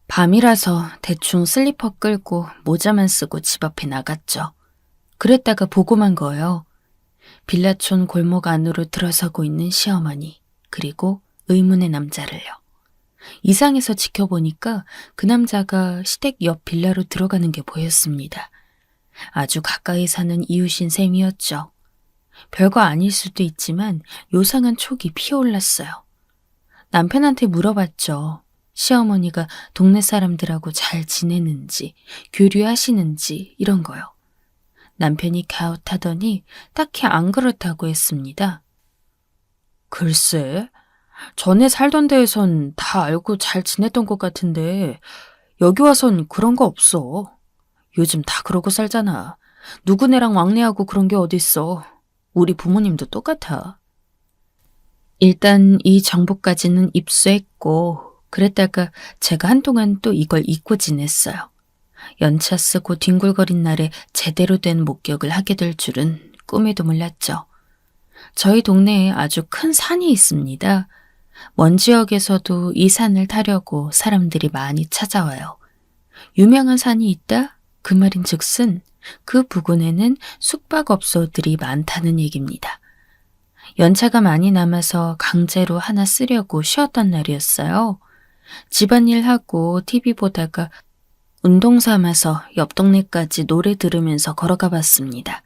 밤이라서 대충 슬리퍼 끌고 모자만 쓰고 집 앞에 나갔죠. 그랬다가 보고만 거요. 빌라촌 골목 안으로 들어서고 있는 시어머니, 그리고 의문의 남자를요. 이상해서 지켜보니까 그 남자가 시댁 옆 빌라로 들어가는 게 보였습니다. 아주 가까이 사는 이웃인 셈이었죠. 별거 아닐 수도 있지만 요상한 촉이 피어올랐어요. 남편한테 물어봤죠. 시어머니가 동네 사람들하고 잘 지내는지, 교류하시는지 이런 거요. 남편이 갸웃하더니 딱히 안 그렇다고 했습니다. 글쎄, 전에 살던 데에선 다 알고 잘 지냈던 것 같은데 여기 와선 그런 거 없어. 요즘 다 그러고 살잖아. 누구네랑 왕래하고 그런 게 어딨어. 우리 부모님도 똑같아. 일단 이 정보까지는 입수했고 그랬다가 제가 한동안 또 이걸 잊고 지냈어요. 연차 쓰고 뒹굴거린 날에 제대로 된 목격을 하게 될 줄은 꿈에도 몰랐죠. 저희 동네에 아주 큰 산이 있습니다. 먼 지역에서도 이 산을 타려고 사람들이 많이 찾아와요. 유명한 산이 있다? 그 말인 즉슨 그 부근에는 숙박업소들이 많다는 얘기입니다. 연차가 많이 남아서 강제로 하나 쓰려고 쉬었던 날이었어요. 집안일하고 TV 보다가 운동 삼아서 옆 동네까지 노래 들으면서 걸어가 봤습니다.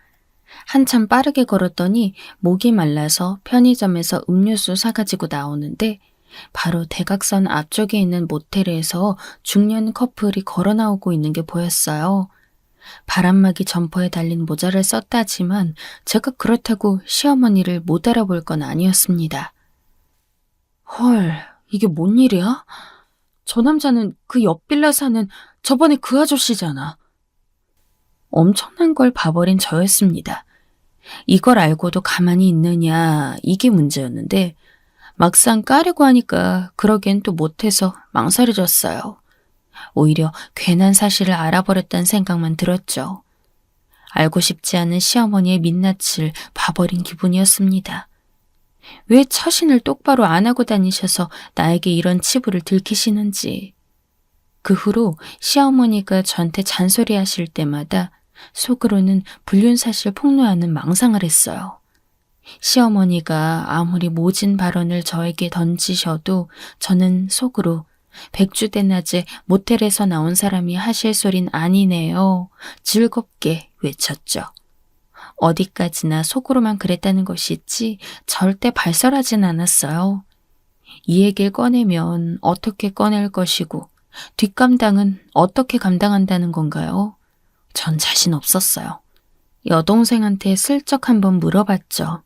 한참 빠르게 걸었더니 목이 말라서 편의점에서 음료수 사가지고 나오는데 바로 대각선 앞쪽에 있는 모텔에서 중년 커플이 걸어 나오고 있는 게 보였어요. 바람막이 점퍼에 달린 모자를 썼다지만 제가 그렇다고 시어머니를 못 알아볼 건 아니었습니다. 헐, 이게 뭔 일이야? 저 남자는 그 옆 빌라 사는 저번에 그 아저씨잖아. 엄청난 걸 봐버린 저였습니다. 이걸 알고도 가만히 있느냐 이게 문제였는데 막상 까려고 하니까 그러기엔 또 못해서 망설여졌어요. 오히려 괜한 사실을 알아버렸다는 생각만 들었죠. 알고 싶지 않은 시어머니의 민낯을 봐버린 기분이었습니다. 왜 처신을 똑바로 안 하고 다니셔서 나에게 이런 치부를 들키시는지. 그 후로 시어머니가 저한테 잔소리하실 때마다 속으로는 불륜사실 폭로하는 망상을 했어요. 시어머니가 아무리 모진 발언을 저에게 던지셔도 저는 속으로 백주대낮에 모텔에서 나온 사람이 하실 소린 아니네요. 즐겁게 외쳤죠. 어디까지나 속으로만 그랬다는 것이지 절대 발설하진 않았어요. 이 얘기를 꺼내면 어떻게 꺼낼 것이고 뒷감당은 어떻게 감당한다는 건가요? 전 자신 없었어요. 여동생한테 슬쩍 한번 물어봤죠.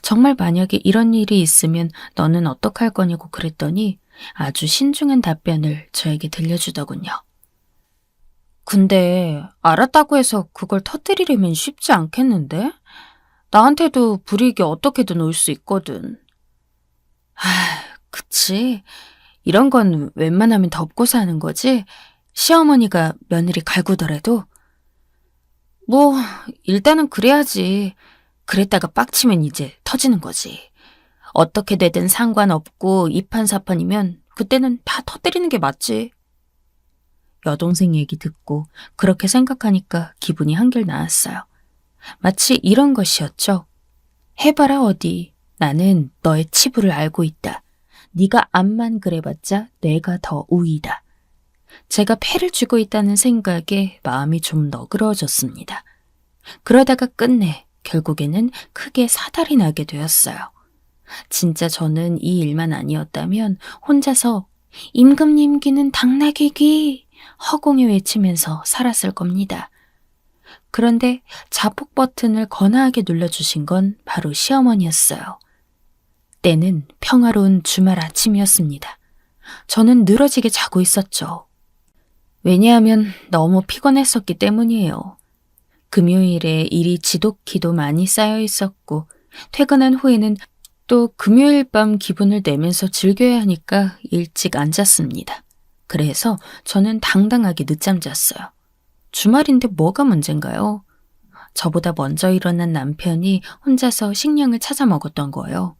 정말 만약에 이런 일이 있으면 너는 어떡할 거냐고 그랬더니 아주 신중한 답변을 저에게 들려주더군요. 근데 알았다고 해서 그걸 터뜨리려면 쉽지 않겠는데? 나한테도 불이익이 어떻게든 올 수 있거든. 그치. 이런 건 웬만하면 덮고 사는 거지. 시어머니가 며느리 갈구더라도. 일단은 그래야지. 그랬다가 빡치면 이제 터지는 거지. 어떻게 되든 상관없고 이판사판이면 그때는 다 터뜨리는 게 맞지. 여동생 얘기 듣고 그렇게 생각하니까 기분이 한결 나았어요. 마치 이런 것이었죠. 해봐라 어디. 나는 너의 치부를 알고 있다. 네가 암만 그래봤자 내가 더 우위다. 제가 패를 쥐고 있다는 생각에 마음이 좀 너그러워졌습니다. 그러다가 끝내 결국에는 크게 사달이 나게 되었어요. 진짜 저는 이 일만 아니었다면 혼자서 임금님 귀는 당나귀 허공에 외치면서 살았을 겁니다. 그런데 자폭 버튼을 거나하게 눌러주신 건 바로 시어머니였어요. 때는 평화로운 주말 아침이었습니다. 저는 늘어지게 자고 있었죠. 왜냐하면 너무 피곤했었기 때문이에요. 금요일에 일이 지독히도 많이 쌓여 있었고 퇴근한 후에는 또 금요일 밤 기분을 내면서 즐겨야 하니까 일찍 안 잤습니다. 그래서 저는 당당하게 늦잠 잤어요. 주말인데 뭐가 문제인가요? 저보다 먼저 일어난 남편이 혼자서 식량을 찾아 먹었던 거예요.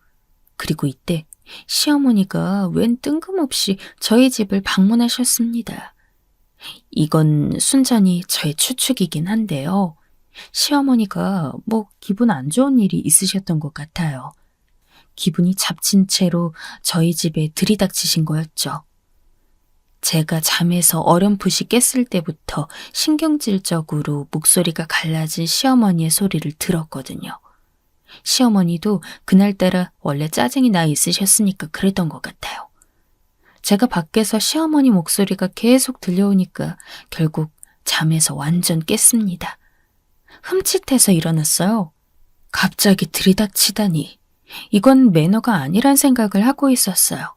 그리고 이때 시어머니가 웬 뜬금없이 저희 집을 방문하셨습니다. 이건 순전히 저의 추측이긴 한데요. 시어머니가 뭐 기분 안 좋은 일이 있으셨던 것 같아요. 기분이 잡친 채로 저희 집에 들이닥치신 거였죠. 제가 잠에서 어렴풋이 깼을 때부터 신경질적으로 목소리가 갈라진 시어머니의 소리를 들었거든요. 시어머니도 그날따라 원래 짜증이 나 있으셨으니까 그랬던 것 같아요. 제가 밖에서 시어머니 목소리가 계속 들려오니까 결국 잠에서 완전 깼습니다. 흠칫해서 일어났어요. 갑자기 들이닥치다니. 이건 매너가 아니란 생각을 하고 있었어요.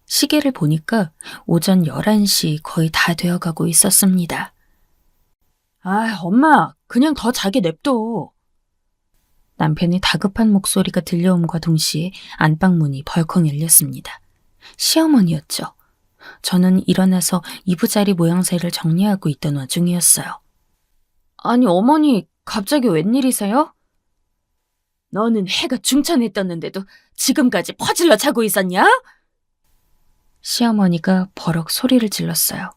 시계를 보니까 오전 11시 거의 다 되어가고 있었습니다. 아, 엄마, 그냥 더 자게 냅둬. 남편의 다급한 목소리가 들려옴과 동시에 안방문이 벌컥 열렸습니다. 시어머니였죠. 저는 일어나서 이부자리 모양새를 정리하고 있던 와중이었어요. 아니, 어머니, 갑자기 웬일이세요? 너는 해가 중천에 떴는데도 지금까지 퍼질러 자고 있었냐? 시어머니가 버럭 소리를 질렀어요.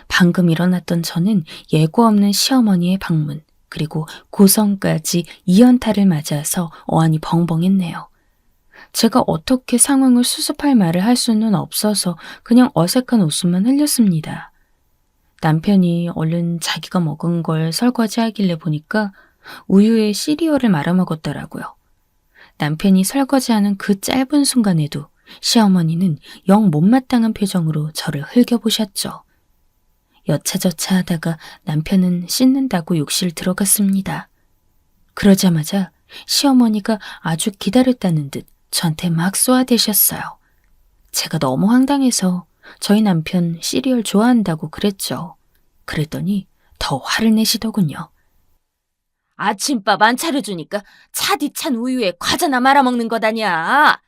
방금 일어났던 저는 예고 없는 시어머니의 방문, 그리고 고성까지 2연타를 맞아서 어안이 벙벙했네요. 제가 어떻게 상황을 수습할 말을 할 수는 없어서 그냥 어색한 웃음만 흘렸습니다. 남편이 얼른 자기가 먹은 걸 설거지하길래 보니까 우유에 시리얼을 말아먹었더라고요. 남편이 설거지하는 그 짧은 순간에도 시어머니는 영 못마땅한 표정으로 저를 흘겨보셨죠. 여차저차 하다가 남편은 씻는다고 욕실 들어갔습니다. 그러자마자 시어머니가 아주 기다렸다는 듯 저한테 막 쏘아대셨어요. 제가 너무 황당해서 저희 남편 시리얼 좋아한다고 그랬죠. 그랬더니 더 화를 내시더군요. 아침밥 안 차려주니까 차디찬 우유에 과자나 말아먹는 거다냐?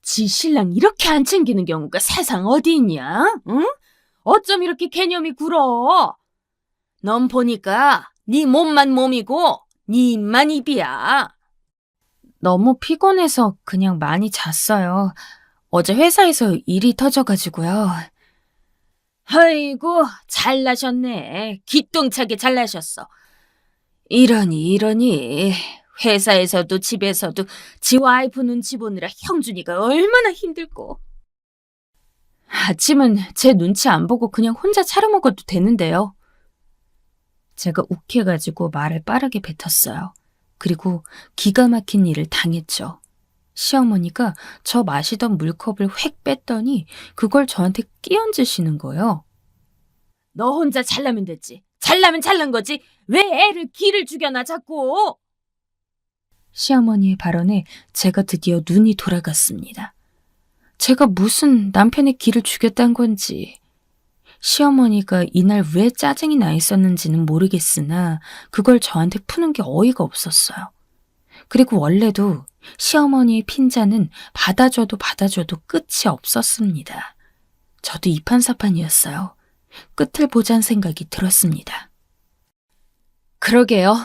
지 신랑 이렇게 안 챙기는 경우가 세상 어디 있냐? 응? 어쩜 이렇게 개념이 굴어? 넌 보니까 네 몸만 몸이고 네 입만 입이야. 너무 피곤해서 그냥 많이 잤어요. 어제 회사에서 일이 터져가지고요. 아이고, 잘나셨네. 기똥차게 잘나셨어. 이러니 회사에서도 집에서도 지 와이프 눈치 보느라 형준이가 얼마나 힘들고. 아침은 제 눈치 안 보고 그냥 혼자 차려 먹어도 되는데요. 제가 욱해가지고 말을 빠르게 뱉었어요. 그리고 기가 막힌 일을 당했죠. 시어머니가 저 마시던 물컵을 획 뺐더니 그걸 저한테 끼얹으시는 거예요. 너 혼자 잘나면 됐지. 잘나면 잘난 거지. 왜 애를 기를 죽여놔 자꾸. 시어머니의 발언에 제가 드디어 눈이 돌아갔습니다. 제가 무슨 남편의 기를 죽였단 건지. 시어머니가 이날 왜 짜증이 나 있었는지는 모르겠으나 그걸 저한테 푸는 게 어이가 없었어요. 그리고 원래도 시어머니의 핀잔은 받아줘도 끝이 없었습니다. 저도 이판사판이었어요. 끝을 보자는 생각이 들었습니다. 그러게요.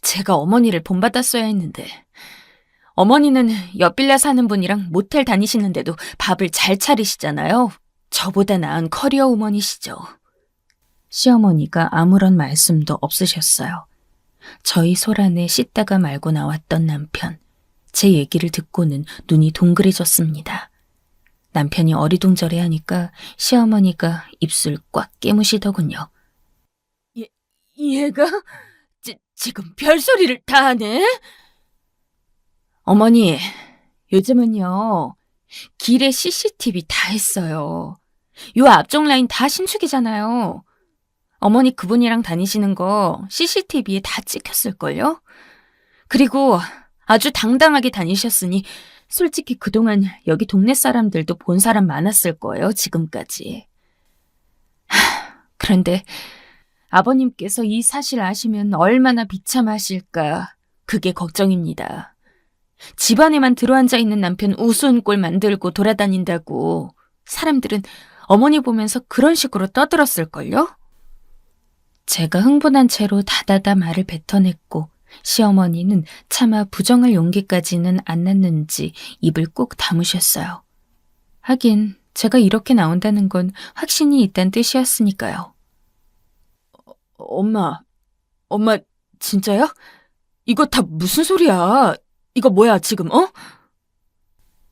제가 어머니를 본받았어야 했는데. 어머니는 옆빌라 사는 분이랑 모텔 다니시는데도 밥을 잘 차리시잖아요. 저보다 나은 커리어 우먼이시죠. 시어머니가 아무런 말씀도 없으셨어요. 저희 소란에 씻다가 말고 나왔던 남편. 제 얘기를 듣고는 눈이 동그래졌습니다. 남편이 어리둥절해하니까 시어머니가 입술 꽉 깨무시더군요. 얘가 지금 별소리를 다 하네? 어머니, 요즘은요, 길에 CCTV 다 했어요. 요 앞쪽 라인 다 신축이잖아요. 어머니 그분이랑 다니시는 거 CCTV에 다 찍혔을걸요? 그리고 아주 당당하게 다니셨으니 솔직히 그동안 여기 동네 사람들도 본 사람 많았을 거예요, 지금까지. 그런데 아버님께서 이 사실 아시면 얼마나 비참하실까, 그게 걱정입니다. 집안에만 들어앉아 있는 남편 우스운 꼴 만들고 돌아다닌다고 사람들은 어머니 보면서 그런 식으로 떠들었을걸요? 제가 흥분한 채로 다다다 말을 뱉어냈고 시어머니는 차마 부정할 용기까지는 안 났는지 입을 꼭 다무셨어요. 하긴 제가 이렇게 나온다는 건 확신이 있다는 뜻이었으니까요. 엄마 진짜야? 이거 다 무슨 소리야? 이거 뭐야 지금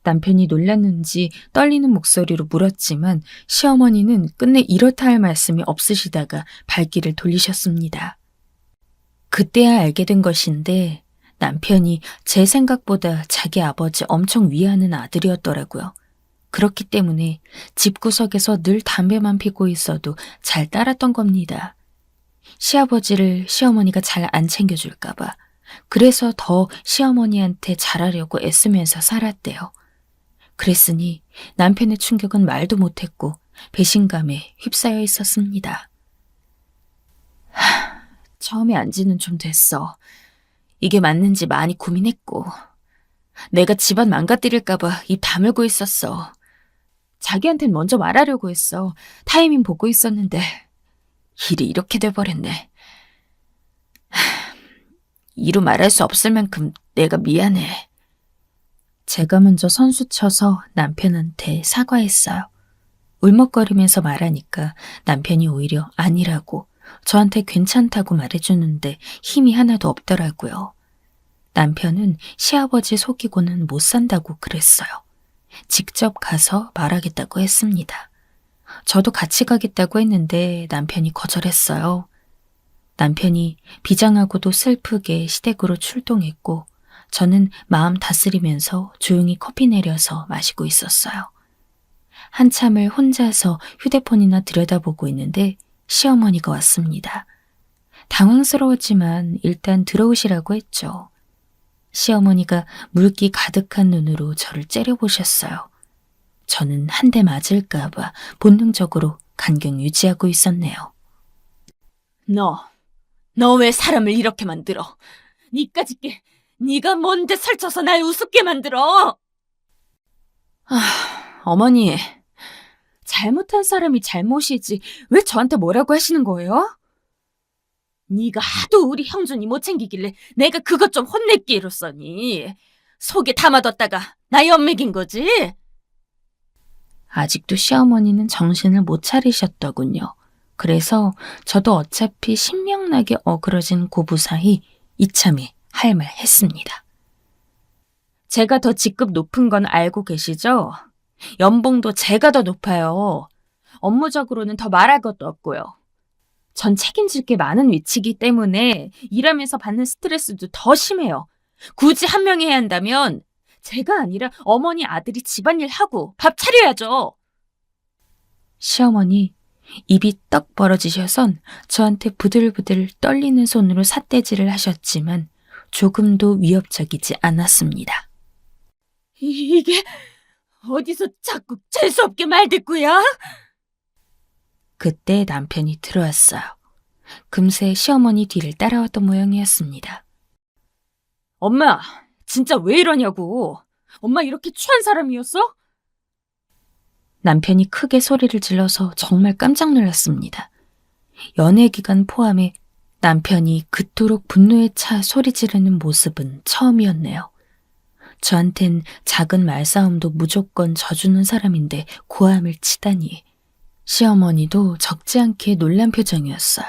남편이 놀랐는지 떨리는 목소리로 물었지만 시어머니는 끝내 이렇다 할 말씀이 없으시다가 발길을 돌리셨습니다. 그때야 알게 된 것인데 남편이 제 생각보다 자기 아버지 엄청 위하는 아들이었더라고요. 그렇기 때문에 집구석에서 늘 담배만 피고 있어도 잘 따랐던 겁니다. 시아버지를 시어머니가 잘 안 챙겨줄까봐. 그래서 더 시어머니한테 잘하려고 애쓰면서 살았대요. 그랬으니 남편의 충격은 말도 못했고 배신감에 휩싸여 있었습니다. 처음에 안 지는 좀 됐어. 이게 맞는지 많이 고민했고 내가 집안 망가뜨릴까봐 입 다물고 있었어. 자기한텐 먼저 말하려고 했어. 타이밍 보고 있었는데 일이 이렇게 돼버렸네. 이루 말할 수 없을 만큼 내가 미안해. 제가 먼저 선수 쳐서 남편한테 사과했어요. 울먹거리면서 말하니까 남편이 오히려 아니라고 저한테 괜찮다고 말해주는데 힘이 하나도 없더라고요. 남편은 시아버지 속이고는 못 산다고 그랬어요. 직접 가서 말하겠다고 했습니다. 저도 같이 가겠다고 했는데 남편이 거절했어요. 남편이 비장하고도 슬프게 시댁으로 출동했고 저는 마음 다스리면서 조용히 커피 내려서 마시고 있었어요. 한참을 혼자서 휴대폰이나 들여다보고 있는데 시어머니가 왔습니다. 당황스러웠지만 일단 들어오시라고 했죠. 시어머니가 물기 가득한 눈으로 저를 째려보셨어요. 저는 한 대 맞을까봐 본능적으로 간경 유지하고 있었네요. 너 왜 사람을 이렇게 만들어? 니까짓 게 네가 뭔데 설쳐서 날 우습게 만들어? 어머니, 잘못한 사람이 잘못이지 왜 저한테 뭐라고 하시는 거예요? 네가 하도 우리 형준이 못 챙기길래 내가 그것 좀 혼냈기로써니 속에 담아뒀다가 나 연맥인 거지? 아직도 시어머니는 정신을 못 차리셨더군요. 그래서 저도 어차피 신명나게 어그러진 고부 사이 이참에 할 말 했습니다. 제가 더 직급 높은 건 알고 계시죠? 연봉도 제가 더 높아요. 업무적으로는 더 말할 것도 없고요. 전 책임질 게 많은 위치이기 때문에 일하면서 받는 스트레스도 더 심해요. 굳이 한 명이 해야 한다면 제가 아니라 어머니 아들이 집안일 하고 밥 차려야죠. 시어머니 입이 떡 벌어지셔선 저한테 부들부들 떨리는 손으로 삿대질을 하셨지만 조금도 위협적이지 않았습니다. 이게 어디서 자꾸 재수없게 말대꾸야? 그때 남편이 들어왔어요. 금세 시어머니 뒤를 따라왔던 모양이었습니다. 엄마, 진짜 왜 이러냐고. 엄마 이렇게 추한 사람이었어? 남편이 크게 소리를 질러서 정말 깜짝 놀랐습니다. 연애 기간 포함해 남편이 그토록 분노에 차 소리 지르는 모습은 처음이었네요. 저한텐 작은 말싸움도 무조건 져주는 사람인데 고함을 치다니. 시어머니도 적지 않게 놀란 표정이었어요.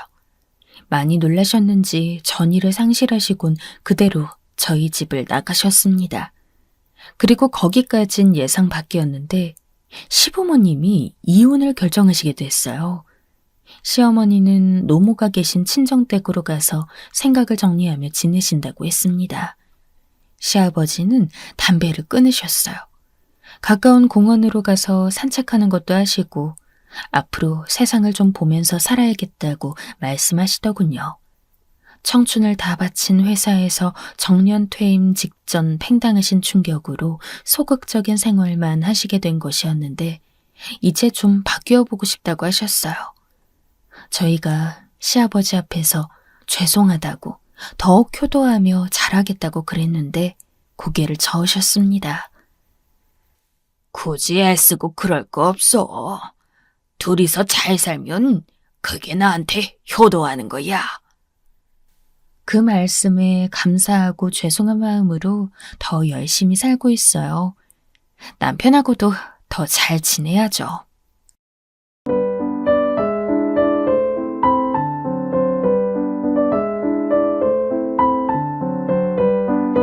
많이 놀라셨는지 전의를 상실하시곤 그대로 저희 집을 나가셨습니다. 그리고 거기까진 예상 밖이었는데 시부모님이 이혼을 결정하시게 됐어요. 시어머니는 노모가 계신 친정댁으로 가서 생각을 정리하며 지내신다고 했습니다. 시아버지는 담배를 끊으셨어요. 가까운 공원으로 가서 산책하는 것도 하시고 앞으로 세상을 좀 보면서 살아야겠다고 말씀하시더군요. 청춘을 다 바친 회사에서 정년 퇴임 직전 팽당하신 충격으로 소극적인 생활만 하시게 된 것이었는데 이제 좀 바뀌어보고 싶다고 하셨어요. 저희가 시아버지 앞에서 죄송하다고 더욱 효도하며 잘하겠다고 그랬는데 고개를 저으셨습니다. 굳이 애쓰고 그럴 거 없어. 둘이서 잘 살면 그게 나한테 효도하는 거야. 그 말씀에 감사하고 죄송한 마음으로 더 열심히 살고 있어요. 남편하고도 더 잘 지내야죠.